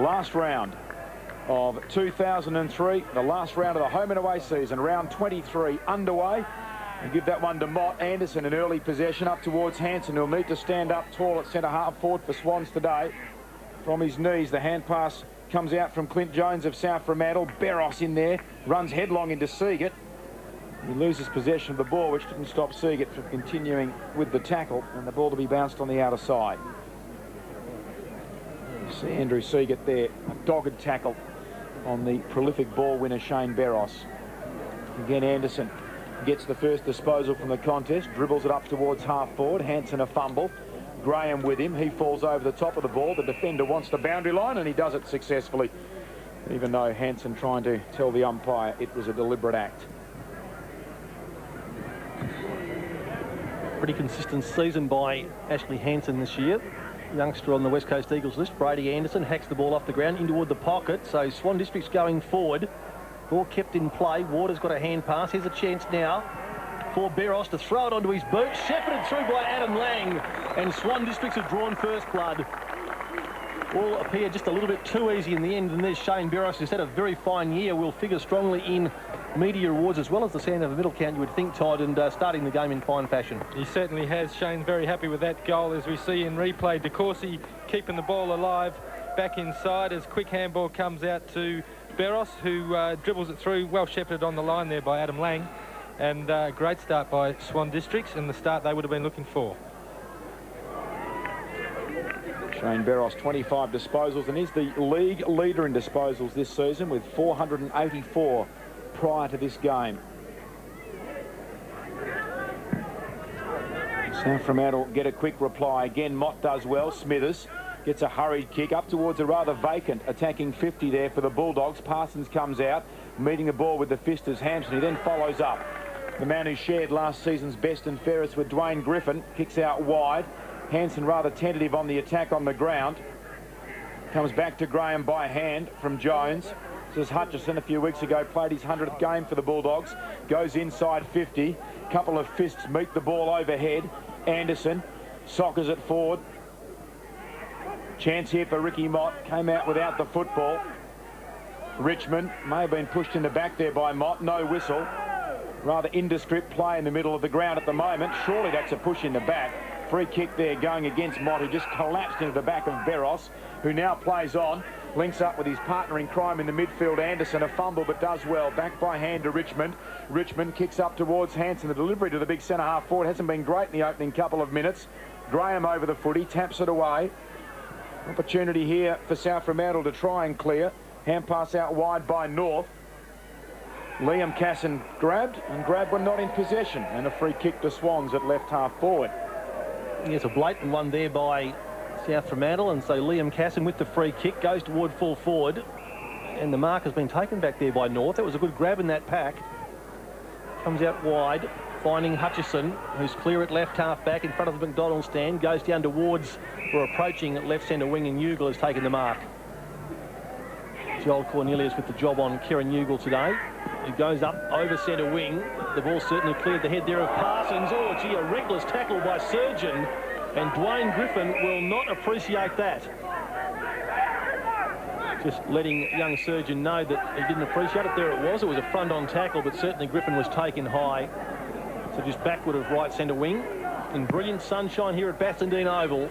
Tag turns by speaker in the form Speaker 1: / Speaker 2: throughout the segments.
Speaker 1: last round of 2003, the last round of the home and away season, round 23 underway. And give that one to Mott. Anderson in early possession up towards Hanson, who'll need to stand up tall at centre half forward for Swans today. From his knees, the hand pass comes out from Clint Jones of South Fremantle. Barros in there, runs headlong into Seagate. He loses possession of the ball, which didn't stop Seagate from continuing with the tackle, and the ball to be bounced on the outer side. You see Andrew Seagate there, a dogged tackle on the prolific ball winner Shane Barros. Again, Anderson gets the first disposal from the contest, dribbles it up towards half forward. Hanson a fumble. Graham with him. He falls over the top of the ball. The defender wants the boundary line, and he does it successfully, even though Hanson trying to tell the umpire it was a deliberate act.
Speaker 2: Pretty consistent season by Ashley Hanson this year. Youngster on the West Coast Eagles list. Brady Anderson hacks the ball off the ground in toward the pocket. So Swan District's going forward. Ball kept in play. Waters got a hand pass. Here's a chance now for Barros to throw it onto his boot. Shepherded through by Adam Lang. And Swan Districts have drawn first blood. All appear just a little bit too easy in the end. And there's Shane Barros, who's had a very fine year. Will figure strongly in media awards as well as the Sandover Middle Count, you would think, Todd, and starting the game in fine fashion.
Speaker 3: He certainly has. Shane's very happy with that goal, as we see in replay. DeCourcy keeping the ball alive back inside as quick handball comes out to Barros, who dribbles it through, well shepherded on the line there by Adam Lang. And great start by Swan Districts, and the start they would have been looking for.
Speaker 1: Shane Barros, 25 disposals, and is the league leader in disposals this season with 484 prior to this game. South Fremantle get a quick reply. Again, Mott does well. Smithers gets a hurried kick up towards a rather vacant attacking 50 there for the Bulldogs. Parsons comes out, meeting the ball with the fist as Hampson. He then follows up. The man who shared last season's best and fairest with Dwayne Griffin kicks out wide. Hanson rather tentative on the attack on the ground. Comes back to Graham by hand from Jones. Says Hutchison a few weeks ago played his 100th game for the Bulldogs. Goes inside 50. Couple of fists meet the ball overhead. Anderson soccers it forward. Chance here for Ricky Mott. Came out without the football. Richmond may have been pushed in the back there by Mott. No whistle. Rather indiscreet play in the middle of the ground at the moment. Surely that's a push in the back. Free kick there going against Mott, who just collapsed into the back of Barros, who now plays on. Links up with his partner in crime in the midfield, Anderson. A fumble, but does well. Back by hand to Richmond. Richmond kicks up towards Hanson. The delivery to the big centre half forward hasn't been great in the opening couple of minutes. Graham over the footy, taps it away. Opportunity here for South Fremantle to try and clear. Hand pass out wide by North. Liam Casson grabbed, and grabbed when not in possession. And a free kick to Swans at left half forward.
Speaker 2: Yes, a blatant one there by South Fremantle, and so Liam Casson with the free kick goes toward full forward, and the mark has been taken back there by North. That was a good grab in that pack. Comes out wide, finding Hutchison, who's clear at left half back in front of the McDonald stand. Goes down towards, or approaching at left centre wing, and Ugle has taken the mark. Joel Cornelius with the job on Kieran Ugle today. He goes up over centre wing. The ball certainly cleared the head there of Parsons. Oh, gee, a reckless tackle by Surgeon. And Dwayne Griffin will not appreciate that. Just letting young Surgeon know that he didn't appreciate it. There it was. It was a front-on tackle, but certainly Griffin was taken high. So just backward of right centre wing. In brilliant sunshine here at Bassendean Oval.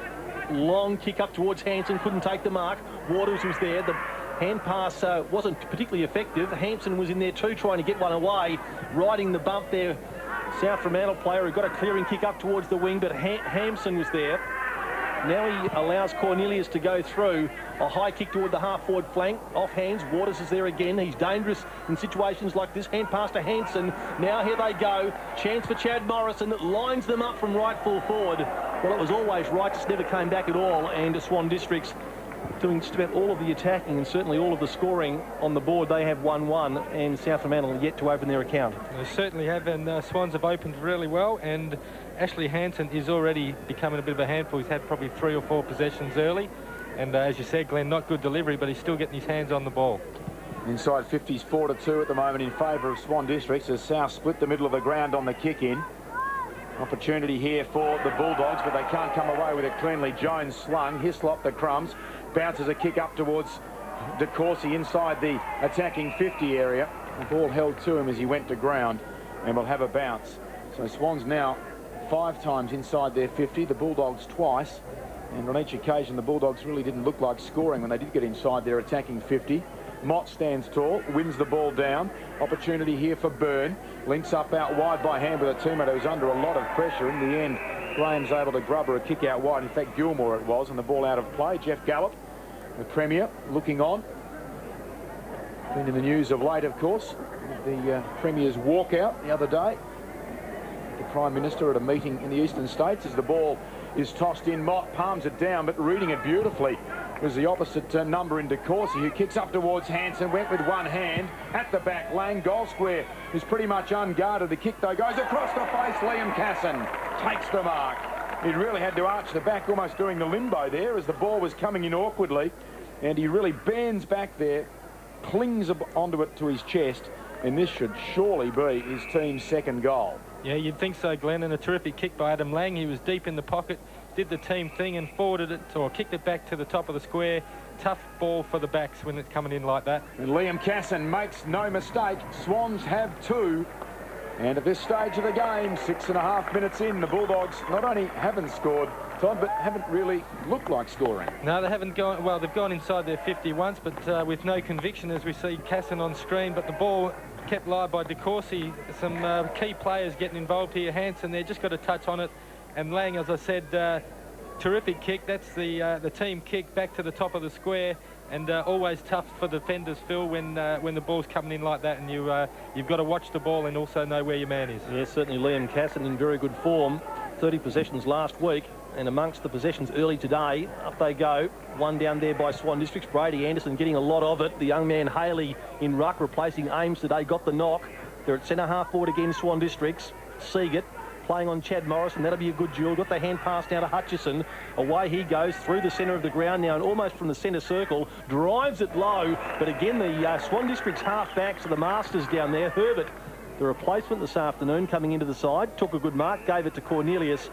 Speaker 2: Long kick up towards Hanson. Couldn't take the mark. Waters was there. The hand pass wasn't particularly effective. Hampson was in there too, trying to get one away. Riding the bump there. South Fremantle player who got a clearing kick up towards the wing, but Hampson was there. Now he allows Cornelius to go through. A high kick toward the half-forward flank. Off hands. Waters is there again. He's dangerous in situations like this. Hand pass to Hanson. Now here they go. Chance for Chad Morrison that lines them up from right full forward. Well, it was always right. Just never came back at all. And Swan Districts doing just about all of the attacking and certainly all of the scoring on the board. They have 1-1, and South Fremantle yet to open their account.
Speaker 3: They certainly have, and Swans have opened really well, and Ashley Hanson is already becoming a bit of a handful. He's had probably 3 or 4 possessions early, and as you said, Glenn, not good delivery, but he's still getting his hands on the ball.
Speaker 1: Inside 50s 4-2 at the moment in favour of Swan Districts as South split the middle of the ground on the kick-in. Opportunity here for the Bulldogs, but they can't come away with it cleanly. Jones slung. Hislop the crumbs. Bounces a kick up towards De Courcy inside the attacking 50 area. The ball held to him as he went to ground and will have a bounce. So Swans now 5 times inside their 50, the Bulldogs twice. And on each occasion, the Bulldogs really didn't look like scoring when they did get inside their attacking 50. Mott stands tall, wins the ball down. Opportunity here for Byrne. Links up out wide by hand with a teammate who's under a lot of pressure. In the end, Graham's able to grub her a kick out wide. In fact, Gilmore it was, and the ball out of play. Jeff Gallop, the Premier, looking on. Been in the news of late, of course. The Premier's walkout the other day. The Prime Minister at a meeting in the Eastern States as the ball is tossed in. Mott palms it down, but reading it beautifully was the opposite number in De Courcy, who kicks up towards Hansen, went with one hand at the back lane. Goal square is pretty much unguarded. The kick, though, goes across the face. Liam Casson takes the mark. He really had to arch the back, almost doing the limbo there as the ball was coming in awkwardly. And he really bends back there, clings onto it to his chest, and this should surely be his team's second goal.
Speaker 3: Yeah, you'd think so, Glenn, and a terrific kick by Adam Lang. He was deep in the pocket, did the team thing and forwarded it, or kicked it back to the top of the square. Tough ball for the backs when it's coming in like that.
Speaker 1: And Liam Casson makes no mistake. Swans have 2. And at this stage of the game, 6.5 minutes in, the Bulldogs not only haven't scored, Todd, but haven't really looked like scoring.
Speaker 3: No, they haven't gone, well, they've gone inside their 50 once, but with no conviction as we see Casson on screen. But the ball kept live by De Courcy. Some key players getting involved here. Hansen there, just got a touch on it. And Lang, as I said, terrific kick. That's the team kick back to the top of the square. And always tough for defenders, Phil, when the ball's coming in like that, and you've got to watch the ball and also know where your man is.
Speaker 2: Yeah, certainly Liam Casson in very good form. 30 possessions last week, and amongst the possessions early today, up they go. One down there by Swan Districts. Brady Anderson getting a lot of it. The young man Haley in ruck replacing Ames today got the knock. They're at centre half forward again, Swan Districts. Seagate playing on Chad Morris, and that'll be a good duel. Got the hand pass now to Hutchison. Away he goes through the centre of the ground now, and almost from the centre circle, drives it low. But again, the Swan Districts half-backs are the masters down there. Herbert, the replacement this afternoon, coming into the side, took a good mark, gave it to Cornelius.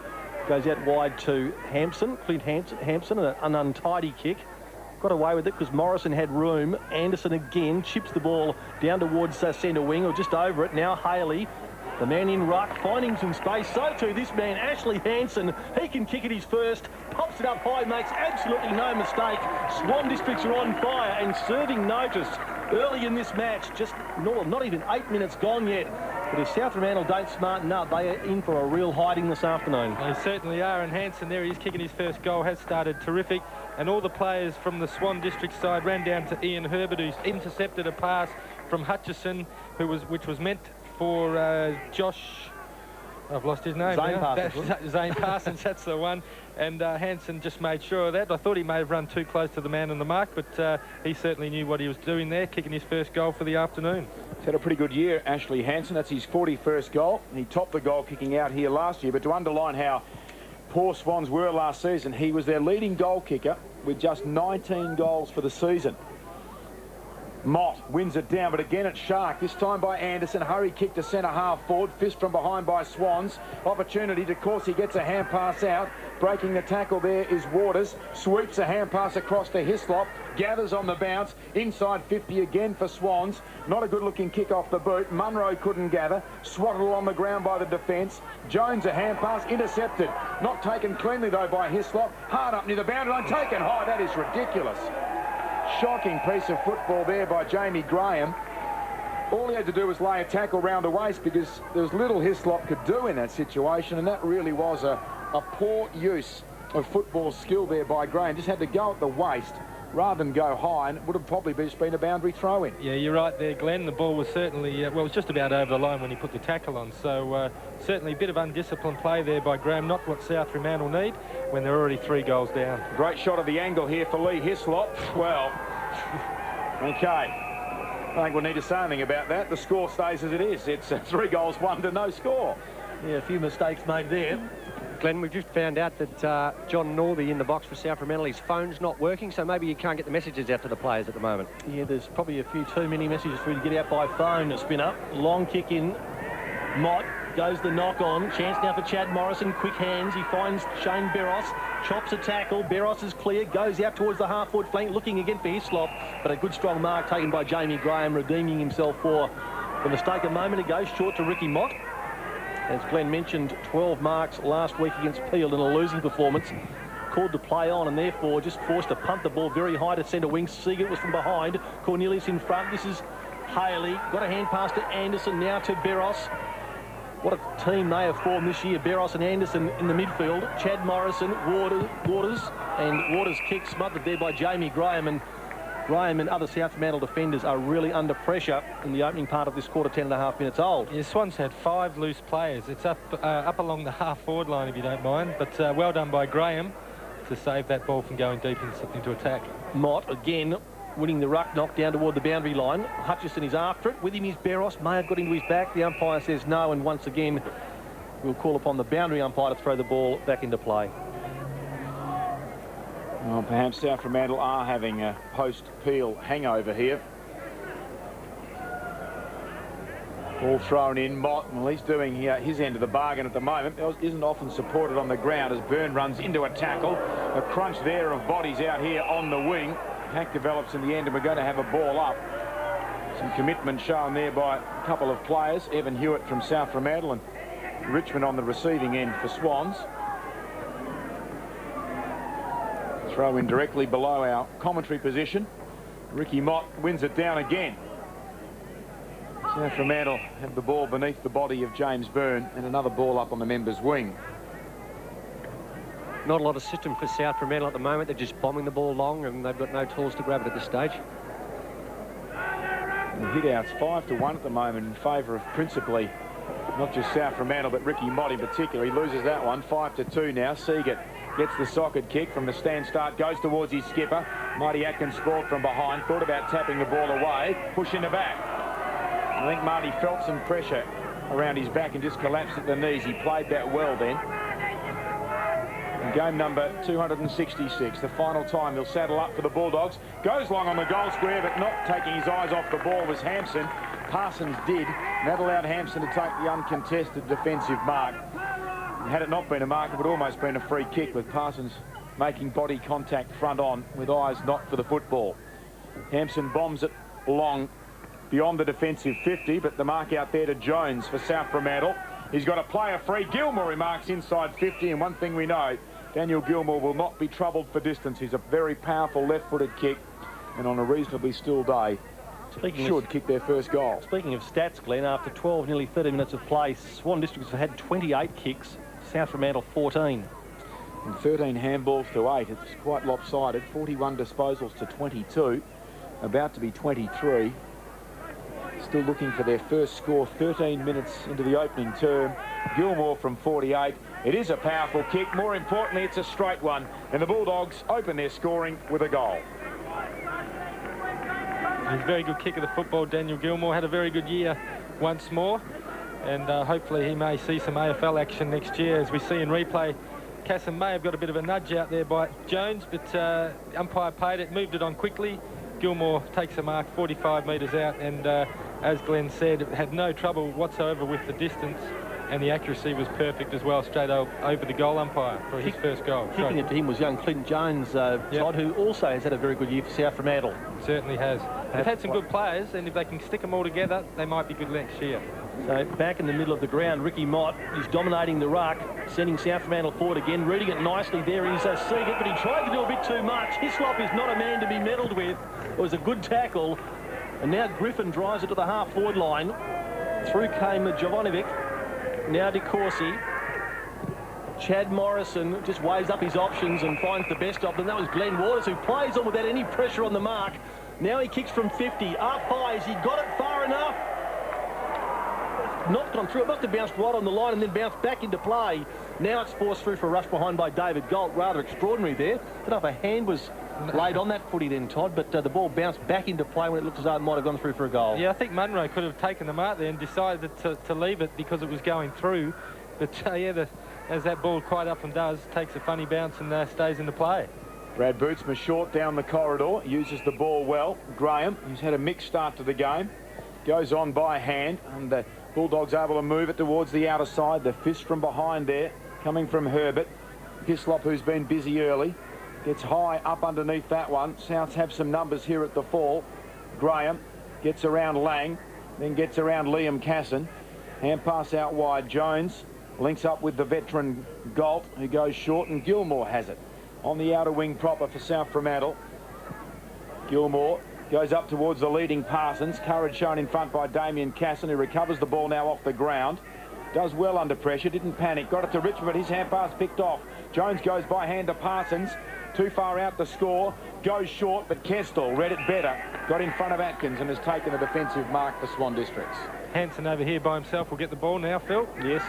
Speaker 2: Goes out wide to Hampson, Clint Hampson, an untidy kick. Got away with it because Morrison had room. Anderson again chips the ball down towards centre wing, or just over it. Now Haley, the man in ruck, finding some space. So too this man, Ashley Hansen. He can kick it his first, pops it up high, makes absolutely no mistake. Swan Districts are on fire and serving notice early in this match. Just not even 8 minutes gone yet. But if South Fremantle don't smarten up, they are in for a real hiding this afternoon.
Speaker 3: They certainly are, and Hansen there, he's kicking his first goal, has started terrific. And all the players from the Swan District side ran down to Ian Herbert, who's intercepted a pass from Hutchison, which was meant for Josh. I've lost his name. Zane Parsons, that's the one. And Hansen just made sure of that. I thought he may have run too close to the man on the mark, but he certainly knew what he was doing there, kicking his first goal for the afternoon.
Speaker 1: He's had a pretty good year, Ashley Hansen. That's his 41st goal. And he topped the goal kicking out here last year. But to underline how poor Swans were last season, he was their leading goal kicker with just 19 goals for the season. Mott wins it down, but again it's Shark, this time by Anderson. Hurry kick to centre half forward, fist from behind by Swans. Opportunity, De Courcy gets a hand pass out. Breaking the tackle there is Waters. Sweeps a hand pass across to Hislop. Gathers on the bounce. Inside 50 again for Swans. Not a good looking kick off the boot. Munro couldn't gather. Swatted on the ground by the defence. Jones a hand pass, intercepted. Not taken cleanly though by Hislop. Hard up near the boundary line, taken high. That is ridiculous. Shocking piece of football there by Jamie Graham. All he had to do was lay a tackle round the waist, because there was little Hislop could do in that situation, and that really was a poor use of football skill there by Graham. Just had to go at the waist rather than go high, and it would have probably just been a boundary throw-in.
Speaker 3: Yeah, you're right there, Glenn. The ball was certainly, well, it was just about over the line when he put the tackle on. So certainly a bit of undisciplined play there by Graham, not what South Fremantle need when they're already 3 goals down.
Speaker 1: Great shot of the angle here for Lee Hislop. Well, okay. I think we'll need to say anything about that. The score stays as it is. It's 3 goals, 1 to no score.
Speaker 2: Yeah, a few mistakes made there.
Speaker 4: Glenn, we've just found out that John Northey in the box for South Fremantle, his phone's not working, so maybe you can't get the messages out to the players at the moment.
Speaker 2: Yeah, there's probably a few too many messages for you to get out by phone. Spin up, long kick in. Mott goes the knock on. Chance now for Chad Morrison. Quick hands. He finds Shane Beros. Chops a tackle. Beros is clear. Goes out towards the half-forward flank, looking again for Hislop. But a good strong mark taken by Jamie Graham, redeeming himself for the mistake a moment ago. Short to Ricky Mott. As Glenn mentioned, 12 marks last week against Peel in a losing performance. Called to play on and therefore just forced to punt the ball very high to centre wing. Seagate was from behind. Cornelius in front. This is Haley. Got a hand pass to Anderson. Now to Beros. What a team they have formed this year. Beros and Anderson in the midfield. Chad Morrison, Waters, and Waters kick smothered there by Jamie Graham. And Graham and other South Fremantle defenders are really under pressure in the opening part of this quarter, 10.5 minutes old.
Speaker 3: Yeah, Swan's had 5 loose players. It's up along the half-forward line, if you don't mind. But well done by Graham to save that ball from going deep into attack.
Speaker 2: Mott, again, winning the ruck, knocked down toward the boundary line. Hutchison is after it. With him is Beros. May have got into his back. The umpire says no, and once again, we'll call upon the boundary umpire to throw the ball back into play.
Speaker 1: Well, perhaps South Fremantle are having a post-Peel hangover here. Ball thrown in. Mott, well, he's doing his end of the bargain at the moment. Isn't often supported on the ground as Byrne runs into a tackle. A crunch there of bodies out here on the wing. Hack develops in the end, and we're going to have a ball up. Some commitment shown there by a couple of players. Evan Hewitt from South Fremantle and Richmond on the receiving end for Swans. Throw in directly below our commentary position. Ricky Mott wins it down again. South Fremantle have the ball beneath the body of James Byrne, and another ball up on the members' wing.
Speaker 4: Not a lot of system for South Fremantle at the moment. They're just bombing the ball long, and they've got no tools to grab it at this stage.
Speaker 1: The hit-out's 5-1 at the moment in favour of principally not just South Fremantle, but Ricky Mott in particular. He loses that one, 5-2 now. Seagate gets the socket kick from the stand start, goes towards his skipper. Marty Atkins scored from behind, thought about tapping the ball away, push in the back. I think Marty felt some pressure around his back and just collapsed at the knees. He played that well then. And game number 266, the final time he'll saddle up for the Bulldogs. Goes long on the goal square, but not taking his eyes off the ball was Hampson. Parsons did, and that allowed Hampson to take the uncontested defensive mark. And had it not been a mark, it would almost been a free kick, with Parsons making body contact front on with eyes not for the football. Hampson bombs it long beyond the defensive 50, but the mark out there to Jones for South Fremantle. He's got a player free. Gilmore remarks inside 50, and one thing we know, Daniel Gilmore will not be troubled for distance. He's a very powerful left-footed kick, and on a reasonably still day, should kick their first goal.
Speaker 2: Speaking of stats, Glenn, after 12, nearly 30 minutes of play, Swan Districts have had 28 kicks, South Fremantle 14.
Speaker 1: And 13 handballs to 8. It's quite lopsided. 41 disposals to 22. About to be 23. Still looking for their first score 13 minutes into the opening term. Gilmore from 48. It is a powerful kick. More importantly, it's a straight one. And the Bulldogs open their scoring with a goal.
Speaker 3: He's a very good kick of the football. Daniel Gilmore had a very good year once more. And hopefully he may see some AFL action next year. As we see in replay, Cassim may have got a bit of a nudge out there by Jones, but the umpire paid it, moved it on quickly. Gilmore takes a mark 45 metres out, and as Glenn said, had no trouble whatsoever with the distance, and the accuracy was perfect as well, straight over the goal umpire for his first goal.
Speaker 2: Kicking it to him was young Clinton Jones, Todd, who also has had a very good year for South Fremantle.
Speaker 3: Certainly has. They've had some good players, and if they can stick them all together, they might be good next year.
Speaker 2: So back in the middle of the ground, Ricky Mott is dominating the ruck, sending South Fremantle forward again, reading it nicely. There is Seagate, but he tried to do a bit too much. Hislop is not a man to be meddled with. It was a good tackle, and now Griffin drives it to the half-forward line. Through came Jovanovic, now De Courcy. Chad Morrison just weighs up his options and finds the best of them. That was Glenn Waters, who plays on without any pressure on the mark. Now he kicks from 50, up high. Has he got it far enough? Not gone through. It must have bounced right on the line and then bounced back into play. Now it's forced through for a rush behind by David Galt. Rather extraordinary there. Don't know if a hand was laid on that footy then, Todd, but the ball bounced back into play when it looked as though it might have gone through for a goal.
Speaker 3: Yeah, I think Munro could have taken the mark there and decided to leave it because it was going through. But yeah, as that ball quite often does, takes a funny bounce and stays in the play.
Speaker 1: Brad Bootsma short down the corridor, uses the ball well. Graham, who's had a mixed start to the game, goes on by hand, and Bulldogs able to move it towards the outer side. The fist from behind there, coming from Herbert. Hislop, who's been busy early, gets high up underneath that one. Souths have some numbers here at the fall. Graham gets around Lang, then gets around Liam Casson. Hand pass out wide. Jones links up with the veteran Galt, who goes short, and Gilmore has it. On the outer wing proper for South Fremantle. Gilmore goes up towards the leading Parsons. Courage shown in front by Damien Casson, who recovers the ball now off the ground. Does well under pressure, didn't panic. Got it to Richmond, but his hand pass picked off. Jones goes by hand to Parsons. Too far out to score. Goes short, but Kestel read it better. Got in front of Atkins and has taken a defensive mark for Swan Districts.
Speaker 3: Hanson over here by himself will get the ball now, Phil.
Speaker 2: Yes,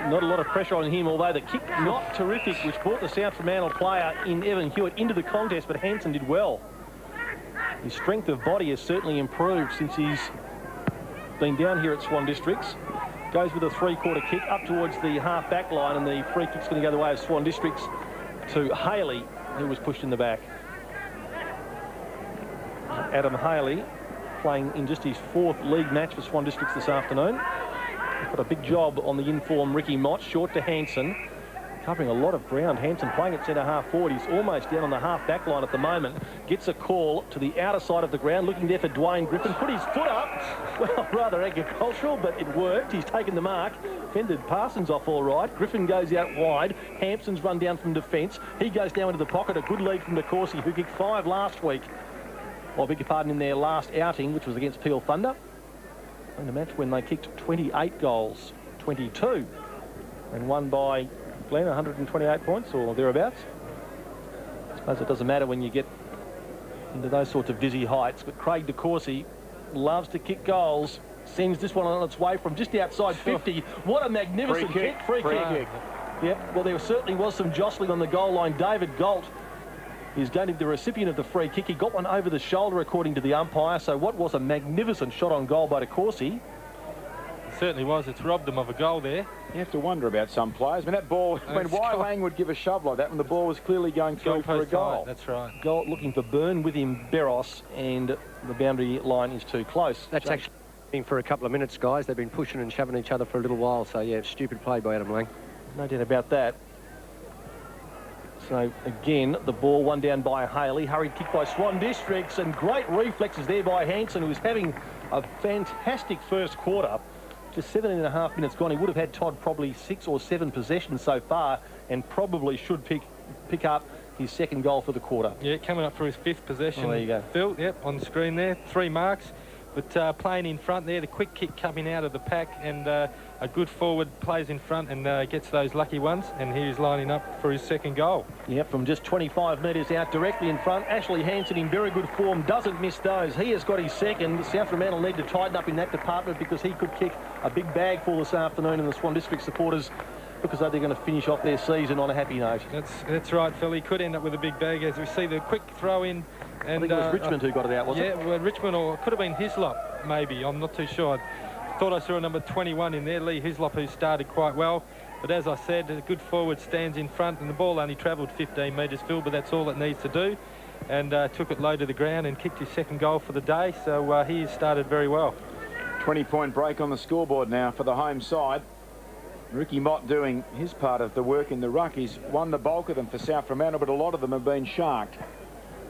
Speaker 2: not a lot of pressure on him, although the kick not terrific, which brought the South Fremantle player in Evan Hewitt into the contest, but Hanson did well. His strength of body has certainly improved since he's been down here at Swan Districts. Goes with a three-quarter kick up towards the half-back line, and the free kick's going to go the way of Swan Districts to Haley, who was pushed in the back. Adam Haley playing in just his 4th league match for Swan Districts this afternoon. He's got a big job on the informed Ricky Mott, short to Hanson. Covering a lot of ground. Hanson playing at centre-half forward. He's almost down on the half-back line at the moment. Gets a call to the outer side of the ground, looking there for Dwayne Griffin. Put his foot up. Well, rather agricultural, but it worked. He's taken the mark. Fended Parsons off all right. Griffin goes out wide. Hampson's run down from defence. He goes down into the pocket. A good lead from DeCourcy, who kicked 5 last week. Or, beg your pardon, in their last outing, which was against Peel Thunder. In a match when they kicked 28 goals, 22. And won by Glenn, 128 points or thereabouts. I suppose it doesn't matter when you get into those sorts of dizzy heights, but Craig DeCourcy loves to kick goals. Sends this one on its way from just outside 50. What a magnificent kick. Free kick. Yep, well, there certainly was some jostling on the goal line. David Galt is going to be the recipient of the free kick. He got one over the shoulder, according to the umpire. So what was a magnificent shot on goal by DeCourcy.
Speaker 3: Certainly was. It's robbed them of a goal there.
Speaker 1: You have to wonder about some players. I mean, that ball, when Wai Lang would give a shove like that, when the ball was clearly going through for a goal.
Speaker 3: Right, that's right.
Speaker 2: Goal looking for Byrne with him, Beros, and the boundary line is too close.
Speaker 4: That's actually been for a couple of minutes, guys. They've been pushing and shoving each other for a little while. So, yeah, stupid play by Adam Lang.
Speaker 2: No doubt about that. So, again, the ball one down by Haley. Hurried kick by Swan Districts, and great reflexes there by Hanson, who was having a fantastic first quarter. Just 17.5 minutes gone. He would have had Todd probably 6 or 7 possessions so far, and probably should pick up his second goal for the quarter.
Speaker 3: Yeah, coming up for his 5th possession.
Speaker 2: Oh, there you go.
Speaker 3: Phil, yep, on the screen there. 3 marks. But playing in front there, the quick kick coming out of the pack, and a good forward plays in front and gets those lucky ones, and he's lining up for his second goal.
Speaker 2: Yep, from just 25 metres out directly in front. Ashley Hanson in very good form, doesn't miss those. He has got his second. South Fremantle need to tighten up in that department, because he could kick a big bag for this afternoon, and the Swan District supporters because they're going to finish off their season on a happy note.
Speaker 3: That's right, Phil. He could end up with a big bag, as we see the quick throw in. And,
Speaker 2: I think it was Richmond who got it out, wasn't it?
Speaker 3: Yeah, well, Richmond, or it could have been Hislop, maybe. I'm not too sure. I thought I saw a number 21 in there, Lee Hislop, who started quite well. But as I said, a good forward stands in front, and the ball only travelled 15 metres, Phil, but that's all it needs to do. And took it low to the ground and kicked his second goal for the day. So he has started very well.
Speaker 1: 20-point break on the scoreboard now for the home side. Ricky Mott doing his part of the work in the ruck. He's won the bulk of them for South Fremantle, but a lot of them have been sharked.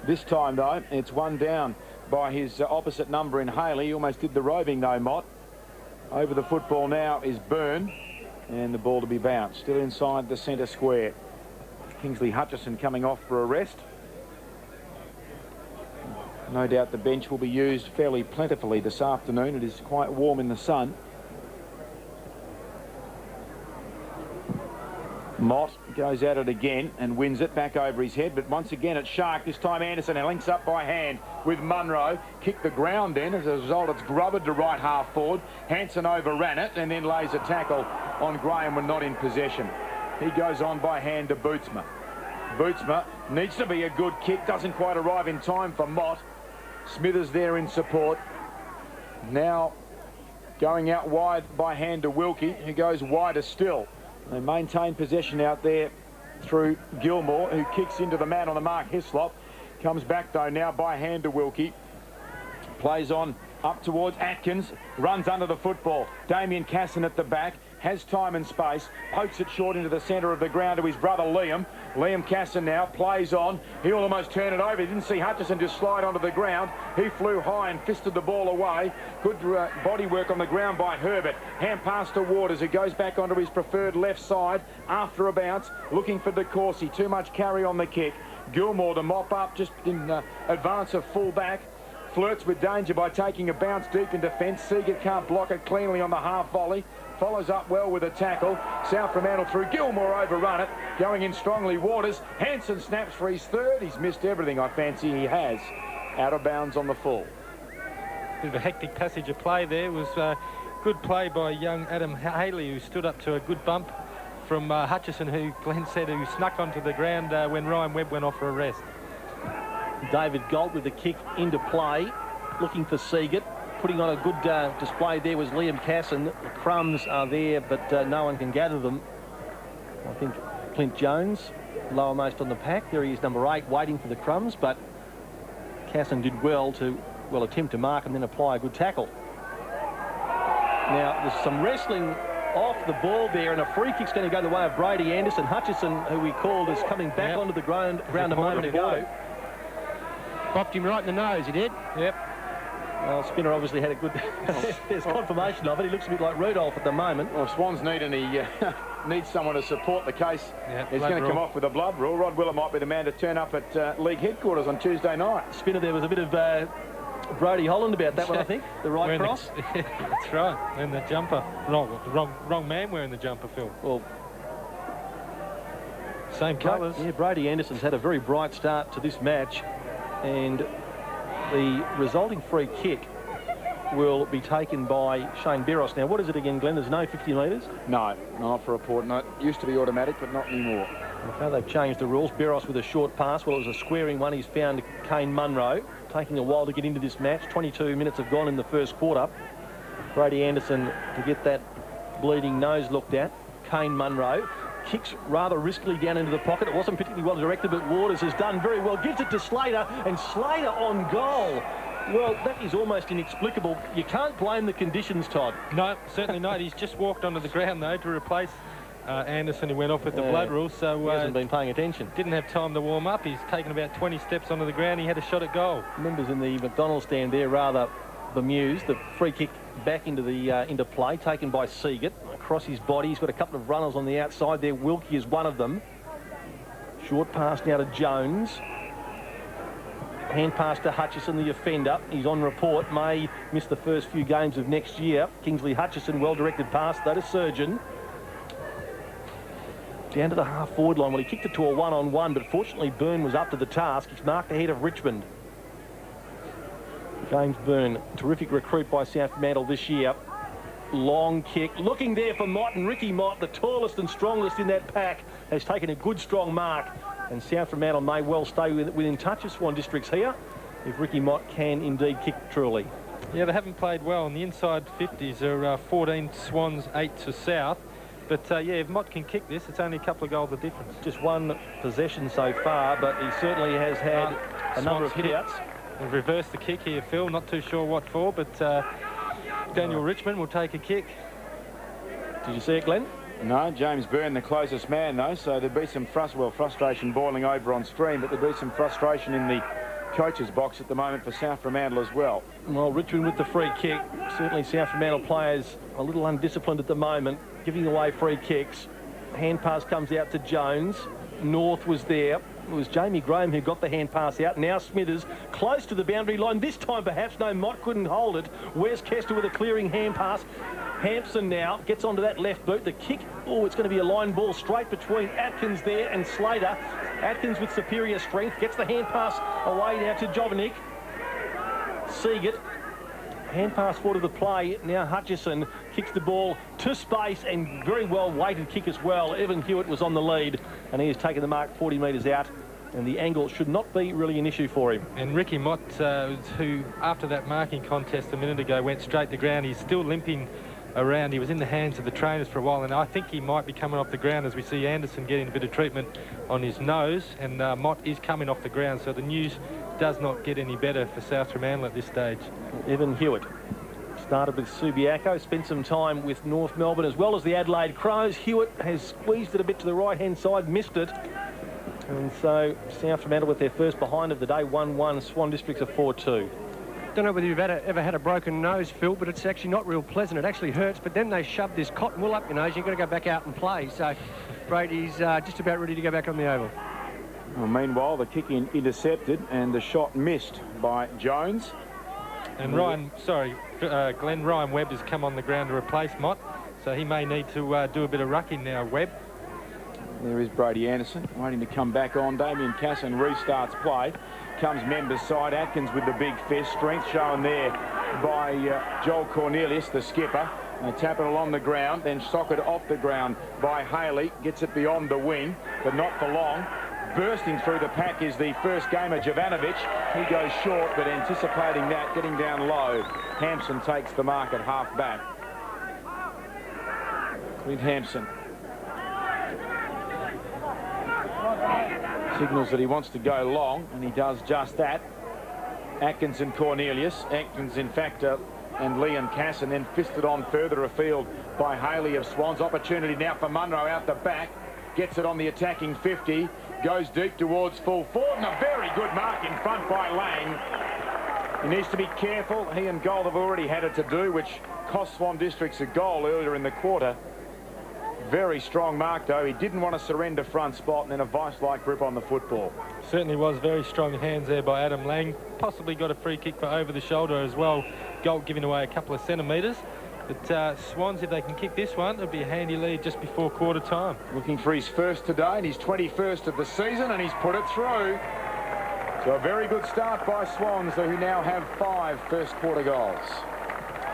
Speaker 1: This time, though, it's one down by his opposite number in Haley. He almost did the roving, though, Mott. Over the football now is Byrne, and the ball to be bounced. Still inside the centre square. Kingsley Hutchison coming off for a rest. No doubt the bench will be used fairly plentifully this afternoon. It is quite warm in the sun. Mott goes at it again and wins it back over his head, but once again it's Shark. This time Anderson, and links up by hand with Munro. Kicked the ground in. As a result, it's Grubbard to right half forward. Hanson overran it and then lays a tackle on Graham when not in possession. He goes on by hand to Bootsma. Bootsma needs to be a good kick. Doesn't quite arrive in time for Mott. Smithers there in support. Now going out wide by hand to Wilkie, who goes wider still. They maintain possession out there through Gilmore, who kicks into the man on the mark, Hislop. Comes back, though, now by hand to Wilkie. Plays on Up towards Atkins, runs under the football. Damien Casson at the back, has time and space, pokes it short into the centre of the ground to his brother Liam. Liam Casson now plays on. He'll almost turn it over. He didn't see Hutchison just slide onto the ground. He flew high and fisted the ball away. Good body work on the ground by Herbert. Hand pass to Waters, who goes back onto his preferred left side after a bounce, looking for DeCourcy. Too much carry on the kick. Gilmore to mop up just in advance of full back. Flirts with danger by taking a bounce deep in defence. Seagate can't block it cleanly on the half volley. Follows up well with a tackle. South Fremantle through. Gilmore overrun it. Going in strongly, Waters. Hanson snaps for his third. He's missed everything, I fancy he has. Out of bounds on the full.
Speaker 3: Bit of a hectic passage of play there. It was good play by young Adam Haley, who stood up to a good bump from Hutchison, who Glenn said who snuck onto the ground when Ryan Webb went off for a rest.
Speaker 2: David Galt with the kick into play, looking for Seagate. Putting on a good display there was Liam Casson. The crumbs are there, but no one can gather them. I think Clint Jones, lowermost on the pack. There he is, number 8, waiting for the crumbs, but Casson did well to, attempt to mark and then apply a good tackle. Now, there's some wrestling off the ball there, and a free kick's going to go the way of Brady Anderson. Hutchison, who we called, is coming back onto the ground a moment ago.
Speaker 4: Bopped him right in the nose, he did.
Speaker 3: Yep.
Speaker 2: Well, Spinner obviously had a good... There's confirmation of it. He looks a bit like Rudolph at the moment.
Speaker 1: Well, Swans needs someone to support the case.
Speaker 3: Yep,
Speaker 1: He's going to come off with a blood rule. Rod Willer might be the man to turn up at league headquarters on Tuesday night.
Speaker 2: Spinner, there was a bit of Brody Holland about that one, I think. The right cross.
Speaker 3: That's right. And the jumper. Wrong man wearing the jumper, Phil.
Speaker 2: Well,
Speaker 3: same colours.
Speaker 2: Yeah, Brady Anderson's had a very bright start to this match, and the resulting free kick will be taken by Shane Beros. Now, what is it again, Glenn? There's no 50 metres?
Speaker 1: No, not for a port. It used to be automatic, but not anymore.
Speaker 2: How they've changed the rules. Beros with a short pass. Well, it was a squaring one. He's found Kane Munro. Taking a while to get into this match. 22 minutes have gone in the first quarter. Brady Anderson to get that bleeding nose looked at. Kane Munro kicks rather riskily down into the pocket. It wasn't particularly well directed, but Waters has done very well. Gives it to Slater, and Slater on goal. Well, that is almost inexplicable. You can't blame the conditions, Todd.
Speaker 3: No, certainly not. He's just walked onto the ground, though, to replace Anderson, who went off with the blood rule. So
Speaker 2: he hasn't been paying attention.
Speaker 3: Didn't have time to warm up. He's taken about 20 steps onto the ground. He had a shot at goal.
Speaker 2: Members in the McDonald's stand there rather bemused. The free kick back into the into play, taken by Seagate. Across his body, he's got a couple of runners on the outside there. Wilkie is one of them. Short pass now to Jones. Hand pass to Hutchison, the offender. He's on report. May miss the first few games of next year. Kingsley Hutchison, well-directed pass, though, to Surgeon. Down to the half-forward line. Well, he kicked it to a one-on-one, but fortunately Byrne was up to the task. He's marked ahead of Richmond. James Byrne, terrific recruit by South Fremantle this year. Long kick. Looking there for Mott, and Ricky Mott, the tallest and strongest in that pack, has taken a good, strong mark. And South Fremantle may well stay within touch of Swan Districts here if Ricky Mott can indeed kick truly.
Speaker 3: Yeah, they haven't played well. In the inside 50s are 14 Swans, 8 to South. But, yeah, if Mott can kick this, it's only a couple of goals of difference.
Speaker 2: Just one possession so far, but he certainly has had a number of hit-outs.
Speaker 3: We've reversed the kick here, Phil. Not too sure what for, but Daniel Richmond will take a kick.
Speaker 2: Did you see it, Glenn?
Speaker 1: No, James Byrne, the closest man, though, so there'd be some frustration boiling over on stream, but there'd be some frustration in the coach's box at the moment for South Fremantle as well.
Speaker 2: Well, Richmond with the free kick. Certainly South Fremantle players a little undisciplined at the moment, giving away free kicks. Hand pass comes out to Jones. North was there. It was Jamie Graham who got the hand pass out. Now Smithers close to the boundary line. This time perhaps no, Mott couldn't hold it. Where's Kester with a clearing hand pass? Hampson now gets onto that left boot. The kick, oh, it's going to be a line ball straight between Atkins there and Slater. Atkins with superior strength gets the hand pass away now to Jovinic. Seagate. Hand pass forward to the play. Now Hutchison kicks the ball to space, and very well weighted kick as well. Evan Hewitt was on the lead, and he has taken the mark 40 metres out, and the angle should not be really an issue for him.
Speaker 3: And Ricky Mott, who after that marking contest a minute ago went straight to ground, he's still limping around. He was in the hands of the trainers for a while, and I think he might be coming off the ground as we see Anderson getting a bit of treatment on his nose, and Mott is coming off the ground. So the news does not get any better for South Fremantle at this stage.
Speaker 2: Evan Hewitt started with Subiaco, spent some time with North Melbourne as well as the Adelaide Crows. Hewitt has squeezed it a bit to the right-hand side, missed it. And so South Fremantle with their first behind of the day, 1-1. Swan Districts are 4-2.
Speaker 4: Don't know whether you've ever had a broken nose, Phil, but it's actually not real pleasant. It actually hurts, but then they shove this cotton wool up your nose. You've got to go back out and play. So Brady's just about ready to go back on the oval.
Speaker 1: Well, meanwhile, the kick in intercepted and the shot missed by Jones.
Speaker 3: And Glenn Ryan Webb has come on the ground to replace Mott, so he may need to do a bit of rucking now, Webb.
Speaker 1: There is Brady Anderson waiting to come back on. Damien Casson restarts play. Comes members side. Atkins with the big fist. Strength shown there by Joel Cornelius, the skipper. They tap it along the ground, then socket off the ground by Haley. Gets it beyond the wing, but not for long. Bursting through the pack is the first gamer, Jovanovic. He goes short, but anticipating that, getting down low. Hampson takes the mark at half back. Clint Hampson signals that he wants to go long, and he does just that. Atkins and Cornelius. Atkins, in fact, and Leon Casson, then fisted on further afield by Haley of Swans. Opportunity now for Munro out the back. Gets it on the attacking 50. Goes deep towards full forward, and a very good mark in front by Lang. He needs to be careful. He and Gold have already had it to do, which cost Swan Districts a goal earlier in the quarter. Very strong mark, though. He didn't want to surrender front spot, and then a vice-like grip on the football.
Speaker 3: Certainly was very strong hands there by Adam Lang. Possibly got a free kick for over the shoulder as well. Gold giving away a couple of centimetres. But Swans, if they can kick this one, it'll be a handy lead just before quarter time.
Speaker 1: Looking for his first today and his 21st of the season, and he's put it through. So a very good start by Swans, who now have 5 first quarter goals.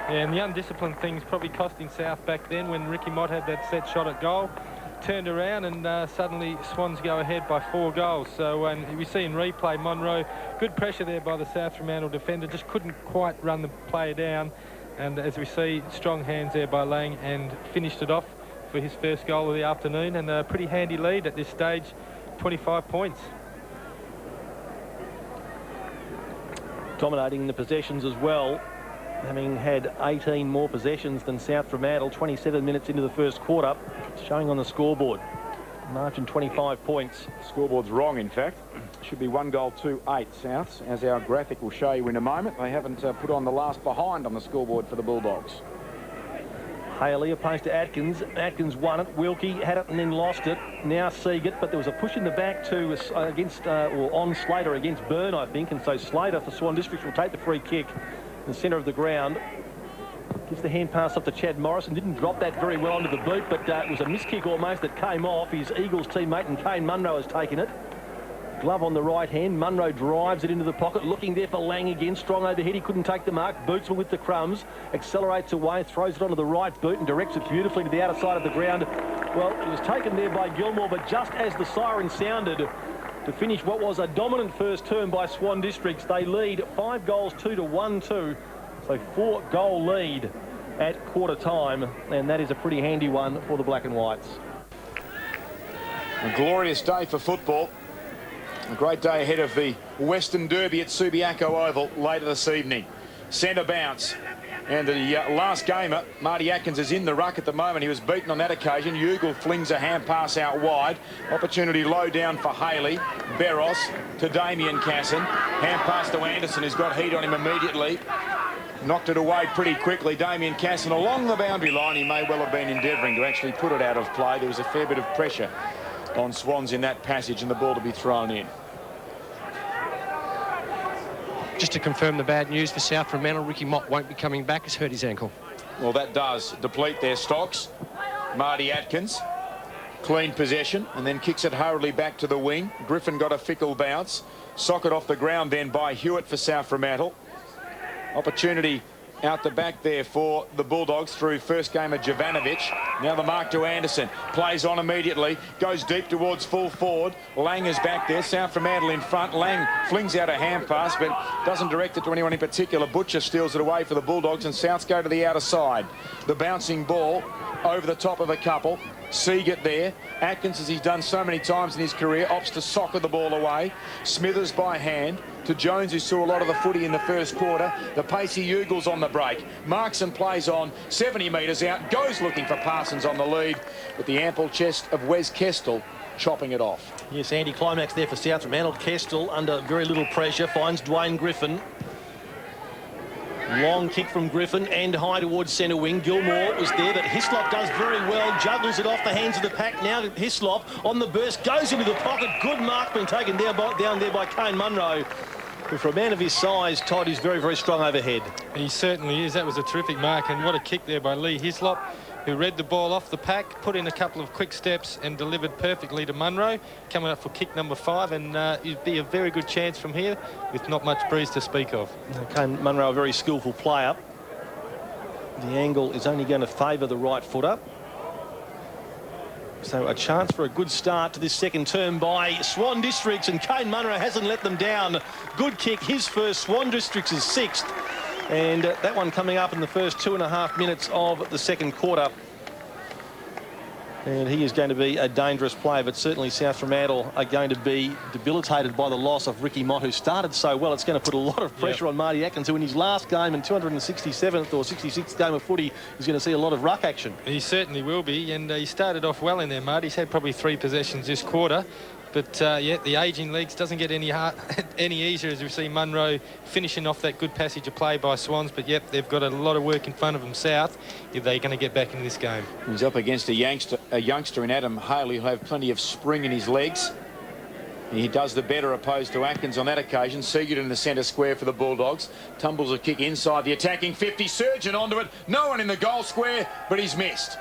Speaker 3: Yeah, and the undisciplined thing's probably costing South back then when Ricky Mott had that set shot at goal. Turned around and suddenly Swans go ahead by 4 goals. So we see in replay, Monroe, good pressure there by the South Fremantle defender, just couldn't quite run the player down. And as we see, strong hands there by Lang, and finished it off for his first goal of the afternoon, and a pretty handy lead at this stage, 25 points.
Speaker 2: Dominating the possessions as well, having had 18 more possessions than South Fremantle, 27 minutes into the first quarter, showing on the scoreboard. Margin 25 points.
Speaker 1: Scoreboard's wrong, in fact. Should be 1 goal, 2-8 Souths, as our graphic will show you in a moment. They haven't put on the last behind on the scoreboard for the Bulldogs.
Speaker 2: Haley opposed to Atkins. Atkins won it. Wilkie had it and then lost it. Now Seagate, but there was a push in the back to on Slater against Byrne, I think, and so Slater for Swan Districts will take the free kick in the centre of the ground. Gives the hand pass up to Chad Morrison. Didn't drop that very well onto the boot, but it was a miss kick almost that came off. His Eagles teammate and Kane Munro has taken it. Glove on the right hand. Munro drives it into the pocket, looking there for Lang again. Strong overhead. He couldn't take the mark. Bootsman with the crumbs. Accelerates away, throws it onto the right boot and directs it beautifully to the outer side of the ground. Well, it was taken there by Gilmore, but just as the siren sounded to finish what was a dominant first term by Swan Districts, they lead 5 goals 2-1-2. So 4-goal lead at quarter time, and that is a pretty handy one for the Black and Whites.
Speaker 1: A glorious day for football. A great day ahead of the Western Derby at Subiaco Oval later this evening. Centre bounce. And the last gamer, Marty Atkins, is in the ruck at the moment. He was beaten on that occasion. Ugle flings a hand pass out wide. Opportunity low down for Haley. Beros to Damien Casson. Hand pass to Anderson, who's got heat on him immediately. Knocked it away pretty quickly. Damien Casson along the boundary line. He may well have been endeavouring to actually put it out of play. There was a fair bit of pressure on Swans in that passage and the ball to be thrown in.
Speaker 4: Just to confirm the bad news for South Fremantle, Ricky Mott won't be coming back. He's hurt his ankle.
Speaker 1: Well, that does deplete their stocks. Marty Atkins, clean possession, and then kicks it hurriedly back to the wing. Griffin got a fickle bounce. Socket off the ground then by Hewitt for South Fremantle. Opportunity out the back there for the Bulldogs through first gamer Jovanovic. Now the mark to Anderson. Plays on immediately. Goes deep towards full forward. Lang is back there. South Fremantle in front. Lang flings out a hand pass, but doesn't direct it to anyone in particular. Butcher steals it away for the Bulldogs, and Souths go to the outer side. The bouncing ball over the top of a couple. Seagate there. Atkins, as he's done so many times in his career, opts to soccer the ball away. Smithers by hand to Jones, who saw a lot of the footy in the first quarter. The pacey Ugles on the break. Markson plays on, 70 metres out, goes looking for Parsons on the lead, with the ample chest of Wes Kestel chopping it off.
Speaker 2: Yes, anti-climax there for South Fremantle. Kestel under very little pressure finds Dwayne Griffin. Long kick from Griffin and high towards centre wing. Gilmore was there, but Hislop does very well. Juggles it off the hands of the pack. Now Hislop on the burst, goes into the pocket. Good mark being taken down there by Kane Munro. But for a man of his size, Todd is very, very strong overhead.
Speaker 3: He certainly is. That was a terrific mark, and what a kick there by Lee Hislop, who read the ball off the pack, put in a couple of quick steps and delivered perfectly to Munro, coming up for kick number 5, and it'd be a very good chance from here with not much breeze to speak of.
Speaker 2: Kane Munro, a very skillful player. The angle is only going to favour the right footer. So a chance for a good start to this second term by Swan Districts, and Kane Munro hasn't let them down. Good kick, his first, Swan Districts' 6th. And that one coming up in the first 2.5 minutes of the second quarter. And he is going to be a dangerous player, but certainly South Fremantle are going to be debilitated by the loss of Ricky Mott, who started so well. It's going to put a lot of pressure on Marty Atkins, who in his last game and 267th or 66th game of footy is going to see a lot of ruck action.
Speaker 3: He certainly will be, and he started off well in there, Marty. He's had probably 3 possessions this quarter. But, yeah, the ageing legs doesn't get any easier, as we see Munro finishing off that good passage of play by Swans. But, yep, they've got a lot of work in front of them, South, if they're going to get back in this game.
Speaker 1: He's up against a youngster in Adam Haley, who'll have plenty of spring in his legs. He does the better opposed to Atkins on that occasion. Seagate in the centre square for the Bulldogs. Tumbles a kick inside the attacking 50. Surgeon onto it. No one in the goal square, but he's missed.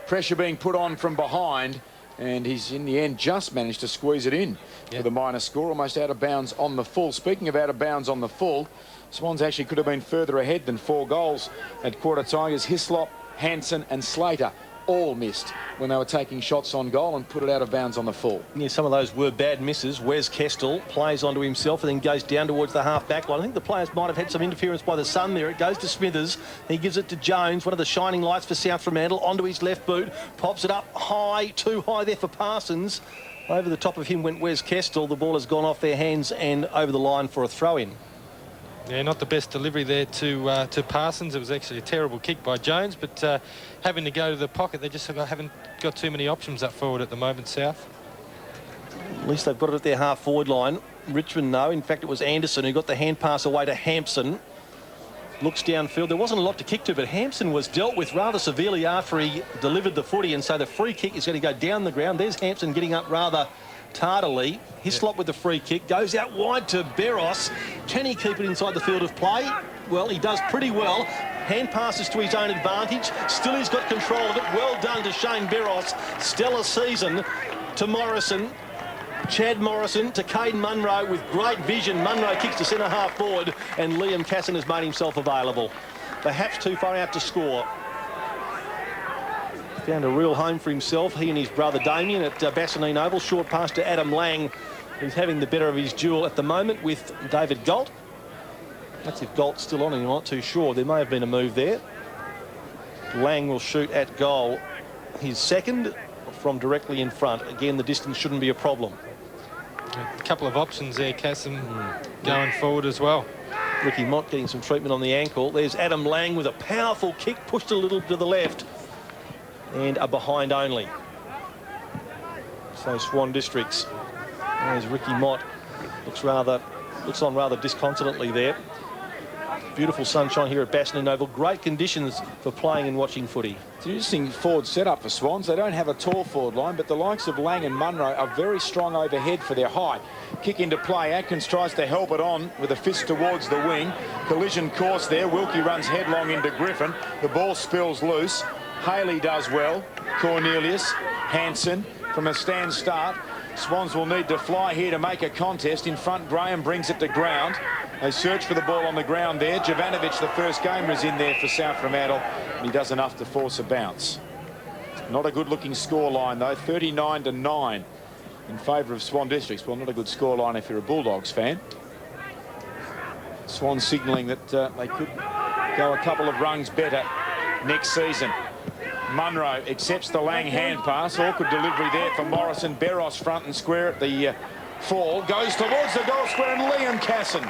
Speaker 1: Pressure being put on from behind. And he's, in the end, just managed to squeeze it in for the minor score, almost out of bounds on the full. Speaking of out of bounds on the full, Swans actually could have been further ahead than 4 goals at quarter time, as Hislop, Hanson and Slater all missed when they were taking shots on goal and put it out of bounds on the full.
Speaker 2: Yeah, some of those were bad misses. Wes Kestel plays onto himself and then goes down towards the half-back line. I think the players might have had some interference by the sun there. It goes to Smithers. He gives it to Jones, one of the shining lights for South Fremantle, onto his left boot. Pops it up high, too high there for Parsons. Over the top of him went Wes Kestel. The ball has gone off their hands and over the line for a throw-in.
Speaker 3: Yeah, not the best delivery there to Parsons. It was actually a terrible kick by Jones, but having to go to the pocket, they just haven't got too many options up forward at the moment, South.
Speaker 2: At least they've got it at their half-forward line. Richmond, no. In fact, it was Anderson who got the hand pass away to Hampson. Looks downfield. There wasn't a lot to kick to, but Hampson was dealt with rather severely after he delivered the footy, and so the free kick is going to go down the ground. There's Hampson getting up rather tardily. Hislop with the free kick, goes out wide to Beros. Can he keep it inside the field of play? Well, he does pretty well. Hand passes to his own advantage. Still he's got control of it. Well done to Shane Beros. Stellar season to Morrison. Chad Morrison to Caden Munro with great vision. Munro kicks to centre half forward, and Liam Casson has made himself available. Perhaps too far out to score. Found a real home for himself, he and his brother Damien at Bassanine Oval. Short pass to Adam Lang, who's having the better of his duel at the moment with David Galt. That's if Galt's still on, and you're not too sure. There may have been a move there. Lang will shoot at goal. His second from directly in front. Again, the distance shouldn't be a problem.
Speaker 3: A couple of options there, Casson, going forward as well.
Speaker 2: Ricky Mott getting some treatment on the ankle. There's Adam Lang with a powerful kick, pushed a little to the left. And a behind only. So Swan Districts. There's Ricky Mott. Looks on rather disconsolately there. Beautiful sunshine here at Bassanine Oval. Great conditions for playing and watching footy.
Speaker 1: It's an interesting forward setup for Swans. They don't have a tall forward line, but the likes of Lang and Munro are very strong overhead for their height. Kick into play. Atkins tries to help it on with a fist towards the wing. Collision course there. Wilkie runs headlong into Griffin. The ball spills loose. Haley does well. Cornelius, Hanson from a stand start. Swans will need to fly here to make a contest. In front, Graham brings it to ground. They search for the ball on the ground there. Jovanovic, the first gamer, is in there for South Fremantle, and he does enough to force a bounce. Not a good-looking scoreline, though. 39-9 in favour of Swan Districts. Well, not a good scoreline if you're a Bulldogs fan. Swan signalling that they could go a couple of rungs better next season. Munro accepts the Lang hand pass. Awkward delivery there for Morrison. Beros front and square at the fall. Goes towards the goal square, and Liam Casson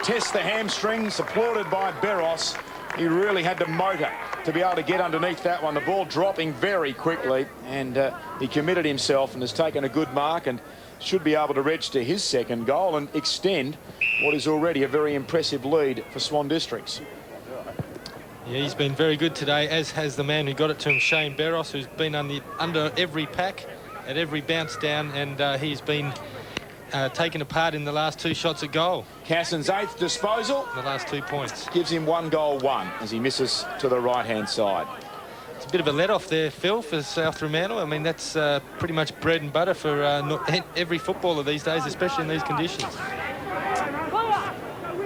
Speaker 1: tests the hamstrings, applauded by Beros. He really had to motor to be able to get underneath that one. The ball dropping very quickly, and he committed himself and has taken a good mark and should be able to register his second goal and extend what is already a very impressive lead for Swan Districts.
Speaker 3: Yeah, he's been very good today, as has the man who got it to him, Shane Beros, who's been under every pack at every bounce down, and he's been taken apart in the last 2 shots at goal.
Speaker 1: Casson's 8th disposal.
Speaker 3: The last 2 points.
Speaker 1: Gives him 1 goal 1 as he misses to the right-hand side.
Speaker 3: It's a bit of a let-off there, Phil, for South Fremantle. I mean, that's pretty much bread and butter for every footballer these days, especially in these conditions.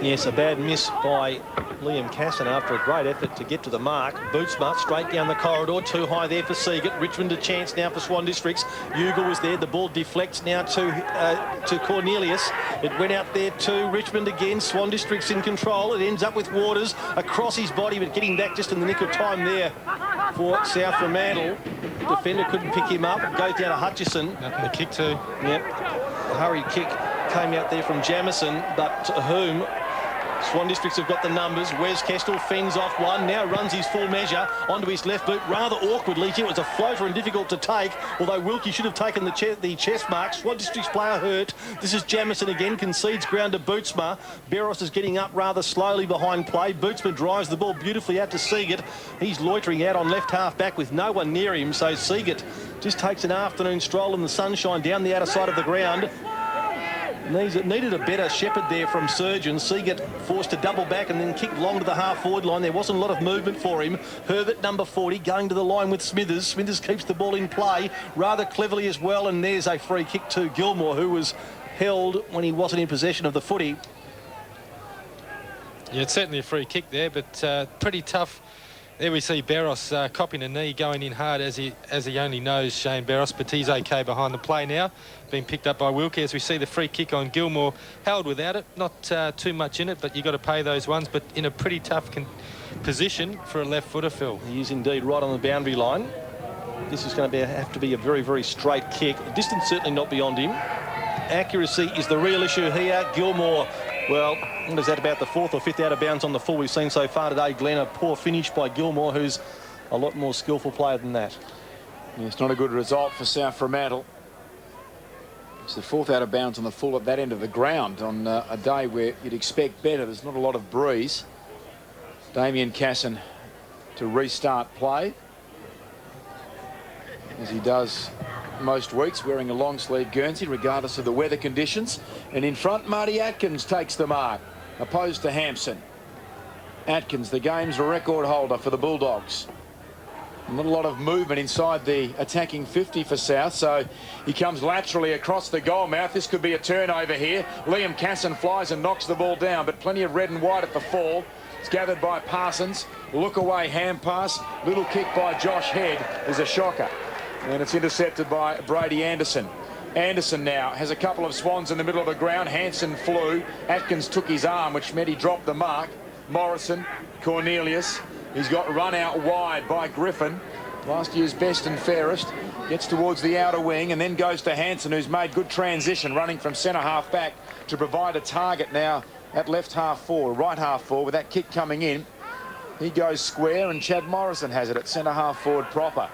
Speaker 2: Yes, a bad miss by Liam Casson after a great effort to get to the mark. Bootsma straight down the corridor, too high there for Seagate. Richmond a chance now for Swan Districts. Ugle was there. The ball deflects now to Cornelius. It went out there to Richmond again. Swan Districts in control. It ends up with Waters across his body, but getting back just in the nick of time there for South Fremantle. Defender couldn't pick him up. It goes down to Hutchison.
Speaker 3: Nothing to kick to.
Speaker 2: Yep. A hurried kick came out there from Jamison, but to whom? Swan Districts have got the numbers. Wes Kestel fends off one, now runs his full measure onto his left boot rather awkwardly. It was a floater and difficult to take, although Wilkie should have taken the chest mark. Swan Districts player hurt. This is Jamison again, concedes ground to Bootsma. Beros is getting up rather slowly behind play. Bootsma drives the ball beautifully out to Seagate. He's loitering out on left half back with no one near him, so Seagate just takes an afternoon stroll in the sunshine down the outer side of the ground. Needed a better shepherd there from Surgeon. Seagate forced to double back and then kick long to the half-forward line. There wasn't a lot of movement for him. Herbert, number 40, going to the line with Smithers. Smithers keeps the ball in play rather cleverly as well, and there's a free kick to Gilmore, who was held when he wasn't in possession of the footy.
Speaker 3: Yeah, it's certainly a free kick there, but pretty tough. There we see Beros copying a knee, going in hard as he only knows, Shane Beros, but he's okay behind the play now. Being picked up by Wilkie as we see the free kick on Gilmore. Held without it, not too much in it, but you've got to pay those ones, but in a pretty tough position for a left footer, Phil.
Speaker 2: He is indeed right on the boundary line. This is going to have to be a very, very straight kick. The distance certainly not beyond him. Accuracy is the real issue here. Gilmore, well, what is that, about the 4th or 5th out of bounds on the full we've seen so far today, Glenn? A poor finish by Gilmore, who's a lot more skillful player than that.
Speaker 1: Yeah, it's not a good result for South Fremantle. It's the 4th out of bounds on the full at that end of the ground on a day where you'd expect better. There's not a lot of breeze. Damien Casson to restart play, as he does most weeks, wearing a long sleeve Guernsey regardless of the weather conditions. And in front, Marty Atkins takes the mark, opposed to Hampson. Atkins, the game's record holder for the Bulldogs. Not a lot of movement inside the attacking 50 for South, so he comes laterally across the goal mouth. This could be a turnover here. Liam Casson flies and knocks the ball down, but plenty of red and white at the fall. It's gathered by Parsons. Look away hand pass. Little kick by Josh Head is a shocker. And it's intercepted by Brady Anderson. Anderson now has a couple of Swans in the middle of the ground. Hanson flew. Atkins took his arm, which meant he dropped the mark. Morrison, Cornelius. He's got run out wide by Griffin. Last year's best and fairest. Gets towards the outer wing and then goes to Hanson, who's made good transition, running from centre half back to provide a target now at left half forward, right half forward, with that kick coming in. He goes square and Chad Morrison has it at centre half forward proper.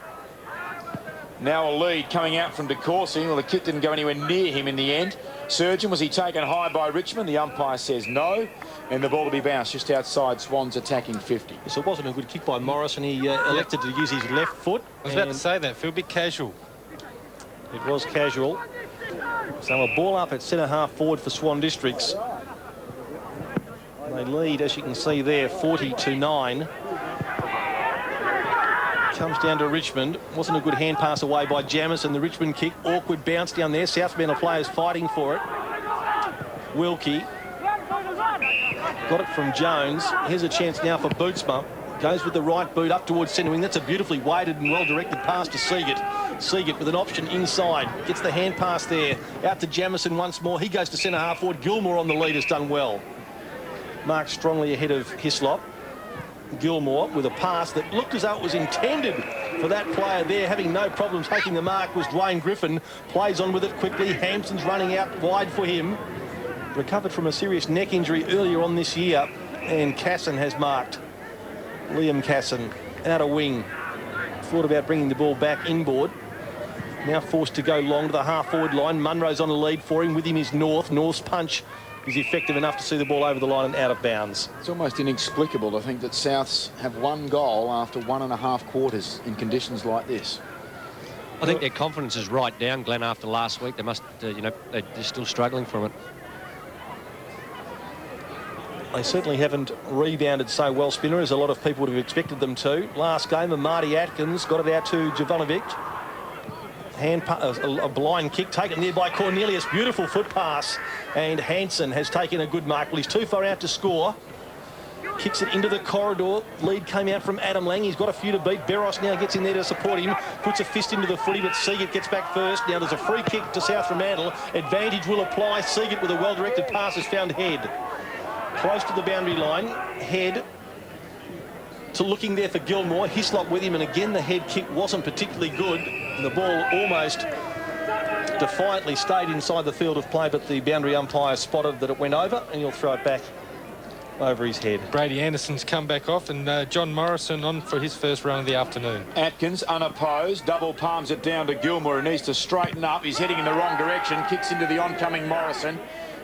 Speaker 1: Now a lead coming out from DeCourcy. Well, the kick didn't go anywhere near him in the end. Surgeon, was he taken high by Richmond? The umpire says no. And the ball to be bounced just outside Swans attacking 50.
Speaker 2: So it wasn't a good kick by Morrison. He elected to use his left foot.
Speaker 3: I was about to say that, Phil, a bit casual.
Speaker 2: It was casual. So a ball up at centre half forward for Swan Districts. They lead, as you can see there, 40-9. Comes down to Richmond. Wasn't a good hand pass away by Jamison. The Richmond kick, awkward bounce down there. South Fremantle players fighting for it. Wilkie got it from Jones. Here's a chance now for Bootsma. Goes with the right boot up towards centre wing. That's a beautifully weighted and well-directed pass to Seagate. Seagate with an option inside. Gets the hand pass there. Out to Jamison once more. He goes to centre half forward. Gilmore on the lead has done well. Marked strongly ahead of Hislop. Gilmore with a pass that looked as though it was intended for that player there. Having no problem taking the mark was Dwayne Griffin. Plays on with it quickly. Hampson's running out wide for him. Recovered from a serious neck injury earlier on this year. And Casson has marked. Liam Casson out of wing. Thought about bringing the ball back inboard. Now forced to go long to the half-forward line. Munro's on the lead for him. With him is North. North's punch is effective enough to see the ball over the line and out of bounds.
Speaker 1: It's almost inexplicable to think that Souths have one goal after 1.5 quarters in conditions like this.
Speaker 4: I think their confidence is right down, Glenn, after last week. They must, you know, they're still struggling from it.
Speaker 2: They certainly haven't rebounded so well, Spinner, as a lot of people would have expected them to. Last game, and Marty Atkins got it out to Jovanovic. A blind kick taken there by Cornelius. Beautiful foot pass. And Hansen has taken a good mark. Well, he's too far out to score. Kicks it into the corridor. Lead came out from Adam Lang. He's got a few to beat. Beros now gets in there to support him. Puts a fist into the footy, but Seagate gets back first. Now there's a free kick to South Fremantle. Advantage will apply. Seagate with a well-directed pass has found Head. Close to the boundary line. Head to looking there for Gilmore. Hislop with him, and again the head kick wasn't particularly good. And the ball almost defiantly stayed inside the field of play, but the boundary umpire spotted that it went over, and he'll throw it back over his head.
Speaker 3: Brady Anderson's come back off, and John Morrison on for his first run of the afternoon.
Speaker 1: Atkins unopposed, double palms it down to Gilmore, who needs to straighten up. He's heading in the wrong direction, kicks into the oncoming Morrison.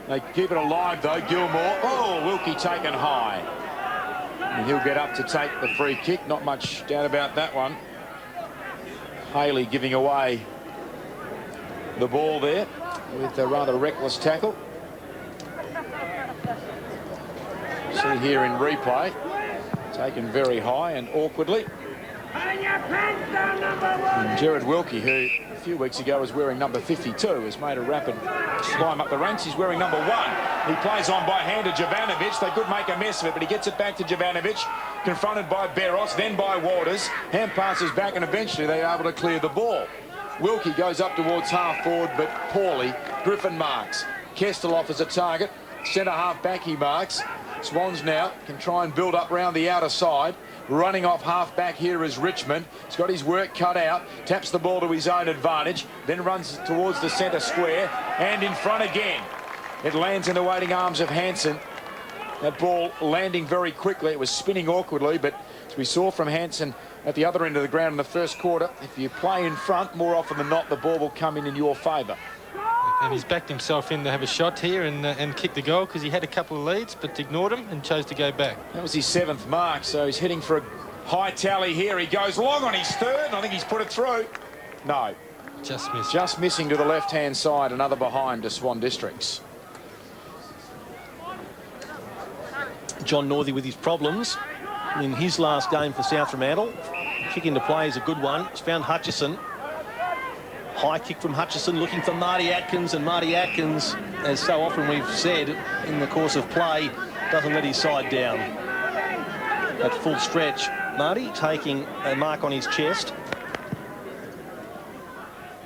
Speaker 1: They keep it alive though. Gilmore, oh, Wilkie taken high. And he'll get up to take the free kick. Not much doubt about that one. Haley giving away the ball there with a rather reckless tackle. See here in replay, taken very high and awkwardly. And Gerard Wilkie, who a few weeks ago was wearing number 52, has made a rapid climb up the ranks. He's wearing number 1. He plays on by hand to Jovanovic. They could make a mess of it, but he gets it back to Jovanovic, confronted by Beros, then by Waters. Hand passes back, and eventually they're able to clear the ball. Wilkie goes up towards half forward, but poorly. Griffin marks. Kestelov as a target. Centre half back he marks. Swans now can try and build up round the outer side. Running off half back here is Richmond. He's got his work cut out. Taps the ball to his own advantage. Then runs towards the centre square. And in front again. It lands in the waiting arms of Hansen. That ball landing very quickly. It was spinning awkwardly, but as we saw from Hansen at the other end of the ground in the first quarter, if you play in front, more often than not, the ball will come in your favour.
Speaker 3: And he's backed himself in to have a shot here and kick the goal, because he had a couple of leads but ignored them and chose to go back.
Speaker 1: That was his 7th mark, so he's heading for a high tally here. He goes long on his 3rd. I think he's put it through. No.
Speaker 3: Just missed.
Speaker 1: Just missing to the left-hand side. Another behind to Swan Districts.
Speaker 2: John Northey with his problems in his last game for South Fremantle. Kick into play is a good one. It's found Hutchison. High kick from Hutchison, looking for Marty Atkins, and Marty Atkins, as so often we've said in the course of play, doesn't let his side down. At full stretch, Marty taking a mark on his chest.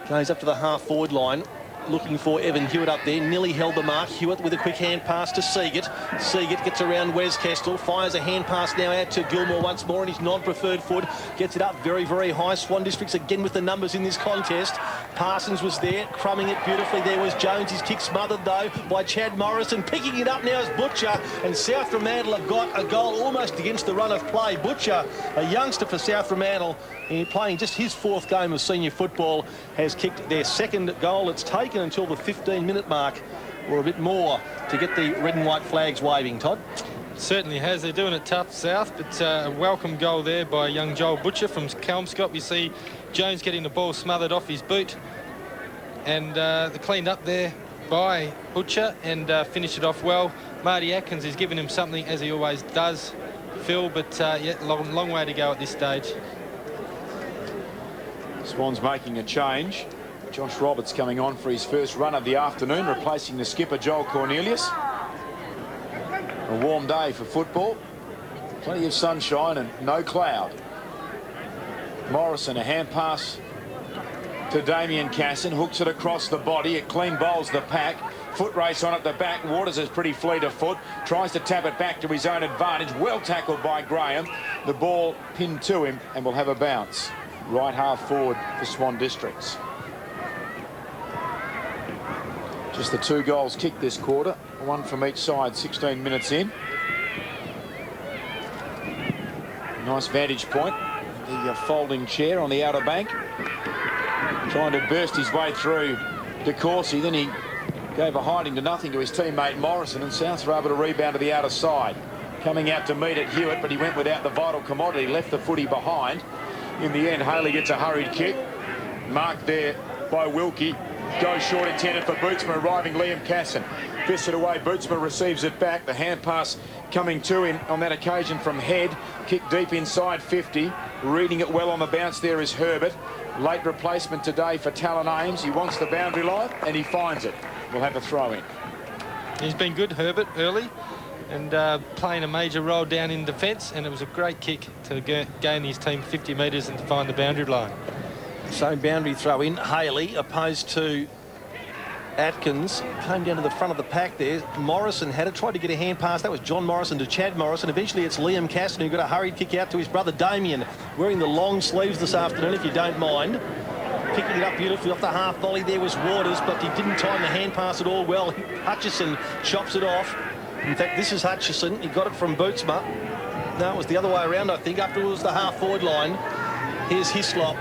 Speaker 2: Goes up to the half-forward line, looking for Evan Hewitt up there. Nearly held the mark. Hewitt with a quick hand pass to Seagate. Seagate gets around Wes Kestel, fires a hand pass now out to Gilmore once more, and his non-preferred foot gets it up very, very high. Swan Districts again with the numbers in this contest. Parsons was there, crumbing it beautifully. There was Jones. His kick smothered, though, by Chad Morrison. Picking it up now is Butcher, and South Fremantle have got a goal almost against the run of play. Butcher, a youngster for South Fremantle, playing just his 4th game of senior football, has kicked their 2nd goal. It's taken until the 15-minute mark, or a bit more, to get the red and white flags waving. Todd?
Speaker 3: Certainly has. They're doing it tough, South, but a welcome goal there by young Joel Butcher from Kelmscott. You see Jones getting the ball smothered off his boot, and they cleaned up there by Butcher and finished it off well. Marty Atkins is giving him something, as he always does, Phil, but yeah, long way to go at this stage.
Speaker 1: Swan's making a change. Josh Roberts coming on for his first run of the afternoon, replacing the skipper Joel Cornelius. A warm day for football. Plenty of sunshine and no cloud. Morrison, a hand pass to Damien Casson, hooks it across the body. It clean bowls the pack. Foot race on at the back. Waters is pretty fleet of foot. Tries to tap it back to his own advantage. Well tackled by Graham. The ball pinned to him and will have a bounce. Right half forward for Swan Districts. Just the 2 goals kicked this quarter. 1 from each side, 16 minutes in. Nice vantage point. The folding chair on the outer bank. Trying to burst his way through DeCourcy. Then he gave a hiding to nothing to his teammate Morrison, and Souths were able to rebound to the outer side. Coming out to meet at Hewitt, but he went without the vital commodity, left the footy behind. In the end, Haley gets a hurried kick. Marked there by Wilkie. Goes short, intended for Bootsma, arriving Liam Casson. Fisted away, Bootsma receives it back. The hand pass coming to him on that occasion from Head. Kick deep inside 50. Reading it well on the bounce there is Herbert. Late replacement today for Talon Ames. He wants the boundary line and he finds it. We'll have a throw in.
Speaker 3: He's been good, Herbert, early, and playing a major role down in defence, and it was a great kick to gain his team 50 metres and to find the boundary line.
Speaker 2: So boundary throw in. Haley opposed to Atkins. Came down to the front of the pack there. Morrison had it, tried to get a hand pass. That was John Morrison to Chad Morrison. Eventually it's Liam Casson who got a hurried kick out to his brother Damien, wearing the long sleeves this afternoon, if you don't mind. Picking it up beautifully off the half volley there was Waters, but he didn't time the hand pass at all well. Hutchison chops it off. In fact, this is Hutchison. He got it from Bootsma. No, it was the other way around, I think. After it was the half forward line. Here's Hislop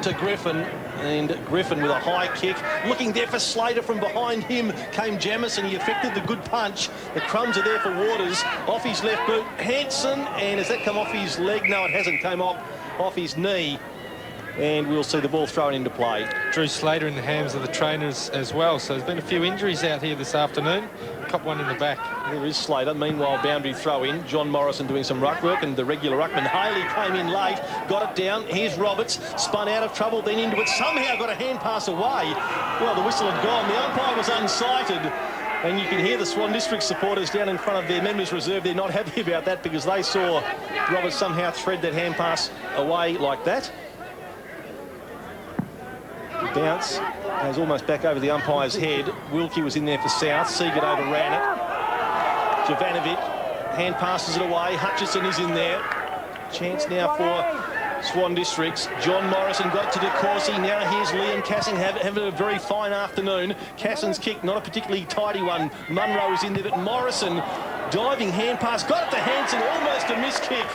Speaker 2: to Griffin, and Griffin with a high kick. Looking there for Slater. From behind him came Jamison. He effected the good punch. The crumbs are there for Waters. Off his left boot, Hanson, and has that come off his leg? No, it hasn't. Came off his knee. And we'll see the ball thrown into play.
Speaker 3: Drew Slater in the hands of the trainers as well. So there's been a few injuries out here this afternoon. Cop one in the back.
Speaker 2: There is Slater. Meanwhile, boundary throw in. John Morrison doing some ruck work, and the regular ruckman Haley came in late. Got it down. Here's Roberts. Spun out of trouble, then into it. Somehow got a hand pass away. Well, the whistle had gone. The umpire was unsighted. And you can hear the Swan District supporters down in front of their members' reserve. They're not happy about that because they saw Roberts somehow thread that hand pass away like that. Bounce goes almost back over the umpire's head. Wilkie was in there for South. Seagate overran it. Jovanovic hand passes it away. Hutchison is in there. Chance now for Swan Districts. John Morrison got to DeCourcy. Now here's Liam Casson having a very fine afternoon. Casson's kick, not a particularly tidy one. Munro is in there, but Morrison diving hand pass. Got it to Hanson, almost a miss kick.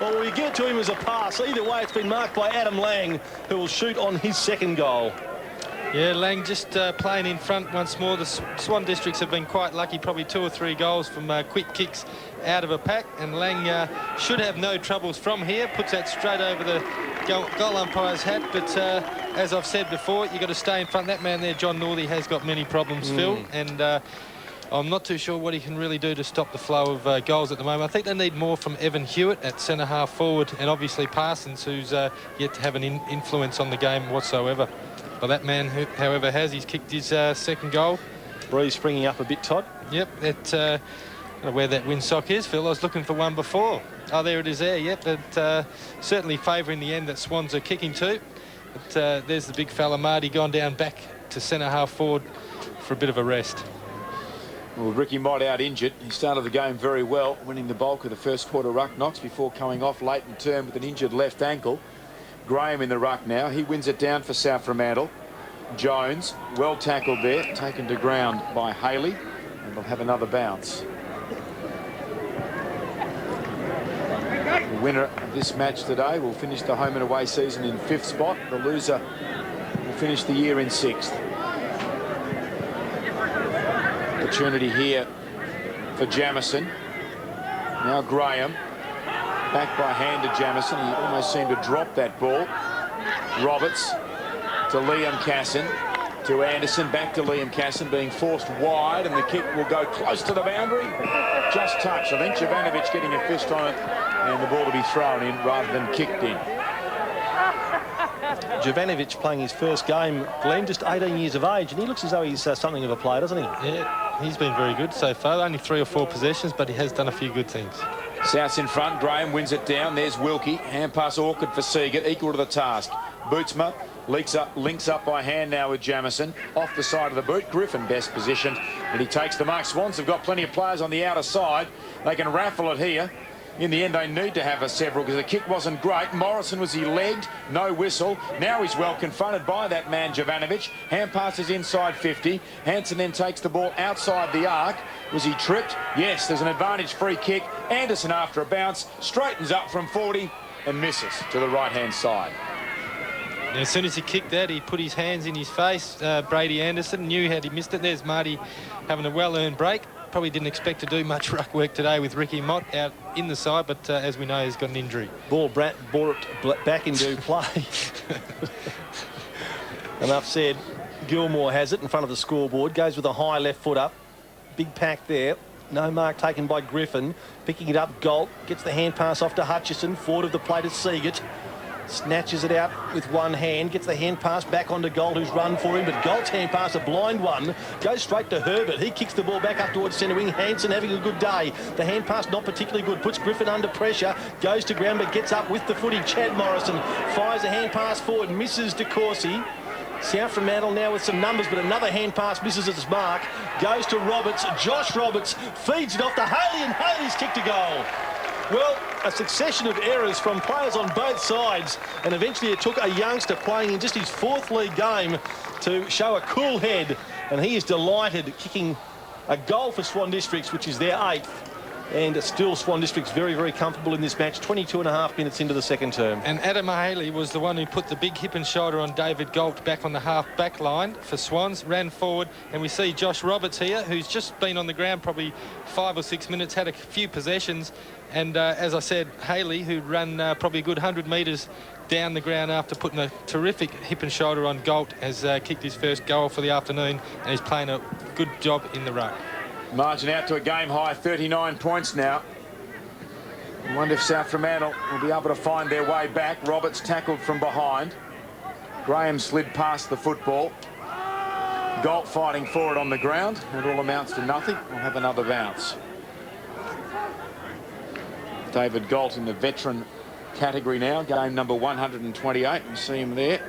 Speaker 2: Well, we give it to him as a pass. Either way, it's been marked by Adam Lang, who will shoot on his second goal.
Speaker 3: Yeah, Lang just playing in front once more. The Swan Districts have been quite lucky, probably 2 or 3 goals from quick kicks out of a pack, and Lang should have no troubles from here. Puts that straight over the goal umpire's hat, but as I've said before, you've got to stay in front. That man there, John Northey, has got many problems, Phil, and I'm not too sure what he can really do to stop the flow of goals at the moment. I think they need more from Evan Hewitt at centre half forward, and obviously Parsons, who's yet to have an influence on the game whatsoever. But that man, however, he's kicked his second goal.
Speaker 2: Breeze springing up a bit, Todd.
Speaker 3: Yep, I don't know where that windsock is, Phil. I was looking for one before. Oh, there it is there, yep. But certainly favouring the end that Swans are kicking to. But there's the big fella, Marty, gone down back to centre half forward for a bit of a rest.
Speaker 1: Well, Ricky Mott out injured. He started the game very well, winning the bulk of the first quarter ruck knocks before coming off late in turn with an injured left ankle. Graham in the ruck now. He wins it down for South Fremantle. Jones, well tackled there, taken to ground by Haley, and we'll have another bounce. The winner of this match today will finish the home and away season in 5th spot. The loser will finish the year in 6th. Opportunity here for Jamison. Now Graham. Back by hand to Jamison. He almost seemed to drop that ball. Roberts to Liam Casson. To Anderson. Back to Liam Casson, being forced wide, and the kick will go close to the boundary. Just touched. I think Jovanovic getting a fist on it, and the ball to be thrown in rather than kicked in.
Speaker 2: Jovanovic playing his first game, Glenn, just 18 years of age, and he looks as though he's something of a player, doesn't he?
Speaker 3: Yeah. He's been very good so far. Only 3 or 4 possessions, but he has done a few good things.
Speaker 1: South's in front. Graham wins it down. There's Wilkie. Hand pass awkward for Seagate. Equal to the task. Bootsma links up by hand now with Jamison. Off the side of the boot. Griffin best positioned. And he takes the mark. Swans have got plenty of players on the outer side. They can raffle it here. In the end, they need to have a several because the kick wasn't great. Morrison, was he legged? No whistle. Now he's well confronted by that man, Jovanovic. Hand passes inside 50. Hansen then takes the ball outside the arc. Was he tripped? Yes, there's an advantage free kick. Anderson, after a bounce, straightens up from 40 and misses to the right-hand side.
Speaker 3: And as soon as he kicked that, he put his hands in his face. Brady Anderson knew had he missed it. There's Marty having a well-earned break. Probably didn't expect to do much ruck work today with Ricky Mott out in the side, but as we know, he's got an injury.
Speaker 2: Ball brought it back into play. Enough said. Gilmore has it in front of the scoreboard. Goes with a high left foot up. Big pack there. No mark taken by Griffin. Picking it up, Galt. Gets the hand pass off to Hutchison. Forward of the plate is Seagate. Snatches it out with one hand, gets the hand pass back onto Galt, who's run for him, but Galt's hand pass, a blind one, goes straight to Herbert. He kicks the ball back up towards centre wing. Hansen having a good day. The hand pass not particularly good, puts Griffin under pressure, goes to ground but gets up with the footy. Chad Morrison fires a hand pass forward, misses DeCourcy. South Fremantle now with some numbers, but another hand pass misses its mark. Goes to Roberts. Josh Roberts feeds it off to Haley, and Haley's kicked a goal. Well, a succession of errors from players on both sides, and eventually it took a youngster playing in just his 4th league game to show a cool head, and he is delighted, kicking a goal for Swan Districts, which is their 8th, and still Swan Districts very, very comfortable in this match, 22.5 minutes into the second term.
Speaker 3: And Adam Haley was the one who put the big hip and shoulder on David Galt back on the half-back line for Swans, ran forward, and we see Josh Roberts here, who's just been on the ground probably 5 or 6 minutes, had a few possessions, and as I said, Haley, who'd run probably a good 100 metres down the ground after putting a terrific hip and shoulder on Galt, has kicked his first goal for the afternoon, and is playing a good job in the ruck.
Speaker 1: Margin out to a game high, 39 points now. I wonder if South Fremantle will be able to find their way back. Roberts tackled from behind. Graham slid past the football. Galt fighting for it on the ground. It all amounts to nothing. We'll have another bounce. David Galt in the veteran category now. Game number 128. You see him there.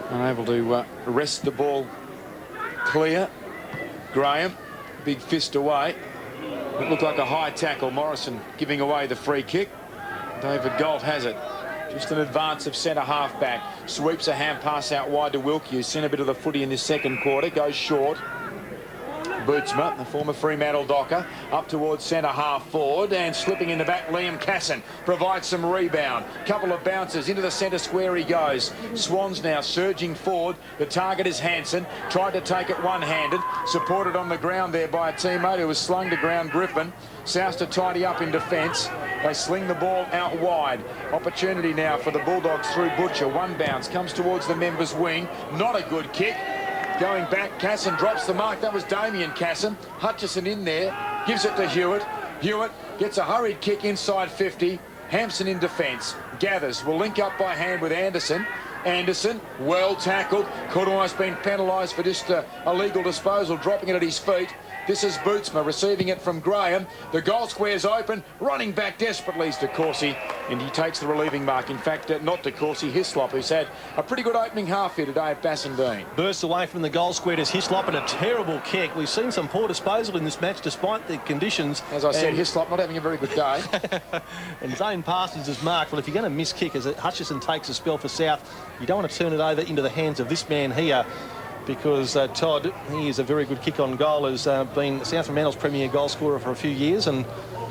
Speaker 1: Unable to wrest the ball clear. Graham. Big fist away. It looked like a high tackle. Morrison giving away the free kick. David Galt has it. Just an advance of centre half back. Sweeps a hand pass out wide to Wilkie, who's seen a bit of the footy in this second quarter. Goes short. Bootsma, the former Fremantle docker, up towards centre half forward, and slipping in the back, Liam Casson provides some rebound. Couple of bounces into the centre square he goes. Swans now surging forward. The target is Hansen. Tried to take it one-handed, supported on the ground there by a teammate who was slung to ground, Griffin. South to tidy up in defence. They sling the ball out wide. Opportunity now for the Bulldogs through Butcher. One bounce comes towards the members' wing. Not a good kick. Going back, Casson drops the mark. That was Damien Casson. Hutchison in there, gives it to Hewitt. Hewitt gets a hurried kick inside 50. Hampson in defence. Gathers, will link up by hand with Anderson. Anderson, well tackled. Could almost been penalised for just a illegal disposal, dropping it at his feet. This is Bootsma receiving it from Graham. The goal square's open. Running back desperately is DeCourcy, and he takes the relieving mark. In fact, not DeCourcy, Hislop, who's had a pretty good opening half here today at Bassendean.
Speaker 2: Bursts away from the goal square to Hislop, and a terrible kick. We've seen some poor disposal in this match despite the conditions.
Speaker 1: As I said, Hislop not having a very good day.
Speaker 2: And Zane Parsons is marked. Well, if you're going to miss kick as Hutchison takes a spell for South, you don't want to turn it over into the hands of this man here, because Todd, he is a very good kick-on goal, has been South Fremantle's premier goal scorer for a few years. And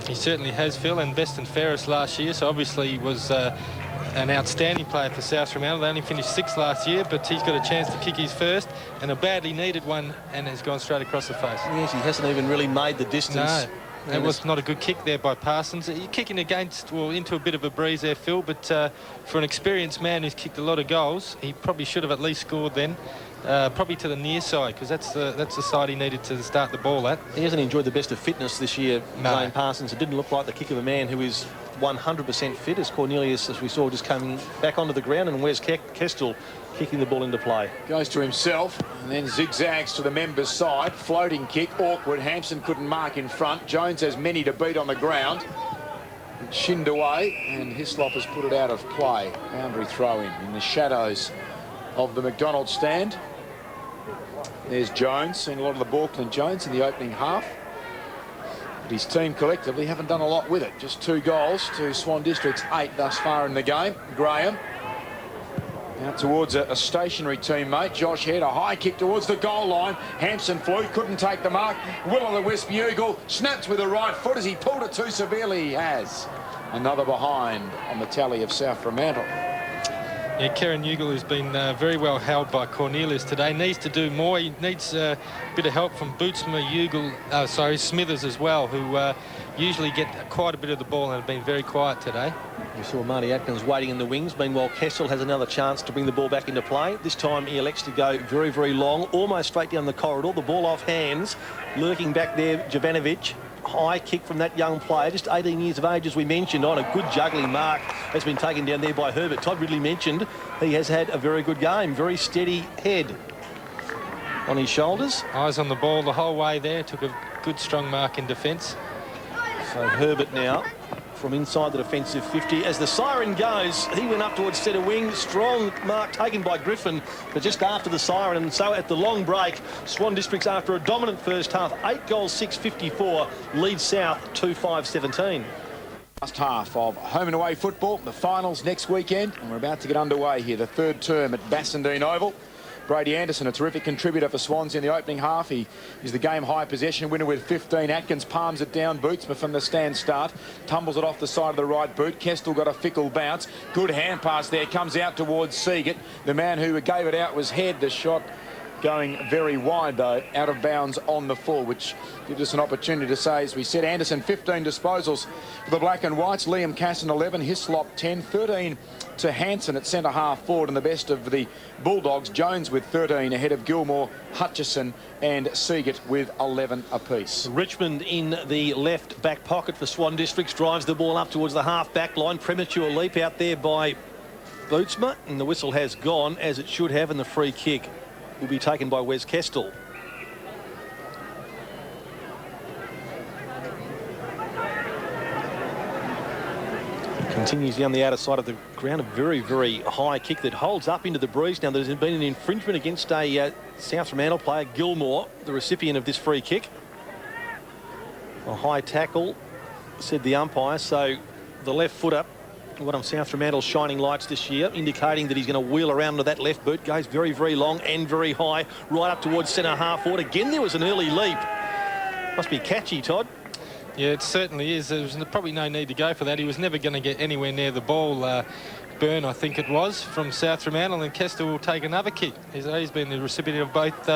Speaker 3: he certainly has, Phil, and best and fairest last year, so obviously he was an outstanding player for South Fremantle. They only finished 6th last year, but he's got a chance to kick his first, and a badly needed one, and has gone straight across the face.
Speaker 2: Yes, he hasn't even really made the distance.
Speaker 3: No. That was not a good kick there by Parsons. You're kicking against, well, into a bit of a breeze there, Phil, but for an experienced man who's kicked a lot of goals, he probably should have at least scored then. Probably to the near side, because that's the side he needed to start the ball at.
Speaker 2: He hasn't enjoyed the best of fitness this year,
Speaker 3: no.
Speaker 2: Zane Parsons. It didn't look like the kick of a man who is 100% fit as Cornelius, as we saw, just coming back onto the ground, and Wes Kestel kicking the ball into play.
Speaker 1: Goes to himself and then zigzags to the members' side. Floating kick, awkward. Hampson couldn't mark in front. Jones has many to beat on the ground. It's shinned away, and Hislop has put it out of play. Boundary throw in the shadows of the McDonald stand. There's Jones, seeing a lot of the ball, Clint Jones, in the opening half. But his team collectively haven't done a lot with it. Just 2 goals to Swan District's 8 thus far in the game. Graham out towards a stationary teammate. Josh Head, a high kick towards the goal line. Hampson flew, couldn't take the mark. Will-o'-the-wisp Ugle snaps with the right foot. As he pulled it too severely, he has. Another behind on the tally of South Fremantle.
Speaker 3: Yeah, Kieran Ugle has been very well held by Cornelius today. Needs to do more. He needs a bit of help from Bootsma, Smithers as well, who usually get quite a bit of the ball and have been very quiet today.
Speaker 2: We saw Marty Atkins waiting in the wings. Meanwhile, Kessel has another chance to bring the ball back into play. This time he elects to go very, very long, almost straight down the corridor. The ball off hands. Lurking back there, Jovanovic. High kick from that young player, just 18 years of age, as we mentioned, on a good juggling mark. Has been taken down there by Herbert. Todd Ridley mentioned he has had a very good game. Very steady head on his shoulders.
Speaker 3: Eyes on the ball the whole way there. Took a good, strong mark in defence.
Speaker 2: So Herbert now from inside the defensive 50. As the siren goes, he went up towards centre wing. Strong mark taken by Griffin, but just after the siren. And so at the long break, Swan Districts, after a dominant first half, 8 goals, 6-54, leads South 2-5-17.
Speaker 1: Last half of home and away football, the finals next weekend, and we're about to get underway here, the 3rd term at Bassendean Oval. Brady Anderson, a terrific contributor for Swans in the opening half. He is the game high possession winner with 15. Atkins palms it down. Bootsma from the stand start. Tumbles it off the side of the right boot. Kestel got a fickle bounce. Good hand pass there. Comes out towards Seagate. The man who gave it out was Head. The shot going very wide, though, out of bounds on the full, which gives us an opportunity to say, as we said, Anderson 15 disposals for the Black and Whites. Liam Casson 11, Hislop 10, 13 to Hanson at centre half forward, and the best of the Bulldogs, Jones with 13 ahead of Gilmore, Hutchison and Seagate with 11 apiece.
Speaker 2: Richmond in the left back pocket for Swan Districts, drives the ball up towards the half back line. Premature leap out there by Bootsma, and the whistle has gone, as it should have, and the free kick will be taken by Wes Kestel. Continues down the outer side of the ground. A very, very high kick that holds up into the breeze. Now, there's been an infringement against a South Fremantle player, Gilmore, the recipient of this free kick. A high tackle, said the umpire. So the left foot up, one of South Fremantle's shining lights this year, indicating that he's going to wheel around to that left boot. Goes very, very long and very high, right up towards centre half forward. Again, there was an early leap. Must be catchy, Todd.
Speaker 3: Yeah, it certainly is. There was probably no need to go for that. He was never going to get anywhere near the ball. Byrne, I think it was, from South Fremantle, and Kester will take another kick. He's been the recipient of both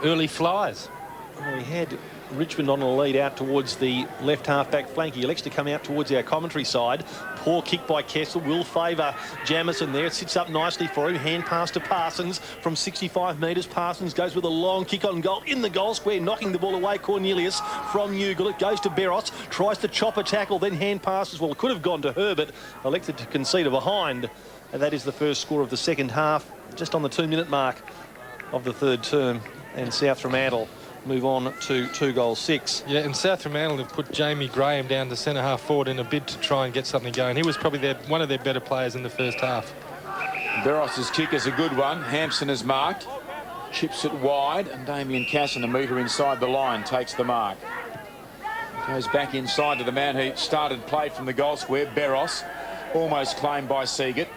Speaker 3: early flyers.
Speaker 2: Well, he had Richmond on the lead out towards the left half-back flank. He elects to come out towards our commentary side. Poor kick by Kessel will favour Jamison there. It sits up nicely for him. Hand pass to Parsons from 65 metres. Parsons goes with a long kick on goal in the goal square, knocking the ball away. Cornelius from Ugle. It goes to Beros. Tries to chop a tackle, then hand passes. Well, it could have gone to Herbert. Elected to concede a behind. And that is the first score of the second half, just on the 2-minute mark of the 3rd term. And South Fremantle move on to 2-6.
Speaker 3: Yeah, and South Fremantle have put Jamie Graham down to centre half forward in a bid to try and get something going. He was probably one of their better players in the first half.
Speaker 1: Beros's kick is a good one. Hampson is marked. Chips it wide, and Damien Casson, a metre inside the line, takes the mark. Goes back inside to the man who started play from the goal square, Beros. Almost claimed by Seagate.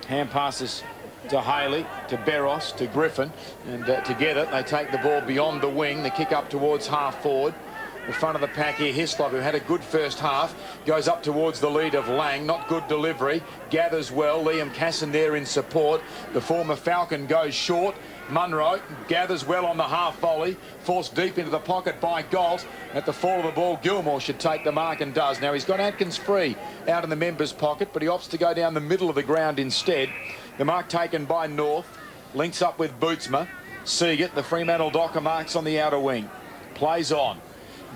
Speaker 1: Hand passes to Haley, to Beros, to Griffin, and together they take the ball beyond the wing. The kick up towards half forward. The front of the pack here, Hislop, who had a good first half, goes up towards the lead of Lang. Not good delivery. Gathers well. Liam Casson there in support. The former Falcon goes short. Munro gathers well on the half volley, forced deep into the pocket by Galt. At the fall of the ball, Gilmore should take the mark and does. Now he's got Atkins free out in the members' pocket, but he opts to go down the middle of the ground instead. The mark taken by North, links up with Bootsma. Seagate, the Fremantle Docker, marks on the outer wing. Plays on.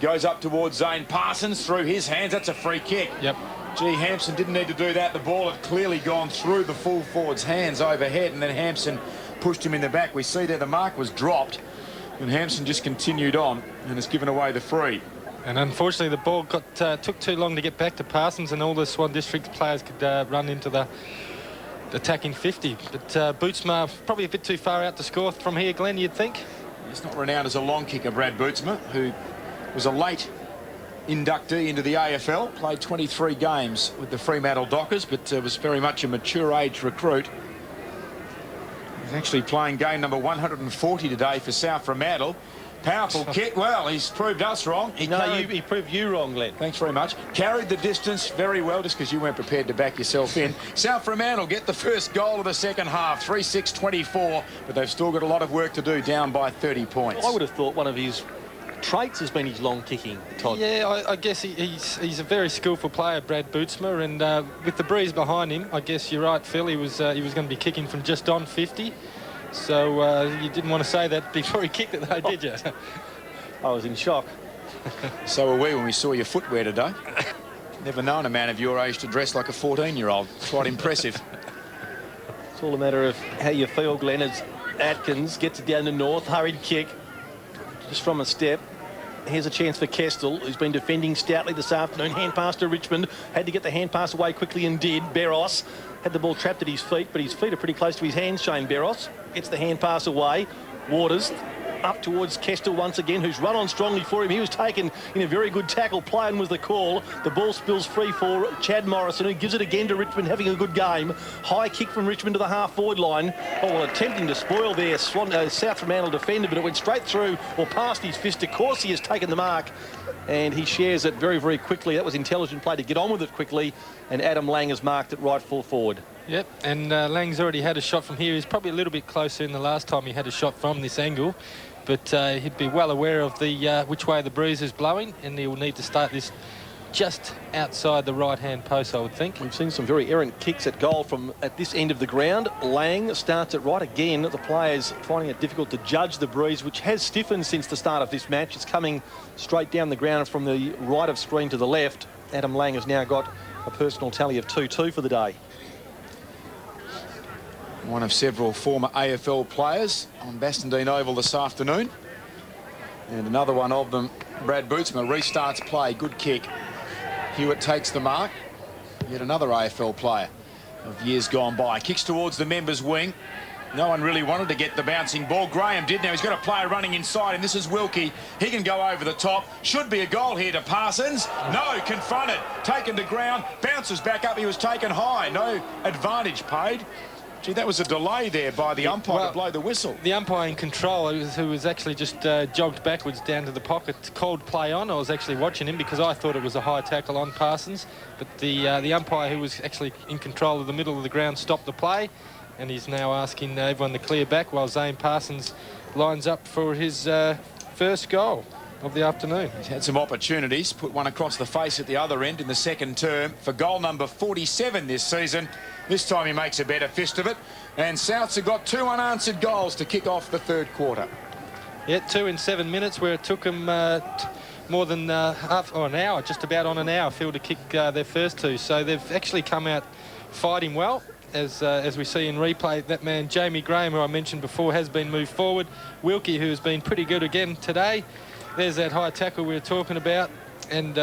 Speaker 1: Goes up towards Zane Parsons through his hands. That's a free kick.
Speaker 3: Yep.
Speaker 1: Gee, Hampson didn't need to do that. The ball had clearly gone through the full forward's hands overhead, and then Hampson pushed him in the back. We see there the mark was dropped, and Hampson just continued on and has given away the free.
Speaker 3: And unfortunately, the ball took too long to get back to Parsons, and all the Swan District players could run into the attacking 50. But Bootsma probably a bit too far out to score from here, Glenn, you'd think.
Speaker 1: He's not renowned as a long kicker, Brad Bootsma, who was a late inductee into the AFL, played 23 games with the Fremantle Dockers, but was very much a mature age recruit. He's actually playing game number 140 today for South Fremantle. Powerful kick. Well, he's proved us wrong. He
Speaker 2: proved you wrong, Glenn.
Speaker 1: Thanks very much. Carried the distance very well, just because you weren't prepared to back yourself in. South Fremantle get the first goal of the second half, 3-6-24, but they've still got a lot of work to do, down by 30 points.
Speaker 2: I would have thought one of his traits has been his long kicking, Todd.
Speaker 3: Yeah, I guess he's a very skillful player, Brad Bootsma, and with the breeze behind him, I guess you're right, Phil. He was going to be kicking from just on 50. So you didn't want to say that before he kicked it, though, did you?
Speaker 2: I was in shock.
Speaker 1: So were we when we saw your footwear today. Never known a man of your age to dress like a 14-year-old. Quite impressive.
Speaker 2: It's all a matter of how you feel, Glenn, as Atkins gets it down the north, hurried kick, just from a step. Here's a chance for Kestel, who's been defending stoutly this afternoon. Hand pass to Richmond. Had to get the hand pass away quickly and did. Beros had the ball trapped at his feet, but his feet are pretty close to his hands, Shane Beros. Gets the hand pass away. Waters up towards Kestel once again, who's run on strongly for him. He was taken in a very good tackle. Playing was the call. The ball spills free for Chad Morrison, who gives it again to Richmond, having a good game. High kick from Richmond to the half-forward line. Oh, well, attempting to spoil their South Fremantle defender, but it went straight through or past his fist. De Courcy has taken the mark, and he shares it very, very quickly. That was intelligent play to get on with it quickly, and Adam Lang has marked it right full forward.
Speaker 3: Yep, and Lang's already had a shot from here. He's probably a little bit closer than the last time he had a shot from this angle, but he'd be well aware of the which way the breeze is blowing, and he'll need to start this just outside the right-hand post, I would think.
Speaker 2: We've seen some very errant kicks at goal from at this end of the ground. Lang starts it right again. The players finding it difficult to judge the breeze, which has stiffened since the start of this match. It's coming straight down the ground from the right of screen to the left. Adam Lang has now got a personal tally of 2-2 for the day.
Speaker 1: One of several former AFL players on Bastondine Oval this afternoon. And another one of them, Brad Bootsma, restarts play. Good kick. Hewitt takes the mark. Yet another AFL player of years gone by. Kicks towards the members' wing. No one really wanted to get the bouncing ball. Graham did. Now he's got a player running inside, and this is Wilkie. He can go over the top. Should be a goal here to Parsons. No, confronted. Taken to ground. Bounces back up. He was taken high. No advantage paid. Gee, that was a delay there by the umpire to blow the whistle. The umpire in control, who was actually just jogged backwards down to the pocket, called play on. I was actually watching him because I thought it was a high tackle on Parsons. But the umpire, who was actually in control of the middle of the ground, stopped the play. And he's now asking everyone to clear back while Zane Parsons lines up for his first goal of the afternoon. He's had some opportunities, put one across the face at the other end in the second term for goal number 47 this season. This time he makes a better fist of it, and Souths have got 2 unanswered goals to kick off the third quarter. Yeah, 2 in 7 minutes, where it took them more than half or an hour, just about on an hour, Phil, to kick their first 2. So they've actually come out fighting well. As we see in replay, that man Jamie Graham, who I mentioned before, has been moved forward. Wilkie, who has been pretty good again today. There's that high tackle we were talking about, and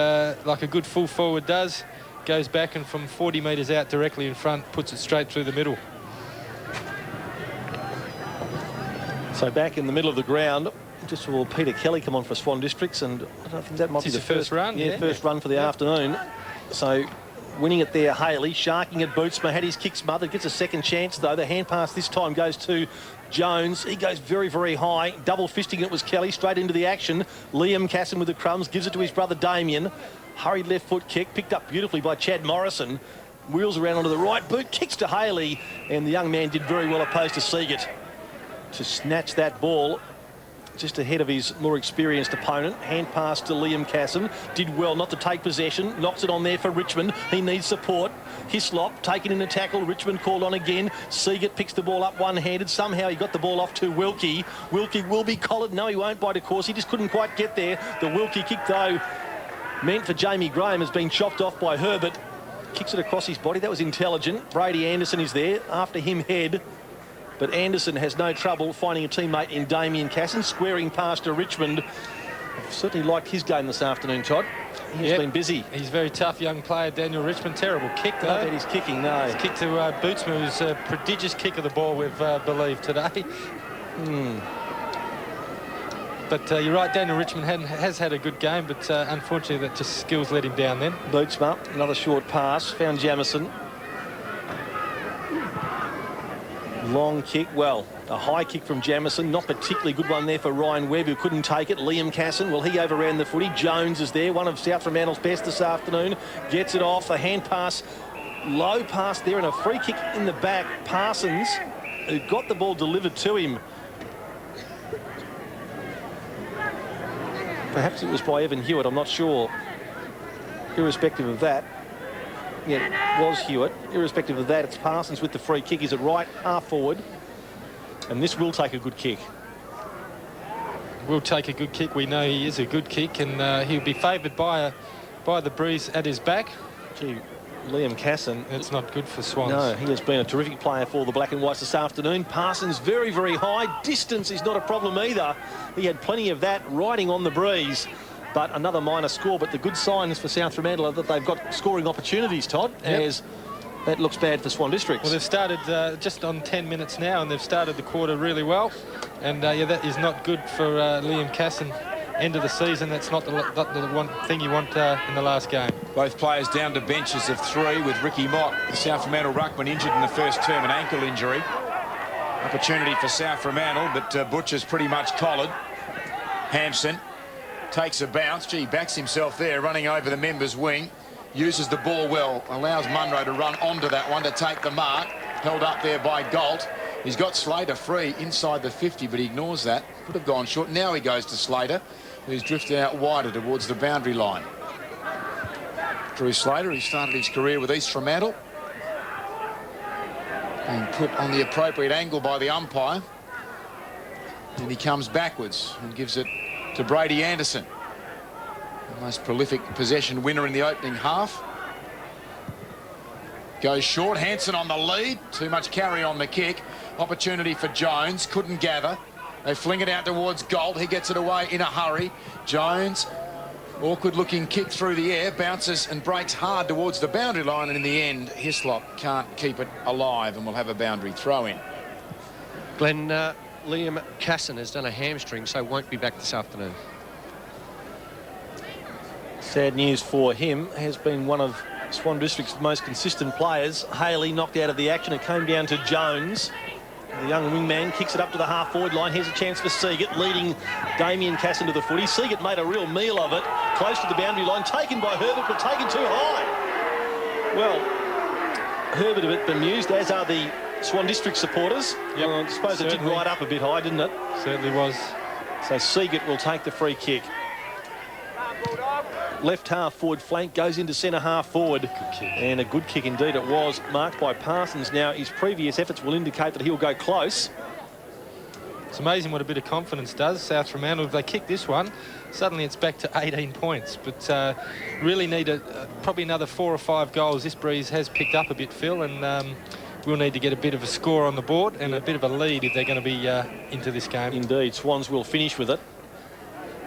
Speaker 1: like a good full forward does, goes back and from 40 metres out directly in front, puts it straight through the middle.
Speaker 2: So back in the middle of the ground, just saw Peter Kelly come on for Swan Districts, and I don't think that might be the first run. Yeah, first run for the afternoon. So winning it there, Haley, sharking at Bootsma, had his kick smothered, gets a second chance though. The hand pass this time goes to Jones. He goes very, very high. Double fisting it was Kelly, straight into the action. Liam Casson with the crumbs, gives it to his brother Damien. Hurried left foot kick, picked up beautifully by Chad Morrison. Wheels around onto the right boot, kicks to Haley, and the young man did very well opposed to Seagate to snatch that ball just ahead of his more experienced opponent. Hand pass to Liam Casson. Did well not to take possession. Knocks it on there for Richmond. He needs support. Hislop taken in a tackle. Richmond called on again. Seagate picks the ball up one-handed. Somehow he got the ball off to Wilkie. Wilkie will be collared. No, he won't by De Courcy. He just couldn't quite get there. The Wilkie kick, though, meant for Jamie Graham, has been chopped off by Herbert. kicks it across his body. That was intelligent. Brady Anderson is there. After him, Head. But Anderson has no trouble finding a teammate in Damien Casson, squaring past to Richmond. I've certainly liked his game this afternoon, Todd. He has been busy.
Speaker 3: He's a very tough young player, Daniel Richmond. Terrible kick, though.
Speaker 2: I bet he's kicking, no.
Speaker 3: His kick to Bootsma was a prodigious kick of the ball, we've believed today. But you're right, Daniel Richmond has had a good game, but unfortunately that just skills let him down then.
Speaker 2: Bootsma, another short pass, found Jamison. Long kick, well, a high kick from Jamison, not particularly good one there for Ryan Webb, who couldn't take it. Liam Casson, well, he overran the footy. Jones is there, one of South Fremantle's best this afternoon. Gets it off, a hand pass, low pass there, and a free kick in the back. Parsons, who got the ball delivered to him. Perhaps it was by Evan Hewitt, I'm not sure. Irrespective of that, yeah, it was Hewitt. Irrespective of that, it's Parsons with the free kick. He's at right, half forward. And this will take a good kick.
Speaker 3: Will take a good kick. We know he is a good kick, and he'll be favoured by the breeze at his back.
Speaker 2: Gee, Liam Casson.
Speaker 3: It's not good for Swans.
Speaker 2: No, he has been a terrific player for the Black and Whites this afternoon. Parsons very, very high. Distance is not a problem either. He had plenty of that riding on the breeze. But another minor score. But the good signs for South Fremantle are that they've got scoring opportunities, Todd, as that looks bad for Swan Districts.
Speaker 3: Well, they've started just on 10 minutes now, and they've started the quarter really well. And, yeah, that is not good for Liam Casson. End of the season, that's not the one thing you want in the last game.
Speaker 1: Both players down to benches of 3 with Ricky Mott, the South Fremantle ruckman, injured in the first term, an ankle injury. Opportunity for South Fremantle, but Butcher's pretty much collared. Hampson takes a bounce. Gee, backs himself there, running over the member's wing. Uses the ball well, allows Munro to run onto that one to take the mark. Held up there by Galt. He's got Slater free inside the 50, but he ignores that. Could have gone short. Now he goes to Slater, who's drifted out wider towards the boundary line. Drew Slater, he started his career with East Fremantle. Being put on the appropriate angle by the umpire. And he comes backwards and gives it to Brady Anderson. The most prolific possession winner in the opening half. Goes short. Hanson on the lead. Too much carry on the kick. Opportunity for Jones. Couldn't gather. They fling it out towards Gold. He gets it away in a hurry. Jones, awkward looking kick through the air. Bounces and breaks hard towards the boundary line. And in the end, Hislop can't keep it alive and will have a boundary throw in.
Speaker 4: Glenn, Liam Casson has done a hamstring, so won't be back this afternoon.
Speaker 2: Sad news for him. Has been one of Swan District's most consistent players. Haley knocked out of the action. It came down to Jones. The young wingman kicks it up to the half-forward line. Here's a chance for Seagate, leading Damien Casson to the footy. Seagate made a real meal of it. Close to the boundary line. Taken by Herbert, but taken too high. Well, Herbert a bit bemused, as are the Swan District supporters.
Speaker 3: Yep,
Speaker 2: I suppose it did ride up a bit high, didn't it?
Speaker 3: Certainly was.
Speaker 2: So Seagate will take the free kick. Left half forward flank goes into centre half forward, and a good kick indeed it was, marked by Parsons. Now his previous efforts will indicate that he'll go close.
Speaker 3: It's amazing what a bit of confidence does. South Fremantle, if they kick this one, suddenly it's back to 18 points. But really need probably another 4 or 5 goals. This breeze has picked up a bit, Phil, and we'll need to get a bit of a score on the board and a bit of a lead if they're going to be into this game.
Speaker 2: Indeed, Swans will finish with it.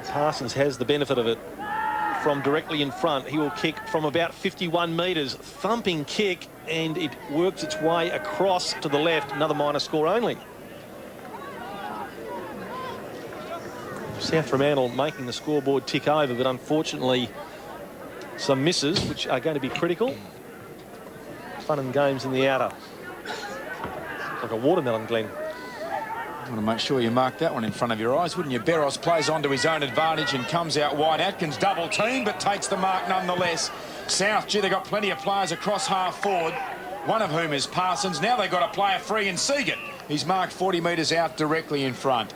Speaker 2: Parsons has the benefit of it from directly in front. He will kick from about 51 metres. Thumping kick, and it works its way across to the left. Another minor score only. South Fremantle making the scoreboard tick over, but unfortunately some misses, which are going to be critical. Fun and games in the outer. Like a watermelon, Glenn.
Speaker 1: You want to make sure you mark that one in front of your eyes, wouldn't you? Barros plays on to his own advantage and comes out wide. Atkins double team, but takes the mark nonetheless. South, gee, they've got plenty of players across half forward, one of whom is Parsons. Now they've got a player free in Seagate. He's marked 40 metres out directly in front.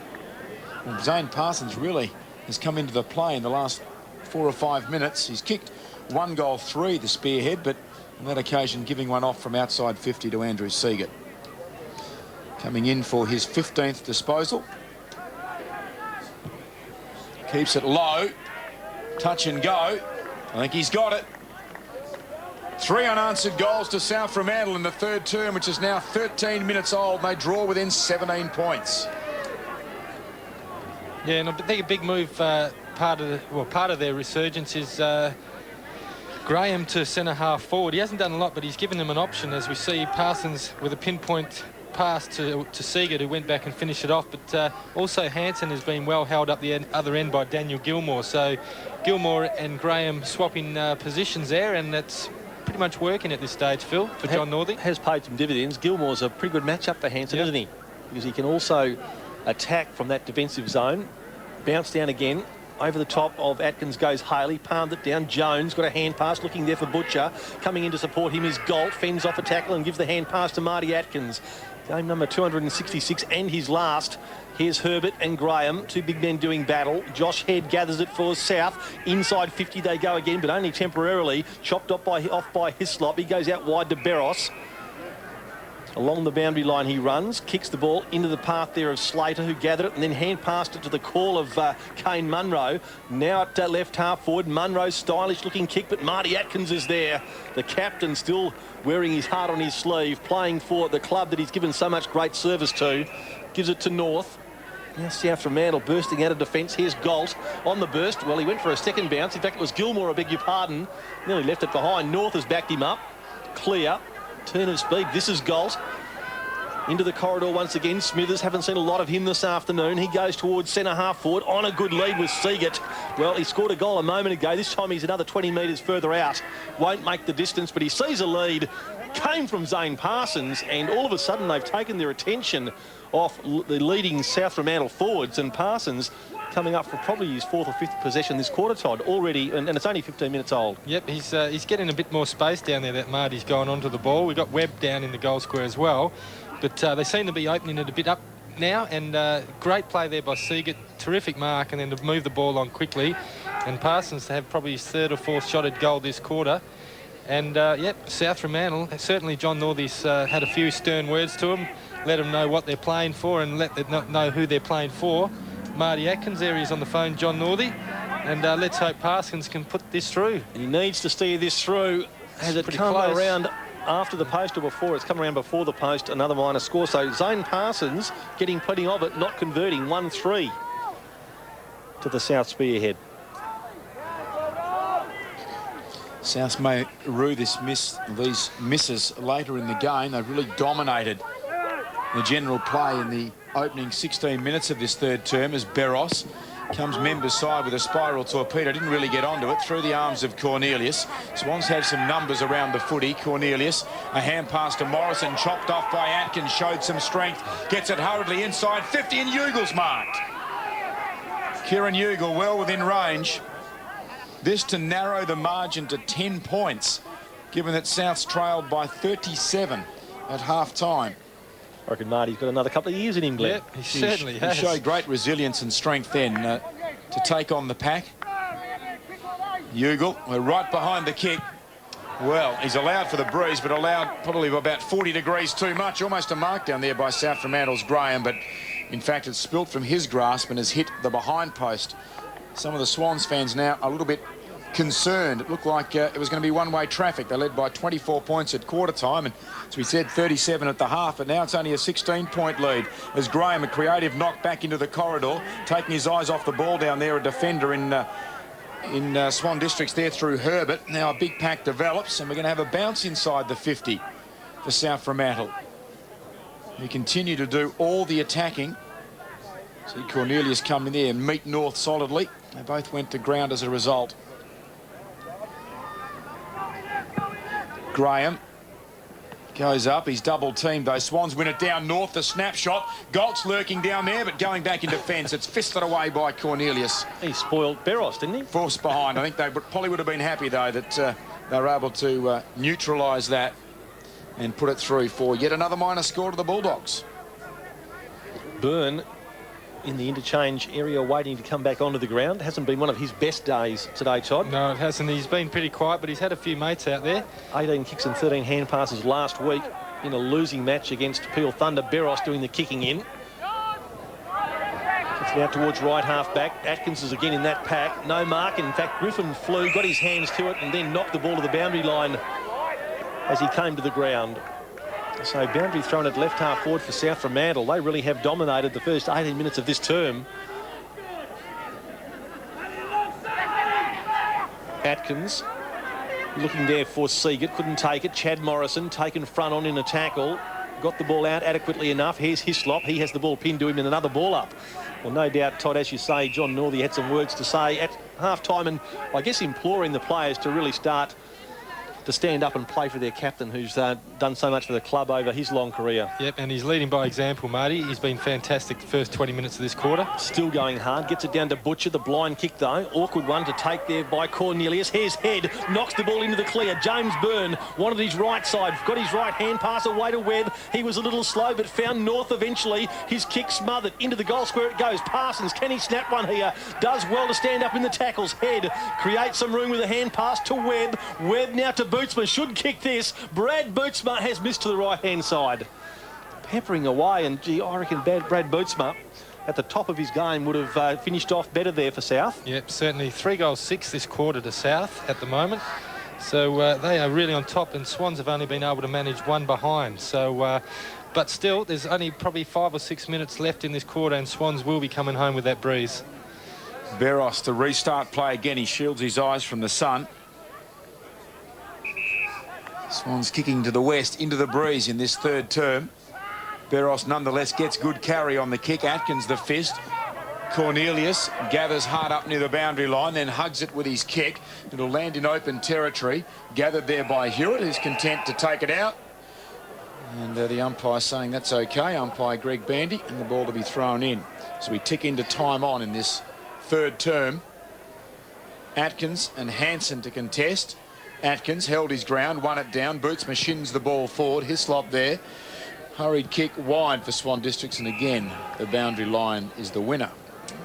Speaker 1: And Zane Parsons really has come into the play in the last 4 or 5 minutes. He's kicked 1 goal 3, the spearhead, but on that occasion giving one off from outside 50 to Andrew Seagate. Coming in for his 15th disposal. Keeps it low. Touch and go. I think he's got it. 3 unanswered goals to South Fremantle in the third term, which is now 13 minutes old. They draw within 17 points.
Speaker 3: Yeah, and I think a big move, part of their resurgence is Graham to centre half forward. He hasn't done a lot, but he's given them an option, as we see Parsons with a pinpoint pass to Seagate, who went back and finished it off. But also Hansen has been well held up the other end by Daniel Gilmore. So Gilmore and Graham swapping positions there, and that's pretty much working at this stage, Phil, for John Northey.
Speaker 2: Has paid some dividends. Gilmore's a pretty good matchup for Hansen, isn't he? Because he can also attack from that defensive zone. Bounce down again. Over the top of Atkins goes Haley, palmed it down. Jones got a hand pass, looking there for Butcher. Coming in to support him is Galt, fends off a tackle and gives the hand pass to Marty Atkins. Game number 266 and his last. Here's Herbert and Graham, two big men doing battle. Josh Head gathers it for South. Inside 50 they go again, but only temporarily. Chopped off by Hislop. He goes out wide to Barros. Along the boundary line he runs, kicks the ball into the path there of Slater, who gathered it and then hand passed it to the call of Kane Munro. Now at left half forward, Munro's stylish looking kick, but Marty Atkins is there. The captain still wearing his heart on his sleeve, playing for the club that he's given so much great service to. Gives it to North. Now South Fremantle bursting out of defence. Here's Galt on the burst. Well, he went for a second bounce. In fact, it was Gilmore, I beg your pardon. Nearly left it behind. North has backed him up. Clear. Turn of speed. This is Galt. Into the corridor once again. Smithers, haven't seen a lot of him this afternoon. He goes towards centre half forward on a good lead with Seagate. Well, he scored a goal a moment ago. This time he's another 20 metres further out. Won't make the distance, but he sees a lead. Came from Zane Parsons, and all of a sudden they've taken their attention off the leading South Fremantle forwards, and Parsons coming up for probably his 4th or 5th possession this quarter, Todd, already, and it's only 15 minutes old. Yep,
Speaker 3: he's getting a bit more space down there, that Marty's gone onto the ball. We've got Webb down in the goal square as well, but they seem to be opening it a bit up now, and great play there by Seagate, terrific mark, and then to move the ball on quickly, and Parsons to have probably his 3rd or 4th shotted goal this quarter. And, yep, South Fremantle, certainly John Northey's had a few stern words to him, let them know what they're playing for and let them know who they're playing for. Marty Atkins, there he is on the phone, John Northey, and let's hope Parsons can put this through.
Speaker 2: He needs to steer this through. Has it come around after the post or before? It's come around before the post, another minor score. So Zane Parsons getting plenty of it, not converting, 1-3 to the South spearhead.
Speaker 1: South may rue these misses later in the game. They've really dominated the general play in the opening 16 minutes of this third term as Barros comes member's side with a spiral torpedo. Didn't really get onto it, through the arms of Cornelius. Swans have some numbers around the footy. Cornelius, a hand pass to Morrison, chopped off by Atkins, showed some strength, gets it hurriedly inside 50, and Ugel's marked. Kieran Ugle well within range. This to narrow the margin to 10 points, given that South's trailed by 37 at half-time.
Speaker 2: I reckon Marty's got another couple of years in him, Glenn.
Speaker 3: Yep, he certainly has.
Speaker 1: He showed great resilience and strength then to take on the pack. Ugle, we're right behind the kick. Well, he's allowed for the breeze, but allowed probably about 40 degrees too much. Almost a mark down there by South Fremantle's Graham, but in fact it's spilt from his grasp and has hit the behind post. Some of the Swans fans now a little bit concerned. It looked like it was going to be one-way traffic. They led by 24 points at quarter time, and as we said, 37 at the half, but now it's only a 16-point lead as Graham, a creative knock back into the corridor, taking his eyes off the ball down there, a defender in Swan Districts there through Herbert. Now a big pack develops, and we're going to have a bounce inside the 50 for South Fremantle. We continue to do all the attacking. See Cornelius come in there and meet North solidly. They both went to ground as a result. Graham goes up. He's double-teamed, though. Swans win it down North. The snapshot. Galt's lurking down there, but going back in defence. It's fisted away by Cornelius.
Speaker 2: He spoiled Barros, didn't he?
Speaker 1: Forced behind. I think they probably would have been happy, though, that they were able to neutralise that and put it through for yet another minor score to the Bulldogs.
Speaker 2: Byrne in the interchange area waiting to come back onto the ground. Hasn't been one of his best days today, Todd.
Speaker 3: No, it hasn't. He's been pretty quiet, but he's had a few mates out there.
Speaker 2: 18 kicks and 13 hand passes last week in a losing match against Peel Thunder. Barros doing the kicking in. Gets it out towards right half back. Atkins is again in that pack. No mark. In fact, Griffin flew, got his hands to it, and then knocked the ball to the boundary line as he came to the ground. So boundary thrown at left half forward for South Fremantle. They really have dominated the first 18 minutes of this term. Atkins looking there for Seagate, couldn't take it. Chad Morrison taken front on in a tackle. Got the ball out adequately enough. Here's Hislop. He has the ball pinned to him and another ball up. Well, no doubt, Todd, as you say, John Northey had some words to say at half-time and I guess imploring the players to really start to stand up and play for their captain who's done so much for the club over his long career.
Speaker 3: Yep, and he's leading by example, Marty. He's been fantastic the first 20 minutes of this quarter.
Speaker 2: Still going hard. Gets it down to Butcher. The blind kick, though. Awkward one to take there by Cornelius. Here's Head. Knocks the ball into the clear. James Byrne wanted his right side. Got his right hand pass away to Webb. He was a little slow, but found North eventually. His kick smothered. Into the goal square it goes. Parsons, can he snap one here? Does well to stand up in the tackles. Head creates some room with a hand pass to Webb. Webb now to Bootsma. Should kick this. Brad Bootsma has missed to the right-hand side. Peppering away, and gee, I reckon Brad Bootsma at the top of his game would have finished off better there for South.
Speaker 3: Yep, certainly 3 goals 6 this quarter to South at the moment. So they are really on top, and Swans have only been able to manage one behind. So, but still, there's only probably 5 or 6 minutes left in this quarter, and Swans will be coming home with that breeze.
Speaker 1: Beros to restart play again. He shields his eyes from the sun. Swans kicking to the west into the breeze in this third term. Beros nonetheless gets good carry on the kick. Atkins the fist. Cornelius gathers hard up near the boundary line, then hugs it with his kick. It'll land in open territory. Gathered there by Hewitt, who's content to take it out. And the umpire saying that's okay. Umpire Greg Bandy, and the ball to be thrown in. So we tick into time on in this third term. Atkins and Hansen to contest. Atkins held his ground, won it down. Bootsma shins the ball forward. Hislop there. Hurried kick wide for Swan Districts, and again, the boundary line is the winner.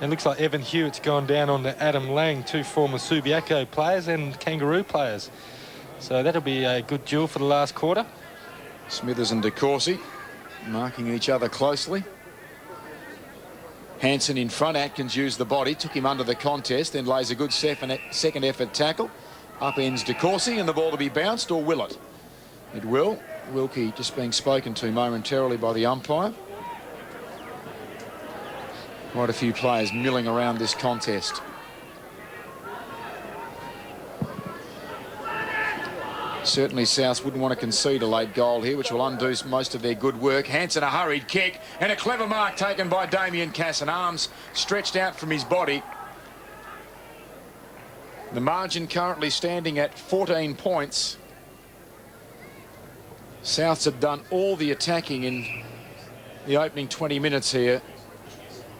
Speaker 3: It looks like Evan Hewitt's gone down on to Adam Lang, 2 former Subiaco players and Kangaroo players. So that'll be a good duel for the last quarter.
Speaker 1: Smithers and DeCourcy marking each other closely. Hansen in front. Atkins used the body, took him under the contest, then lays a good second effort tackle. Upends DeCourcy, and the ball to be bounced, or will it? It will. Wilkie just being spoken to momentarily by the umpire. Quite a few players milling around this contest. Certainly South wouldn't want to concede a late goal here, which will undo most of their good work. Hansen a hurried kick, and a clever mark taken by Damien Casson. Arms stretched out from his body. The margin currently standing at 14 points. Souths have done all the attacking in the opening 20 minutes here.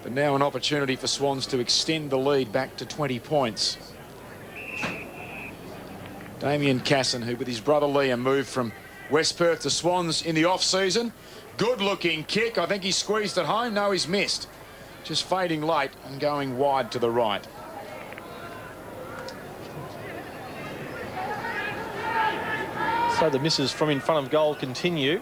Speaker 1: But now an opportunity for Swans to extend the lead back to 20 points. Damien Casson, who with his brother Liam moved from West Perth to Swans in the off-season. Good-looking kick. I think he squeezed it home. No, he's missed. Just fading late and going wide to the right.
Speaker 2: So the misses from in front of goal continue.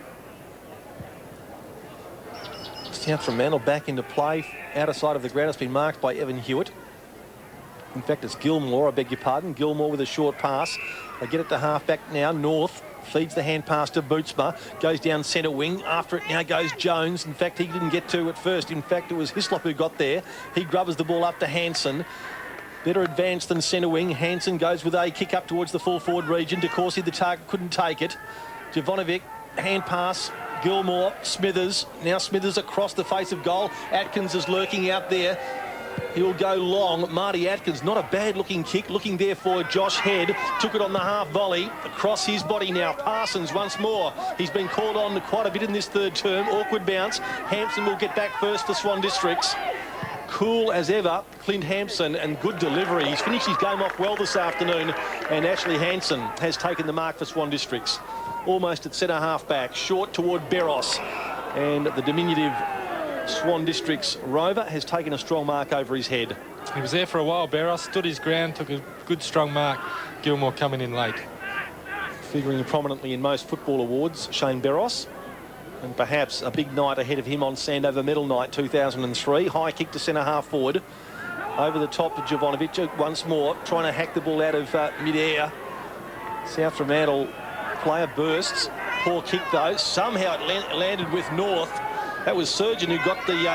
Speaker 2: South Fremantle back into play. Outer side of the ground has been marked by Evan Hewitt. In fact, it's Gilmore, I beg your pardon. Gilmore with a short pass. They get it to half-back now. North feeds the hand pass to Bootsma. Goes down centre wing. After it now goes Jones. In fact, he didn't get to at first. In fact, it was Hislop who got there. He grubbers the ball up to Hansen. Better advanced than centre wing. Hansen goes with a kick up towards the full forward region. DeCourcy, the target, couldn't take it. Jovanovic, hand pass. Gilmore, Smithers. Now Smithers across the face of goal. Atkins is lurking out there. He'll go long. Marty Atkins, not a bad looking kick. Looking there for Josh Head. Took it on the half volley. Across his body now. Parsons once more. He's been called on quite a bit in this third term. Awkward bounce. Hampson will get back first for Swan Districts. Cool as ever, Clint Hampson, and good delivery. He's finished his game off well this afternoon, and Ashley Hansen has taken the mark for Swan Districts. Almost at centre half back, short toward Beros, and the diminutive Swan Districts rover has taken a strong mark over his head.
Speaker 3: He was there for a while. Beros stood his ground, took a good strong mark. Gilmore coming in late.
Speaker 2: Figuring prominently in most football awards, Shane Beros. And perhaps a big night ahead of him on Sandover Medal Night 2003. High kick to centre half forward. Over the top to Jovanovic once more, trying to hack the ball out of mid-air. South Fremantle player, bursts. Poor kick, though. Somehow it landed with North. That was Surgeon who got the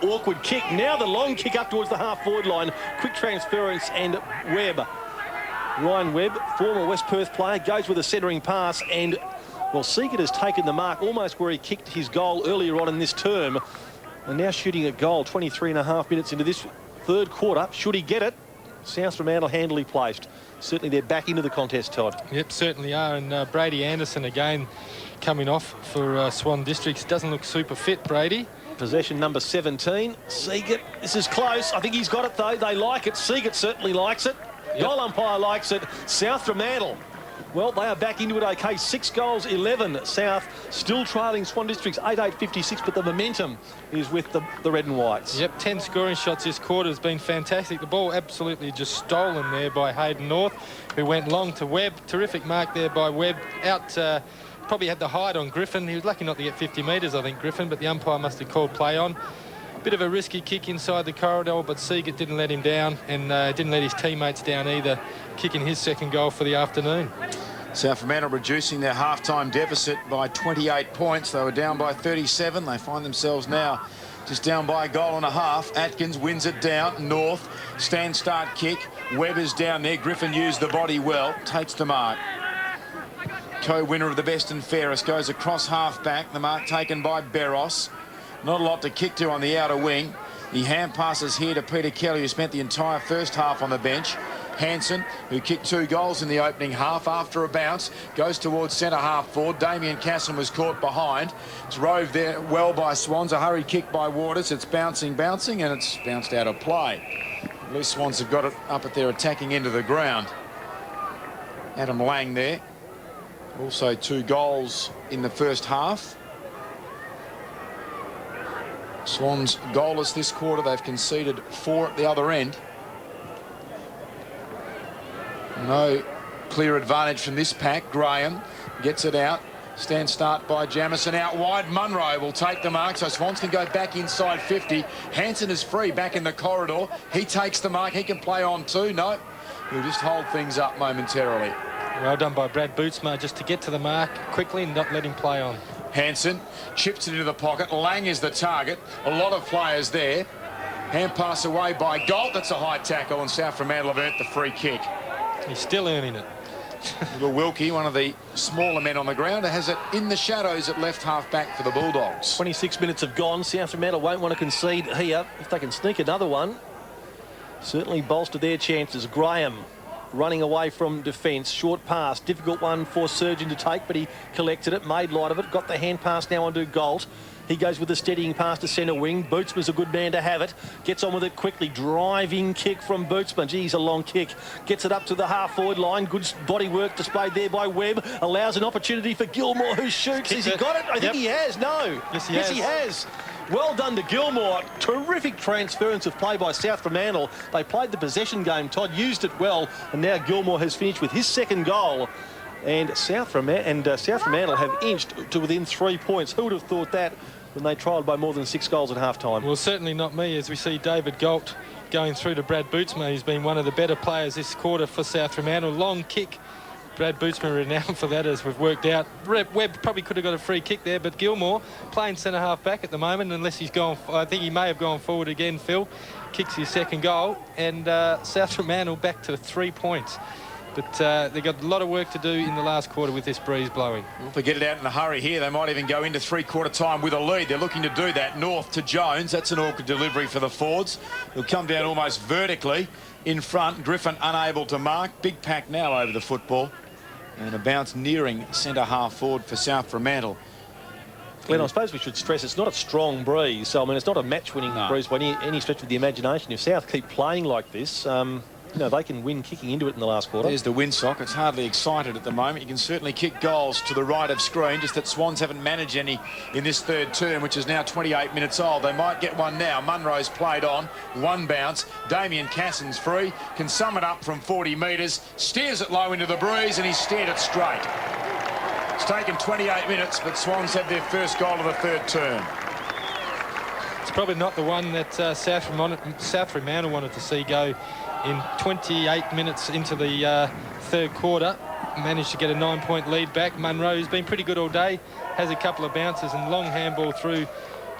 Speaker 2: awkward kick. Now the long kick up towards the half-forward line. Quick transference and Webb. Ryan Webb, former West Perth player, goes with a centering pass and, well, Seagate has taken the mark almost where he kicked his goal earlier on in this term. And now shooting a goal 23.5 minutes into this third quarter. Should he get it? South Fremantle handily placed. Certainly they're back into the contest, Todd.
Speaker 3: Yep, certainly are. And Brady Anderson again coming off for Swan Districts. Doesn't look super fit, Brady.
Speaker 2: Possession number 17. Seagate, this is close. I think he's got it, though. They like it. Seagate certainly likes it. Yep. Goal umpire likes it. South Fremantle, well, they are back into it okay. 6 goals, 11. South still trailing Swan Districts 8-8-56, but the momentum is with the red and whites.
Speaker 3: Yep, 10 scoring shots this quarter has been fantastic. The ball absolutely just stolen there by Hayden North, who went long to Webb. Terrific mark there by Webb. Out, probably had the hide on Griffin. He was lucky not to get 50 metres, I think, Griffin, but the umpire must have called play on. Bit of a risky kick inside the corridor, but Seagate didn't let him down and didn't let his teammates down either, kicking his second goal for the afternoon.
Speaker 1: South Fremantle reducing their half-time deficit by 28 points. They were down by 37. They find themselves now just down by a goal and a half. Atkins wins it down. North, stand-start kick. Webb is down there. Griffin used the body well. Takes the mark. Co-winner of the best and fairest goes across half-back. The mark taken by Barros. Not a lot to kick to on the outer wing. He hand passes here to Peter Kelly, who spent the entire first half on the bench. Hanson, who kicked 2 goals in the opening half after a bounce, goes towards centre half forward. Damien Casson was caught behind. It's roved there well by Swans. A hurried kick by Waters. It's bouncing, and it's bounced out of play. At least Swans have got it up at their attacking end of the ground. Adam Lang there. Also 2 goals in the first half. Swans goalless this quarter. They've conceded 4 at the other end. No clear advantage from this pack. Graham gets it out. Stand start by Jamison out wide. Munro will take the mark, so Swans can go back inside 50. Hanson is free back in the corridor. He takes the mark. He can play on too. No, he'll just hold things up momentarily.
Speaker 3: Well done by Brad Bootsma just to get to the mark quickly and not let him play on.
Speaker 1: Hanson chips it into the pocket. Lang is the target. A lot of players there. Hand pass away by Galt. That's a high tackle, and South Fremantle have earned the free kick.
Speaker 3: He's still earning it.
Speaker 1: Little Wilkie, one of the smaller men on the ground, has it in the shadows at left half back for the Bulldogs.
Speaker 2: 26 minutes have gone. South Fremantle won't want to concede here. If they can sneak another one, certainly bolster their chances. Graham running away from defence. Short pass. Difficult one for Surgeon to take, but he collected it, made light of it. Got the hand pass now onto Galt. He goes with the steadying pass to centre wing. Bootsman's a good man to have it. Gets on with it quickly. Driving kick from Bootsman. Geez, a long kick. Gets it up to the half-forward line. Good body work displayed there by Webb. Allows an opportunity for Gilmore, who shoots. Has he got it? I think he has. No.
Speaker 3: Yes,
Speaker 2: he has. Well done to Gilmore. Terrific transference of play by South Fremantle. They played the possession game. Todd used it well, and now Gilmore has finished with his second goal. And South Fremantle have inched to within 3 points. Who would have thought that when they trialled by more than 6 goals at half-time?
Speaker 3: Well, certainly not me, as we see David Galt going through to Brad Bootsma. He's been one of the better players this quarter for South Fremantle. Long kick. Brad Bootsma renowned for that, as we've worked out. Webb probably could have got a free kick there, but Gilmore playing centre half back at the moment, unless he's gone. I think he may have gone forward again. Phil kicks his second goal, and South Fremantle back to 3 points. But they've got a lot of work to do in the last quarter with this breeze blowing.
Speaker 1: Well, if they get it out in a hurry here, they might even go into three-quarter time with a lead. They're looking to do that. North to Jones. That's an awkward delivery for the Fords. They'll come down almost vertically in front. Griffin unable to mark. Big pack now over the football. And a bounce nearing centre half forward for South Fremantle.
Speaker 2: Glenn, I suppose we should stress it's not a strong breeze. So, I mean, it's not a match-winning breeze by any stretch of the imagination. If South keep playing like this, you know, they can win kicking into it in the last quarter.
Speaker 1: There's the windsock. It's hardly excited at the moment. You can certainly kick goals to the right of screen, just that Swans haven't managed any in this third term, which is now 28 minutes old. They might get one now. Munro's played on. One bounce. Damien Casson's free. Can sum it up from 40 metres. Steers it low into the breeze, and he's steered it straight. It's taken 28 minutes, but Swans had their first goal of the third term.
Speaker 2: It's
Speaker 3: probably not the one that South Fremantle wanted to see go in 28 minutes into the third quarter. Managed to get a 9-point lead back. Munro, who's been pretty good all day, has a couple of bounces and long handball through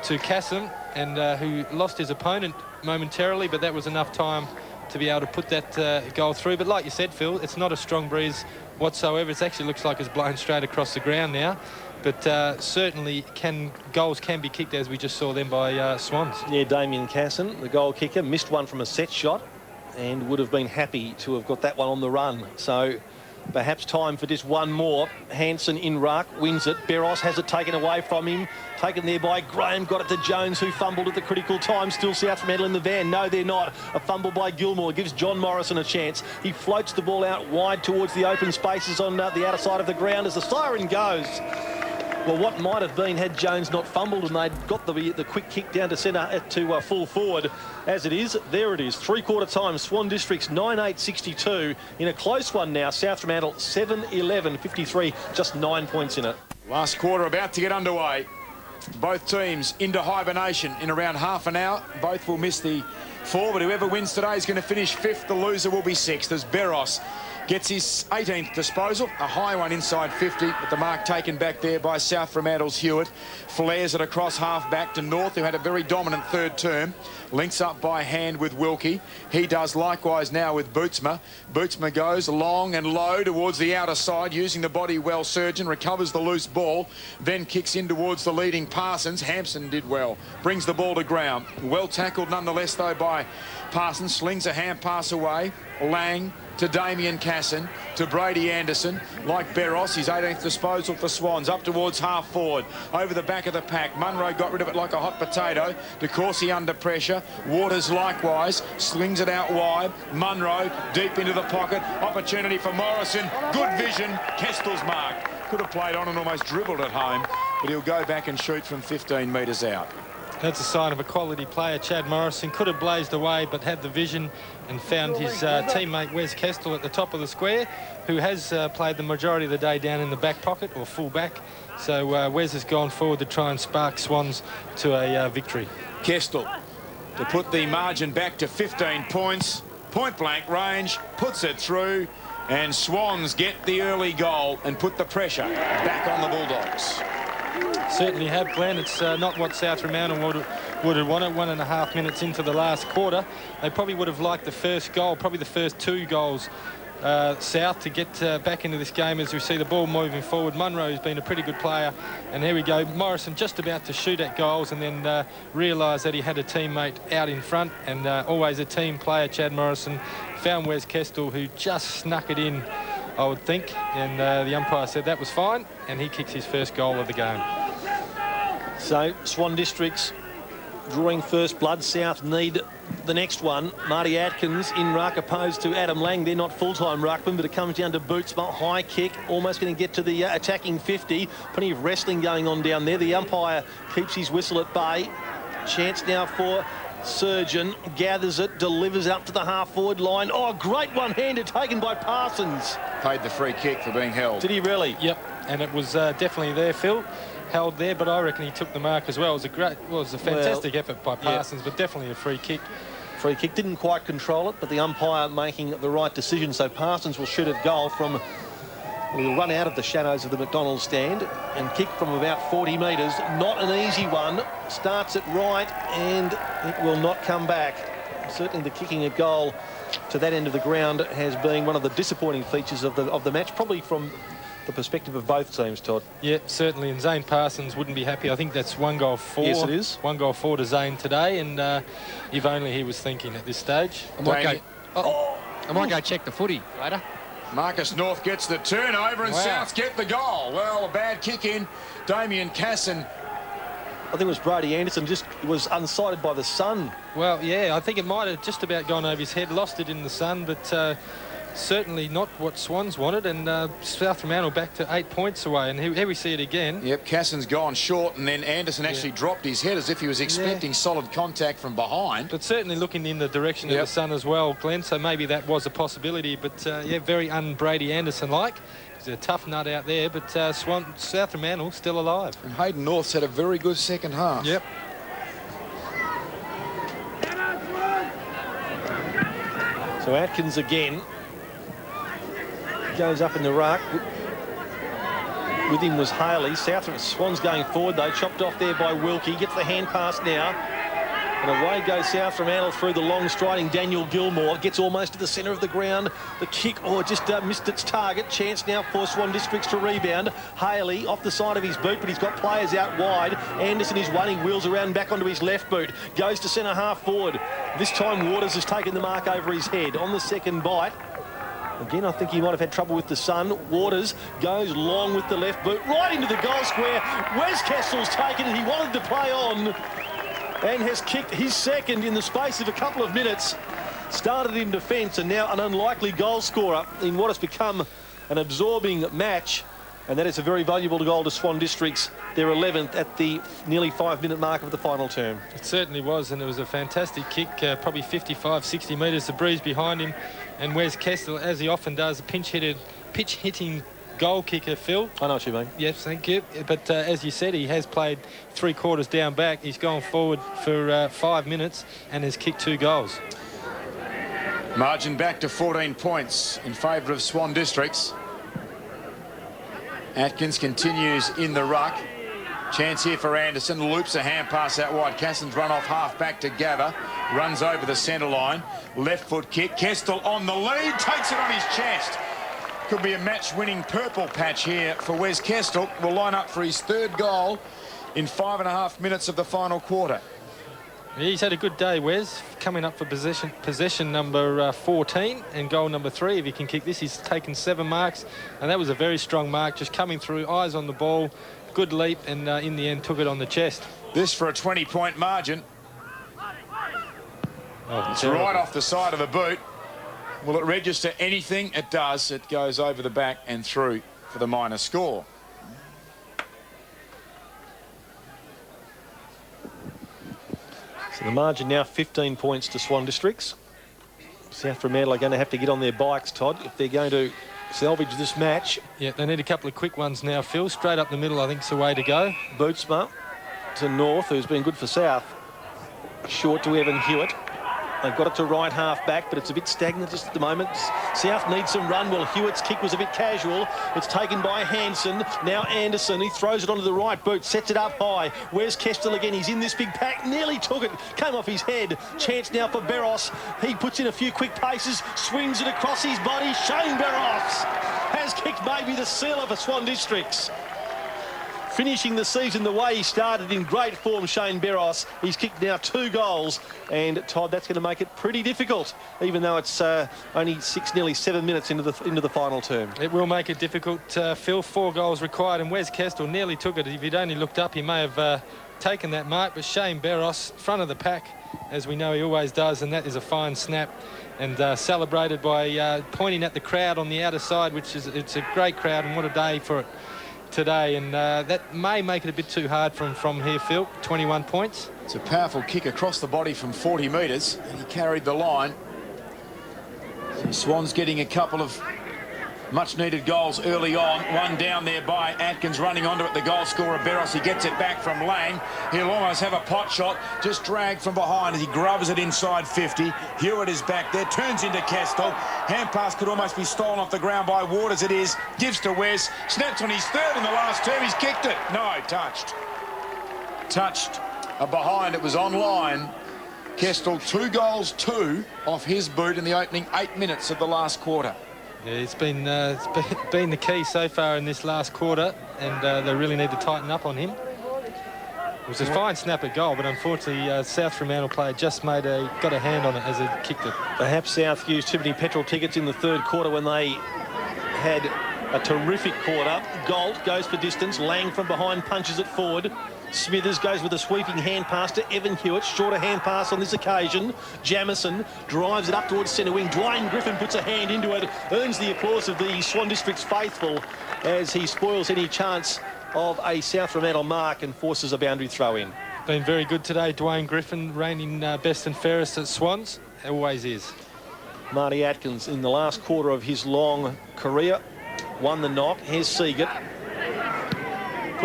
Speaker 3: to Cassim, and who lost his opponent momentarily, but that was enough time to be able to put that goal through. But like you said, Phil, it's not a strong breeze whatsoever. It actually looks like it's blown straight across the ground now. But certainly goals can be kicked, as we just saw them by Swans.
Speaker 2: Yeah, Damien Casson, the goal kicker, missed one from a set shot and would have been happy to have got that one on the run. So perhaps time for just one more. Hansen in ruck, wins it. Beros has it taken away from him. Taken there by Graham, got it to Jones, who fumbled at the critical time. Still South Fremantle in the van. No, they're not. A fumble by Gilmore gives John Morrison a chance. He floats the ball out wide towards the open spaces on the outer side of the ground as the siren goes. Well, what might have been had Jones not fumbled and they'd got the quick kick down to centre to full forward. As it is, there it is. Three-quarter time, Swan Districts 9-8-62 in a close one now. South Fremantle 7-11-53, just 9 points in it.
Speaker 1: Last quarter about to get underway. Both teams into hibernation in around half an hour. Both will miss the 4, but whoever wins today is going to finish 5th. The loser will be 6th as Beros gets his 18th disposal, a high one inside 50, but the mark taken back there by South Fremantle's Hewitt. Flares it across half back to North, who had a very dominant third term. Links up by hand with Wilkie. He does likewise now with Bootsma. Bootsma goes long and low towards the outer side, using the body well. Surgeon recovers the loose ball, then kicks in towards the leading Parsons. Hampson did well, brings the ball to ground. Well tackled nonetheless though by Parsons. Slings a hand pass away. Lang to Damien Casson, to Brady Anderson, like Beros, his 18th disposal for Swans, up towards half forward, over the back of the pack. Munro got rid of it like a hot potato. De Courcy under pressure. Waters likewise, slings it out wide. Munro deep into the pocket. Opportunity for Morrison. Good vision. Kestel's mark. Could have played on and almost dribbled it home, but he'll go back and shoot from 15 metres out.
Speaker 3: That's a sign of a quality player. Chad Morrison could have blazed away, but had the vision and found his teammate Wes Kestel at the top of the square, who has played the majority of the day down in the back pocket or full back. So Wes has gone forward to try and spark Swans to a victory.
Speaker 1: Kestel to put the margin back to 15 points. Point blank range, puts it through, and Swans get the early goal and put the pressure back on the Bulldogs.
Speaker 3: Certainly have, Glenn. It's not what South Fremantle would have wanted. 1.5 minutes into the last quarter. They probably would have liked the first goal, probably the first 2 goals, South, to get back into this game as we see the ball moving forward. Munro has been a pretty good player. And here we go. Morrison just about to shoot at goals and then realised that he had a teammate out in front, and always a team player, Chad Morrison, found Wes Kestel, who just snuck it in, I would think, and the umpire said that was fine, and he kicks his first goal of the game.
Speaker 2: So Swan Districts drawing first blood. South need the next one. Marty Atkins in ruck opposed to Adam Lang. They're not full-time ruckmen, but it comes down to Bootsma. High kick, almost going to get to the attacking 50. Plenty of wrestling going on down there. The umpire keeps his whistle at bay. Chance now for Surgeon, gathers it, delivers up to the half-forward line. Oh, great one-hander taken by Parsons.
Speaker 1: Paid the free kick for being held.
Speaker 2: Did he really?
Speaker 3: Yep, and it was definitely there, Phil. Held there, but I reckon he took the mark as well. It was a fantastic effort by Parsons, but definitely a free kick.
Speaker 2: Free kick, didn't quite control it, but the umpire making the right decision. So Parsons will shoot at goal from, will run out of the shadows of the McDonald's stand and kick from about 40 metres. Not an easy one. Starts it right and it will not come back. Certainly the kicking a goal to that end of the ground has been one of the disappointing features of the match, probably from the perspective of both teams, Todd.
Speaker 3: Yeah, certainly, and Zane Parsons wouldn't be happy. I think that's 1 goal 4.
Speaker 2: Yes, it is.
Speaker 3: 1 goal 4 to Zane today, and if only he was thinking at this stage.
Speaker 4: I might go check the footy later.
Speaker 1: Marcus North gets the turnover and South get the goal. Well, a bad kick in. Damien Casson.
Speaker 2: I think it was Brady Anderson, just was unsighted by the sun.
Speaker 3: Well, yeah, I think it might have just about gone over his head, lost it in the sun, but certainly not what Swans wanted, and South Fremantle back to 8 points away, and here we see it again.
Speaker 1: Yep, Casson's gone short, and then Anderson actually dropped his head as if he was expecting solid contact from behind.
Speaker 3: But certainly looking in the direction of the sun as well, Glenn, so maybe that was a possibility, but yeah, very un-Brady Anderson-like. He's a tough nut out there, but South Fremantle still alive.
Speaker 1: And Hayden North's had a very good second half.
Speaker 3: Yep.
Speaker 2: So Atkins again goes up in the ruck. With him was Haley. Swan's going forward though, chopped off there by Wilkie. Gets the hand pass now. And away goes South Fremantle through the long striding Daniel Gilmore. Gets almost to the centre of the ground. The kick, just missed its target. Chance now for Swan Districts to rebound. Haley off the side of his boot, but he's got players out wide. Anderson is waiting, wheels around back onto his left boot. Goes to centre half forward. This time Waters has taken the mark over his head on the second bite. Again, I think he might have had trouble with the sun. Waters goes long with the left boot, right into the goal square. Wes Kessel's taken it. He wanted to play on and has kicked his second in the space of a couple of minutes. Started in defence and now an unlikely goal scorer in what has become an absorbing match. And that is a very valuable goal to Swan Districts, their 11th at the nearly 5-minute mark of the final term.
Speaker 3: It certainly was, and it was a fantastic kick, probably 55, 60 metres, the breeze behind him. And Wes Kessel, as he often does, a pitch-hitting goal kicker, Phil.
Speaker 2: I know what you mean.
Speaker 3: Yes, thank you. But as you said, he has played 3 quarters down back. He's gone forward for 5 minutes and has kicked 2 goals.
Speaker 1: Margin back to 14 points in favour of Swan Districts. Atkins continues in the ruck. Chance here for Anderson. Loops a hand pass out wide. Cassin's run off half back to Gather. Runs over the centre line. Left foot kick. Kestel on the lead. Takes it on his chest. Could be a match-winning purple patch here for Wes Kestel. Will line up for his 3rd goal in 5.5 minutes of the final quarter.
Speaker 3: He's had a good day, Wes, coming up for possession number 14 and goal number 3. If he can kick this, he's taken 7 marks, and that was a very strong mark, just coming through, eyes on the ball, good leap, and in the end took it on the chest.
Speaker 1: This for a 20-point margin.
Speaker 3: Oh,
Speaker 1: it's right off the side of the boot. Will it register anything? It does. It goes over the back and through for the minor score.
Speaker 2: So the margin now 15 points to Swan Districts. South Fremantle are going to have to get on their bikes, Todd, if they're going to salvage this match.
Speaker 3: Yeah, they need a couple of quick ones now, Phil. Straight up the middle, I think, is the way to go.
Speaker 2: Bootsma to North, who's been good for South. Short to Evan Hewitt. They've got it to right half back, but it's a bit stagnant just at the moment. South needs some run. Well, Hewitt's kick was a bit casual. It's taken by Hanson. Now Anderson, he throws it onto the right boot, sets it up high. Where's Kestel again? He's in this big pack, nearly took it, came off his head. Chance now for Barros. He puts in a few quick paces, swings it across his body. Shane Barros has kicked maybe the sealer for Swan Districts. Finishing the season the way he started, in great form, Shane Barros. He's kicked now 2 goals, and Todd, that's going to make it pretty difficult, even though it's only 6, nearly 7 minutes into the final term.
Speaker 3: It will make it difficult, Phil. 4 goals required, and Wes Kestel nearly took it. If he'd only looked up, he may have taken that mark, but Shane Barros, front of the pack, as we know he always does, and that is a fine snap, and celebrated by pointing at the crowd on the outer side, which is, it's a great crowd, and what a day for it today, and that may make it a bit too hard from here, Phil. 21 points.
Speaker 1: It's a powerful kick across the body from 40 metres, and he carried the line. So Swan's getting a couple of much-needed goals early on. One down there by Atkins, running onto it, the goal scorer Barros. He gets it back from Lang. He'll almost have a pot shot, just dragged from behind as he grubs it inside 50. Hewitt is back there, turns into Kestel. Hand pass could almost be stolen off the ground by Waters. It is. Gives to Wes. Snaps on his 3rd in the last term. He's kicked it. No, touched. Touched. Behind. It was online. Kestel 2 goals, 2 off his boot in the opening 8 minutes of the last quarter.
Speaker 3: Yeah, it's been the key so far in this last quarter, and they really need to tighten up on him. It was a fine snap at goal, but unfortunately South Fremantle player just got a hand on it as he kicked it.
Speaker 2: Perhaps South used too many petrol tickets in the 3rd quarter when they had a terrific quarter. Galt goes for distance. Lang from behind punches it forward. Smithers goes with a sweeping hand pass to Evan Hewitt. Shorter hand pass on this occasion. Jamison drives it up towards centre wing. Dwayne Griffin puts a hand into it. Earns the applause of the Swan Districts faithful as he spoils any chance of a South Fremantle mark and forces a boundary throw in.
Speaker 3: Been very good today, Dwayne Griffin, reigning best and fairest at Swans. Always is.
Speaker 2: Marty Atkins in the last quarter of his long career won the knock. Here's Seagate.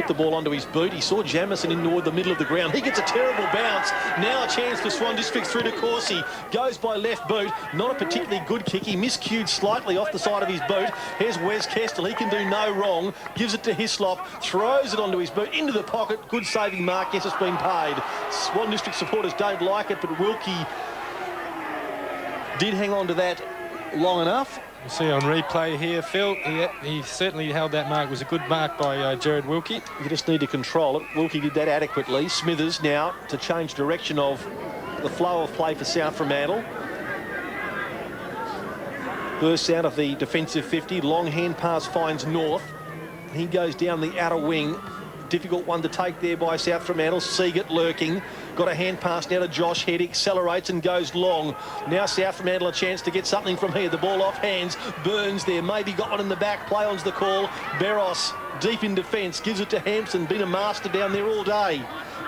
Speaker 2: put the ball onto his boot. He saw Jamison in toward the middle of the ground. He gets a terrible bounce. Now a chance for Swan District through to Corsi. Goes by left boot. Not a particularly good kick. He miscued slightly off the side of his boot. Here's Wes Kestel. He can do no wrong. Gives it to Hislop. Throws it onto his boot. Into the pocket. Good saving mark. Yes, it's been paid. Swan District supporters don't like it, but Wilkie did hang on to that long enough.
Speaker 3: You see on replay here, Phil, he certainly held that mark. It was a good mark by Jared Wilkie.
Speaker 2: You just need to control it. Wilkie did that adequately. Smithers now to change direction of the flow of play for South Fremantle. Bursts out of the defensive 50. Long hand pass finds North. He goes down the outer wing. Difficult one to take there by South Fremantle. Seagate lurking. Got a hand pass now to Josh Head. Accelerates and goes long. Now South Fremantle a chance to get something from here. The ball off hands. Burns there. Maybe got one in the back. Play on's the call. Barros deep in defence. Gives it to Hampson. Been a master down there all day.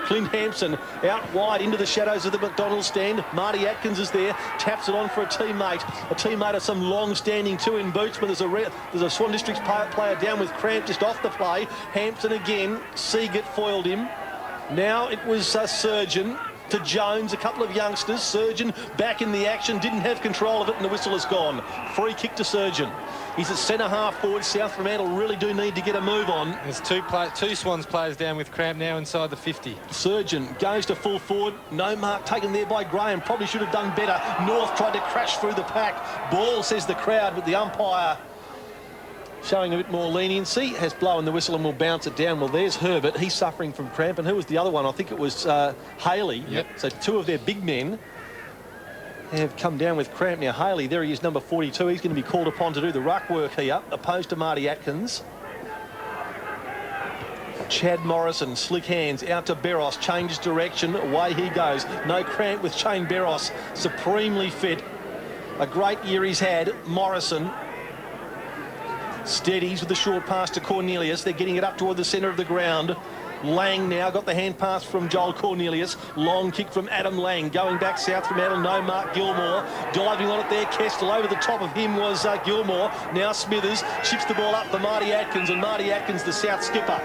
Speaker 2: Clint Hampson out wide into the shadows of the McDonald's stand. Marty Atkins is there. Taps it on for a teammate. A teammate of some long-standing two in boots. But there's a Swan Districts player down with cramp just off the play. Hampson again. Seagate foiled him. Now it was Surgeon to Jones, a couple of youngsters. Surgeon back in the action, didn't have control of it, and the whistle is gone. Free kick to Surgeon. He's a centre half forward. South Fremantle really do need to get a move on.
Speaker 3: There's two Swans players down with cramp now inside the 50.
Speaker 2: Surgeon goes to full forward. No mark taken there by Graham. Probably should have done better. North tried to crash through the pack. Ball, says the crowd, but the umpire showing a bit more leniency, has blown the whistle and will bounce it down. Well, there's Herbert. He's suffering from cramp. And who was the other one? I think it was Haley.
Speaker 3: Yep.
Speaker 2: So two of their big men have come down with cramp. Now, Haley, there he is, number 42. He's going to be called upon to do the ruck work here, opposed to Marty Atkins. Chad Morrison, slick hands, out to Barros, changes direction, away he goes. No cramp with Shane Barros, supremely fit. A great year he's had. Morrison steadies with the short pass to Cornelius. They're getting it up toward the centre of the ground. Lang now got the hand pass from Joel Cornelius. Long kick from Adam Lang. Going back South Fremantle, no Mark Gilmore. Diving on it there, Kestel. Over the top of him was Gilmore. Now Smithers chips the ball up for Marty Atkins, and Marty Atkins, the South skipper.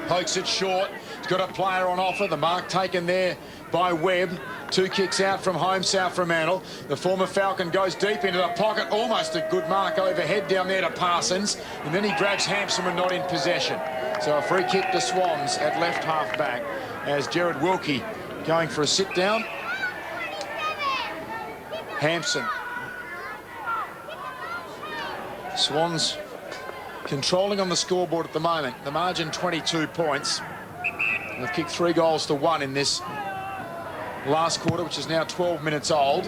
Speaker 1: Pokes it short. He's got a player on offer. The mark taken there by Webb. Two kicks out from home, South Fremantle. The former Falcon goes deep into the pocket. Almost a good mark overhead down there to Parsons. And then he grabs Hampson and not in possession. So a free kick to Swans at left half back as Jared Wilkie going for a sit down. Hampson. Swans controlling on the scoreboard at the moment. The margin 22 points. They've kicked 3 goals to 1 in this last quarter, which is now 12 minutes old.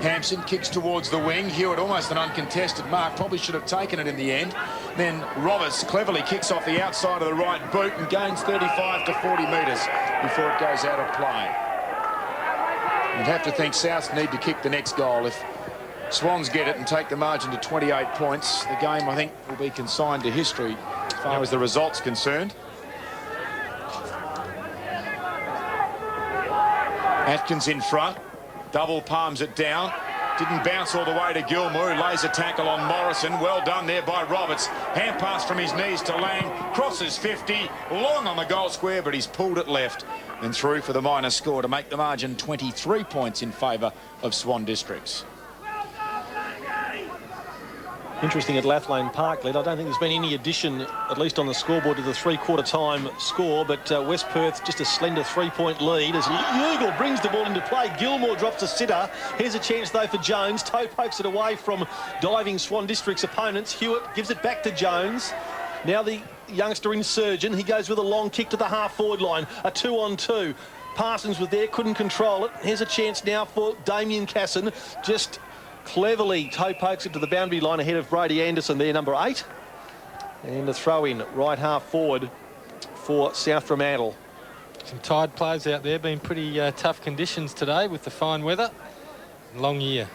Speaker 1: Hampson kicks towards the wing. Hewitt, almost an uncontested mark. Probably should have taken it in the end. Then Roberts cleverly kicks off the outside of the right boot and gains 35 to 40 metres before it goes out of play. You'd have to think South need to kick the next goal. If Swans get it and take the margin to 28 points, the game, I think, will be consigned to history as far as the result's concerned. Atkins in front, double palms it down. Didn't bounce all the way to Gilmore, who lays a tackle on Morrison. Well done there by Roberts. Hand pass from his knees to Lang. Crosses 50, long on the goal square, but he's pulled it left and through for the minor score to make the margin 23 points in favour of Swan Districts.
Speaker 2: Interesting at Lathlane Park, Led. I don't think there's been any addition, at least on the scoreboard, to the three-quarter time score, but West Perth just a slender 3-point lead as Ugle brings the ball into play. Gilmore drops a sitter. Here's a chance, though, for Jones. Toe pokes it away from diving Swan District's opponents. Hewitt gives it back to Jones. Now the youngster in Surgeon. He goes with a long kick to the half-forward line. A 2-on-2. Parsons was there, couldn't control it. Here's a chance now for Damien Casson. Just cleverly toe pokes it to the boundary line ahead of Brady Anderson there, number 8. And a throw in right half forward for South Fremantle.
Speaker 3: Some tired players out there, been pretty tough conditions today with the fine weather. Long year.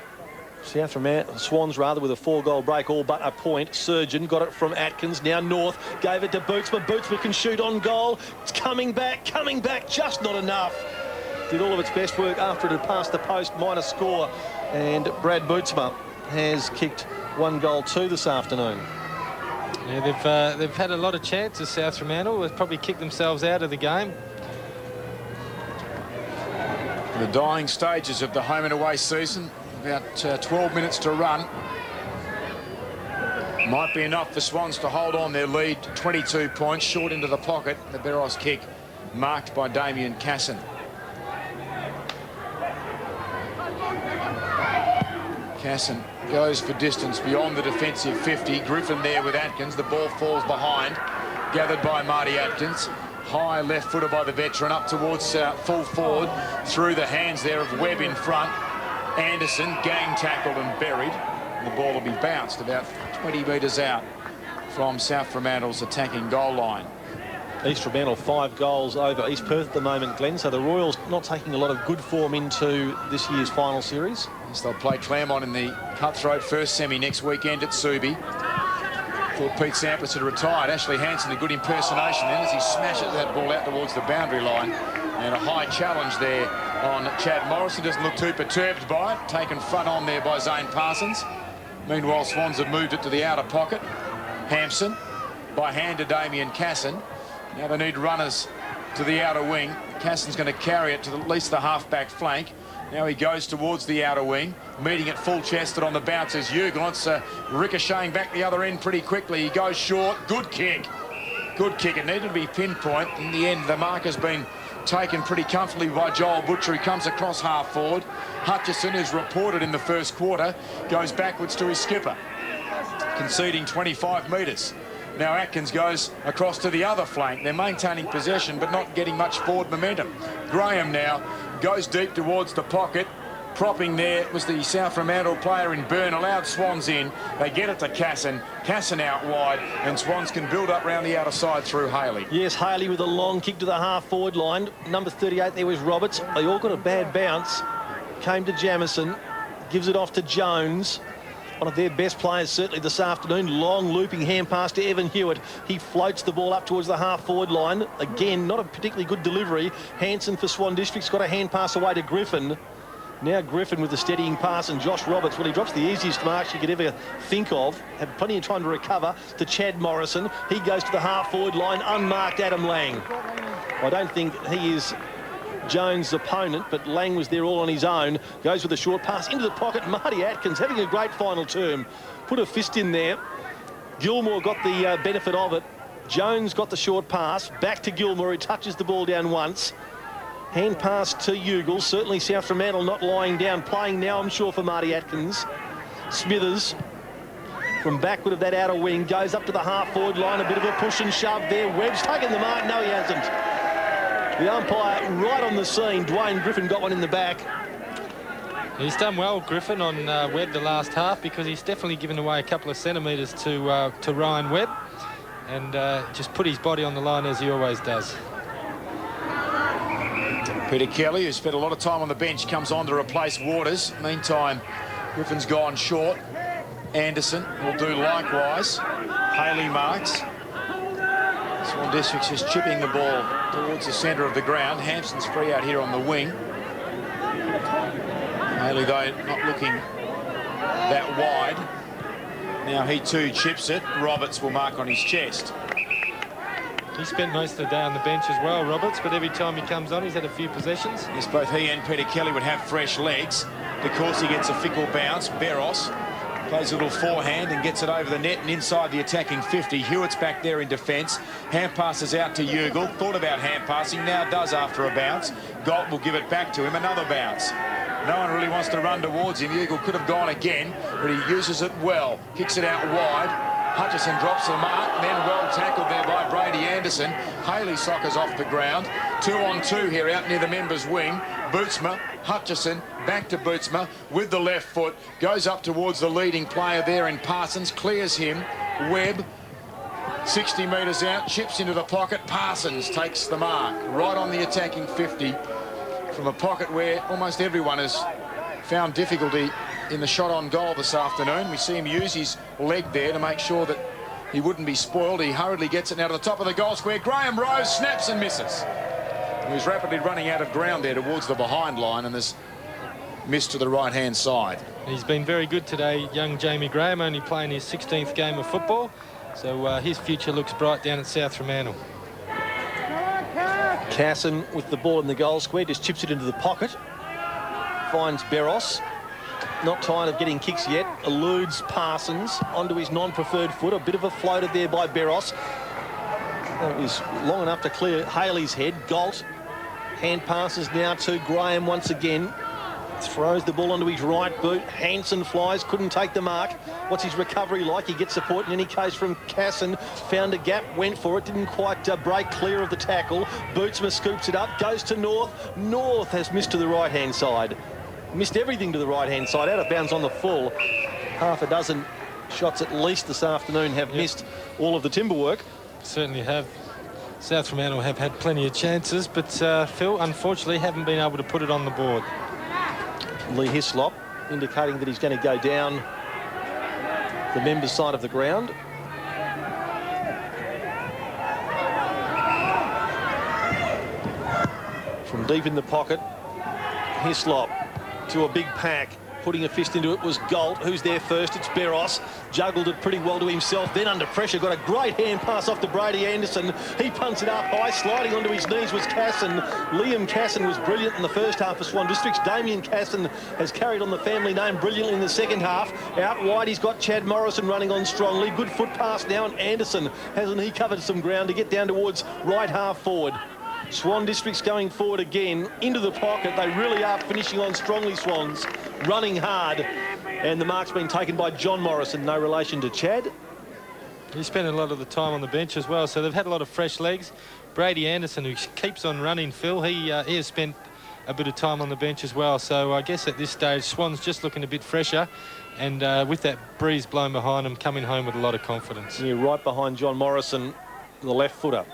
Speaker 2: South Fremantle, Swans rather, with a 4-goal break, all but a point. Surgeon got it from Atkins. Now North gave it to Bootsma. Bootsma can shoot on goal. It's coming back, just not enough. Did all of its best work after it had passed the post, minor score. And Brad Bootsma has kicked 1 goal 2 this afternoon.
Speaker 3: Yeah, they've had a lot of chances, South Fremantle. They've probably kicked themselves out of the game.
Speaker 1: The dying stages of the home and away season. About 12 minutes to run. Might be enough for Swans to hold on their lead. 22 points, short into the pocket. The Beros kick marked by Damien Casson. Casson goes for distance beyond the defensive 50. Griffin there with Atkins. The ball falls behind. Gathered by Marty Atkins. High left footer by the veteran up towards full forward. Through the hands there of Webb in front. Anderson gang tackled and buried. The ball will be bounced about 20 metres out from South Fremantle's attacking goal line.
Speaker 2: East Fremantle 5 goals over East Perth at the moment, Glenn, so the Royals not taking a lot of good form into this year's final series.
Speaker 1: Yes, they'll play Claremont in the cutthroat first semi next weekend at Subi. Thought Pete Sampras had retired. Ashley Hansen, a good impersonation then as he smashes that ball out towards the boundary line. And a high challenge there on Chad Morrison. Doesn't look too perturbed by it. Taken front on there by Zane Parsons. Meanwhile, Swans have moved it to the outer pocket. Hampson by hand to Damien Casson. Now they need runners to the outer wing. Casson's going to carry it to at least the half-back flank. Now he goes towards the outer wing, meeting it full-chested on the bounce as Ugle. It's ricocheting back the other end pretty quickly. He goes short. Good kick. Good kick. It needed to be pinpoint. In the end, the mark has been taken pretty comfortably by Joel Butcher. He comes across half forward. Hutchison, who's reported in the first quarter, goes backwards to his skipper, conceding 25 metres. Now Atkins goes across to the other flank. They're maintaining possession but not getting much forward momentum. Graham now goes deep towards the pocket. Propping there was the South Fremantle player in Byrne. Allowed Swans in. They get it to Casson. Casson out wide, and Swans can build up round the outer side through Haley.
Speaker 2: Yes, Haley with a long kick to the half-forward line. Number 38 there was Roberts. They all got a bad bounce. Came to Jamison. Gives it off to Jones. One of their best players certainly this afternoon. Long looping hand pass to Evan Hewitt. He floats the ball up towards the half-forward line. Again, not a particularly good delivery. Hansen for Swan District's got a hand pass away to Griffin. Now Griffin with the steadying pass, and Josh Roberts, well, he drops the easiest marks you could ever think of. Had plenty of time to recover to Chad Morrison. He goes to the half-forward line, unmarked Adam Lang. I don't think he is Jones' opponent, but Lang was there all on his own. Goes with a short pass into the pocket. Marty Atkins having a great final term. Put a fist in there. Gilmore got the benefit of it. Jones got the short pass. Back to Gilmore, who touches the ball down once. Hand pass to Ugle. Certainly South Fremantle not lying down. Playing now, I'm sure, for Marty Atkins. Smithers from backward of that outer wing goes up to the half-forward line. A bit of a push and shove there. Webb's taken the mark. No, he hasn't. The umpire right on the scene. Dwayne Griffin got one in the back.
Speaker 3: He's done well, Griffin, on Webb the last half, because he's definitely given away a couple of centimetres to Ryan Webb, and just put his body on the line as he always does.
Speaker 1: Peter Kelly, who spent a lot of time on the bench, comes on to replace Waters. Meantime, Griffin's gone short. Anderson will do likewise. Haley marks. Swan Districts is chipping the ball towards the centre of the ground. Hampson's free out here on the wing. Haley, though, not looking that wide. Now he too chips it. Roberts will mark on his chest.
Speaker 3: He spent most of the day on the bench as well, Roberts, but every time he comes on, he's had a few possessions.
Speaker 1: Yes, both he and Peter Kelly would have fresh legs because he gets a fickle bounce. Beros plays a little forehand and gets it over the net and inside the attacking 50. Hewitt's back there in defence. Hand passes out to Ugle. Thought about hand passing, now does after a bounce. Galt will give it back to him. Another bounce. No one really wants to run towards him. Ugle could have gone again, but he uses it well. Kicks it out wide. Hutchison drops the mark, then well tackled there by Brady Anderson. Haley soccers off the ground. 2-on-2 here out near the members' wing. Bootsma, Hutchison, back to Bootsma with the left foot. Goes up towards the leading player there in Parsons, clears him. Webb, 60 metres out, chips into the pocket. Parsons takes the mark right on the attacking 50 from a pocket where almost everyone has found difficulty in the shot on goal this afternoon. We see him use his leg there to make sure that he wouldn't be spoiled. He hurriedly gets it now to the top of the goal square. Graham Rose snaps and misses. He was rapidly running out of ground there towards the behind line and has missed to the right-hand side.
Speaker 3: He's been very good today, young Jamie Graham, only playing his 16th game of football. So his future looks bright down at South Fremantle.
Speaker 2: Casson with the ball in the goal square, just chips it into the pocket. Finds Barros. Not tired of getting kicks yet. Eludes Parsons onto his non-preferred foot. A bit of a floater there by Barros. That was long enough to clear Haley's head. Galt. Hand passes now to Graham once again. Throws the ball onto his right boot. Hanson flies, couldn't take the mark. What's his recovery like? He gets support in any case from Casson. Found a gap, went for it, didn't quite break clear of the tackle. Bootsma scoops it up, goes to North. North has missed to the right-hand side. Missed everything to the right-hand side, out of bounds on the full. Half a dozen shots at least this afternoon have missed all of the timber work.
Speaker 3: Certainly have. South Fremantle have had plenty of chances, but Phil, unfortunately, haven't been able to put it on the board.
Speaker 2: Lee Hislop indicating that he's going to go down the members' side of the ground. From deep in the pocket, Hislop to a big pack. Putting a fist into it was Galt. Who's there first? It's Barros. Juggled it pretty well to himself. Then under pressure, got a great hand pass off to Brady Anderson. He punts it up high. Sliding onto his knees was Casson. Liam Casson was brilliant in the first half for Swan Districts. Damien Casson has carried on the family name brilliantly in the second half. Out wide, he's got Chad Morrison running on strongly. Good foot pass now, and Anderson, hasn't he covered some ground to get down towards right half forward. Swan Districts going forward again into the pocket. They really are finishing on strongly, Swans, running hard, and the mark's been taken by John Morrison, no relation to Chad.
Speaker 3: He spent a lot of the time on the bench as well, so they've had a lot of fresh legs. Brady Anderson, who keeps on running, Phil, he has spent a bit of time on the bench as well, so I guess at this stage Swan's just looking a bit fresher, and with that breeze blowing behind them, coming home with a lot of confidence.
Speaker 2: Yeah, right behind John Morrison, the left footer.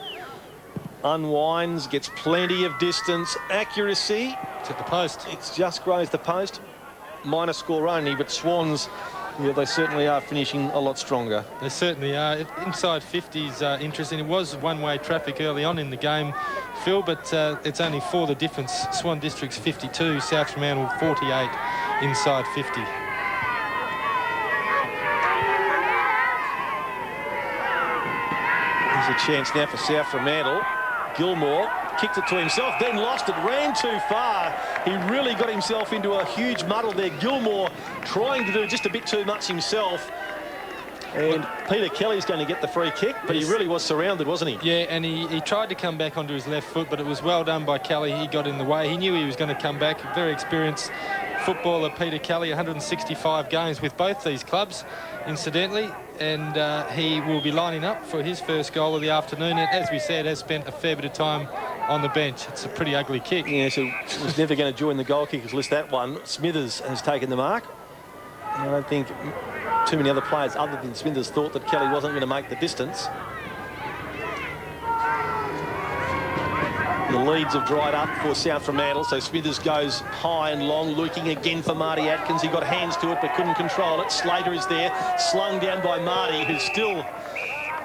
Speaker 2: Unwinds, gets plenty of distance, accuracy.
Speaker 3: It's at the post.
Speaker 2: It's just grazed the post. Minor score only, but Swans, yeah, they certainly are finishing a lot stronger.
Speaker 3: They certainly are. Inside 50's interesting. It was one-way traffic early on in the game, Phil, but it's only for the difference. Swan Districts 52, South Fremantle 48 inside 50.
Speaker 2: There's a chance now for South Fremantle. Gilmore kicked it to himself, then lost it, ran too far. He really got himself into a huge muddle there. Gilmore trying to do just a bit too much himself. And Peter Kelly's going to get the free kick, but he really was surrounded, wasn't he?
Speaker 3: Yeah, and he tried to come back onto his left foot, but it was well done by Kelly. He got in the way. He knew he was going to come back. Very experienced footballer, Peter Kelly, 165 games with both these clubs, incidentally, and he will be lining up for his first goal of the afternoon. And as we said, has spent a fair bit of time on the bench. It's a pretty ugly kick.
Speaker 2: Yeah, so was never going to join the goal kickers list, that one. Smithers has taken the mark. I don't think too many other players other than Smithers thought that Kelly wasn't going to make the distance. The leads have dried up for South Fremantle, so Smithers goes high and long, looking again for Marty Atkins. He got hands to it but couldn't control it. Slater is there, slung down by Marty, who's still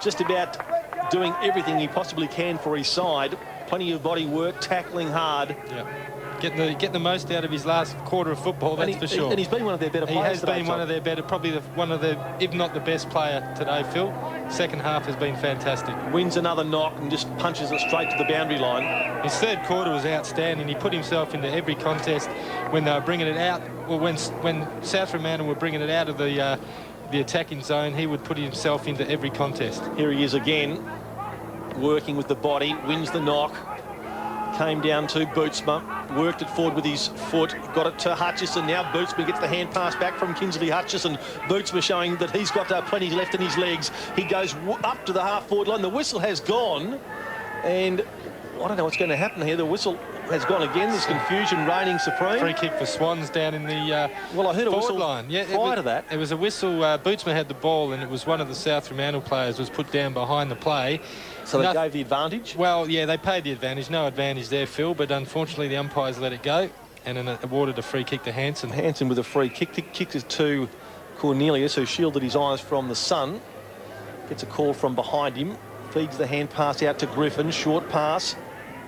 Speaker 2: just about doing everything he possibly can for his side. Plenty of body work, tackling hard.
Speaker 3: Yeah. Getting the most out of his last quarter of football, that's for sure.
Speaker 2: And he's been one of their better players.
Speaker 3: He has been one of their better, probably one of the, if not the best player today, Phil. Second half has been fantastic.
Speaker 2: Wins another knock and just punches it straight to the boundary line.
Speaker 3: His third quarter was outstanding. He put himself into every contest when they were bringing it out, or when South Fremantle were bringing it out of the attacking zone, he would put himself into every contest.
Speaker 2: Here he is again, working with the body, wins the knock. Came down to Bootsma, worked it forward with his foot, got it to Hutchison. Now Bootsma gets the hand pass back from Kinsley Hutchison. Bootsma showing that he's got plenty left in his legs. He goes up to the half-forward line. The whistle has gone, and I don't know what's going to happen here. The whistle has gone again. There's confusion reigning supreme.
Speaker 3: Free kick for Swans down in the
Speaker 2: well, I heard a whistle
Speaker 3: line. Yeah,
Speaker 2: prior to that.
Speaker 3: It was a whistle. Bootsma had the ball, and it was one of the South Fremantle players was put down behind the play.
Speaker 2: So they gave the advantage?
Speaker 3: Well, yeah, they paid the advantage. No advantage there, Phil, but unfortunately the umpires let it go and then awarded a free kick to Hanson.
Speaker 2: Hanson with a free kick. Kicked it to Cornelius, who shielded his eyes from the sun. Gets a call from behind him. Feeds the hand pass out to Griffin. Short pass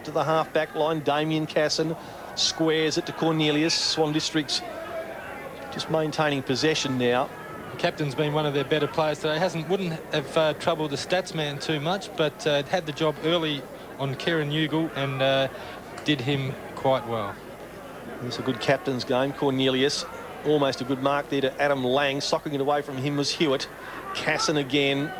Speaker 2: to the half-back line. Damien Casson squares it to Cornelius. Swan Districts just maintaining possession now.
Speaker 3: The captain's been one of their better players today. Wouldn't have troubled the stats man too much, but had the job early on Kieran Ugle and did him quite well.
Speaker 2: It's a good captain's game. Cornelius, almost a good mark there to Adam Lang. Socking it away from him was Hewitt. Casson again.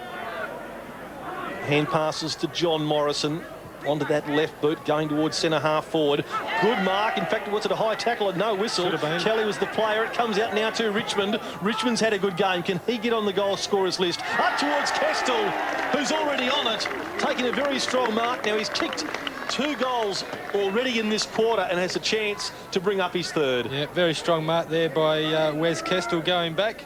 Speaker 2: Hand passes to John Morrison. Onto that left boot, going towards centre half forward. Good mark. In fact, was it a high tackle and no whistle? Kelly was the player. It comes out now to Richmond. Richmond's had a good game. Can he get on the goal scorers list? Up towards Kestel, who's already on it, taking a very strong mark. Now he's kicked 2 goals already in this quarter and has a chance to bring up his third.
Speaker 3: Yeah, very strong mark there by Wes Kestel going back.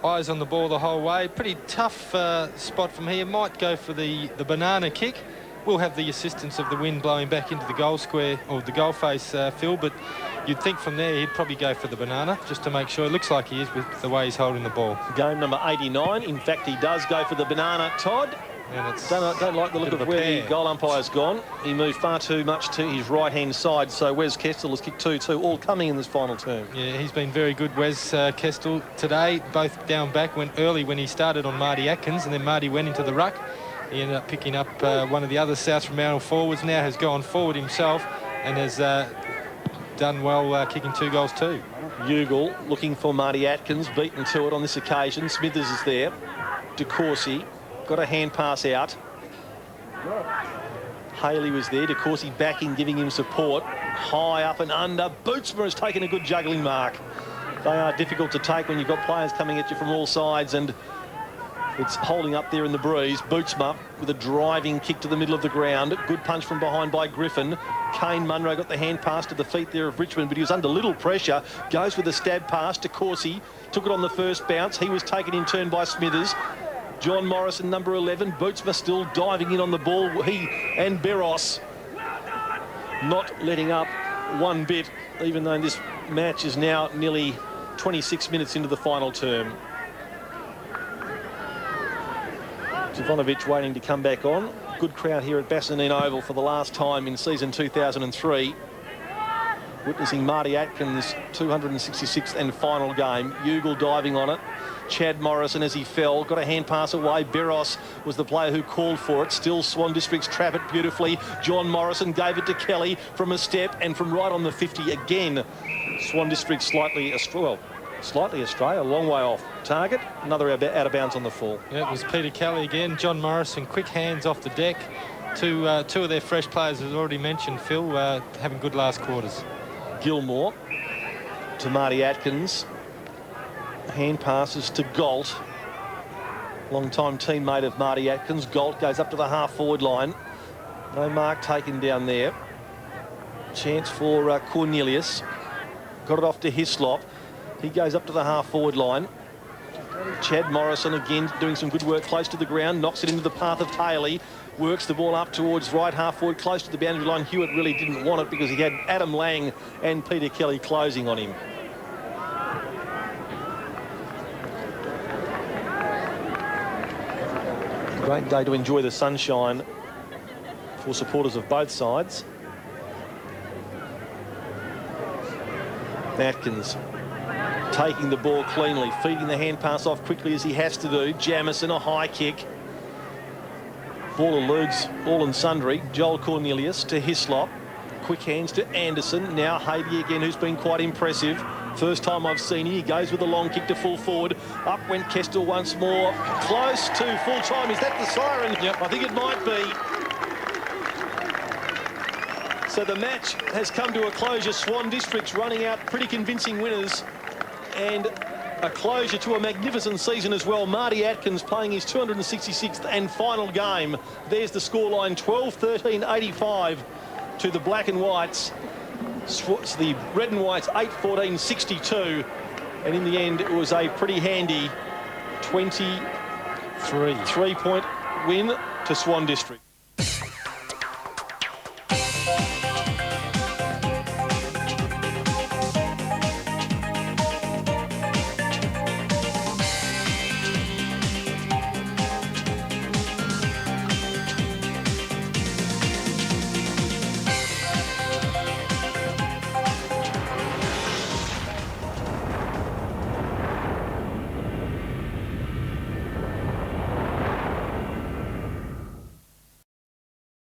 Speaker 3: Eyes on the ball the whole way. Pretty tough spot from here. Might go for the banana kick. We'll have the assistance of the wind blowing back into the goal square, or the goal face, Phil, but you'd think from there he'd probably go for the banana just to make sure. It looks like he is with the way he's holding the ball. Game number 89. In fact, he does go for the banana, Todd. And it's don't like the look of where the goal umpire's gone. He moved far too much to his right-hand side, so Wes Kestel has kicked 2-2, all coming in this final term. Yeah, he's been very good, Wes Kestel, today. Both down back, went early when he started on Marty Atkins, and then Marty went into the ruck. He ended up picking up one of the other South Fremantle forwards, now has gone forward himself and has done well kicking 2 goals too. Ugle looking for Marty Atkins, beaten to it on this occasion. Smithers is there. De Courcy got a hand pass out. Haley was there. De Courcy backing, giving him support. High up and under. Bootsma has taken a good juggling mark. They are difficult to take when you've got players coming at you from all sides, and it's holding up there in the breeze. Bootsma with a driving kick to the middle of the ground. Good punch from behind by Griffin. Kane Munro got the hand pass to the feet there of Richmond, but he was under little pressure. Goes with a stab pass to Corsi. Took it on the first bounce. He was taken in turn by Smithers. John Morrison, number 11. Bootsma still diving in on the ball. He and Beros not letting up one bit, even though this match is now nearly 26 minutes into the final term. Ivanovic waiting to come back on. Good crowd here at Bassendean Oval for the last time in season 2003. Witnessing Marty Atkins' 266th and final game. Ugle diving on it. Chad Morrison as he fell. Got a hand pass away. Beros was the player who called for it. Still Swan Districts trap it beautifully. John Morrison gave it to Kelly from a step and from right on the 50 again. Swan Districts slightly astray, a long way off target. Another out of bounds on the fall. Yeah, it was Peter Kelly again. John Morrison, quick hands off the deck. Two of their fresh players, as already mentioned, Phil, having good last quarters. Gilmore to Marty Atkins. Hand passes to Galt. Long-time teammate of Marty Atkins. Galt goes up to the half-forward line. No mark taken down there. Chance for Cornelius. Got it off to Hislop. He goes up to the half-forward line. Chad Morrison again doing some good work close to the ground. Knocks it into the path of Haley. Works the ball up towards right half-forward, close to the boundary line. Hewitt really didn't want it because he had Adam Lang and Peter Kelly closing on him. Great day to enjoy the sunshine for supporters of both sides. Atkins taking the ball cleanly, feeding the hand pass off quickly as he has to do. Jamison, a high kick. Ball eludes all and sundry. Joel Cornelius to Hislop. Quick hands to Anderson. Now Havey again, who's been quite impressive. First time I've seen him. He goes with a long kick to full forward. Up went Kestel once more. Close to full time. Is that the siren? Yep. I think it might be. So the match has come to a closure. Swan Districts running out pretty convincing winners. And a closure to a magnificent season as well. Marty Atkins playing his 266th and final game. There's the scoreline, 12-13-85 to the Black and Whites. The Red and Whites 8-14-62. And in the end, it was a pretty handy 23-point win to Swan District.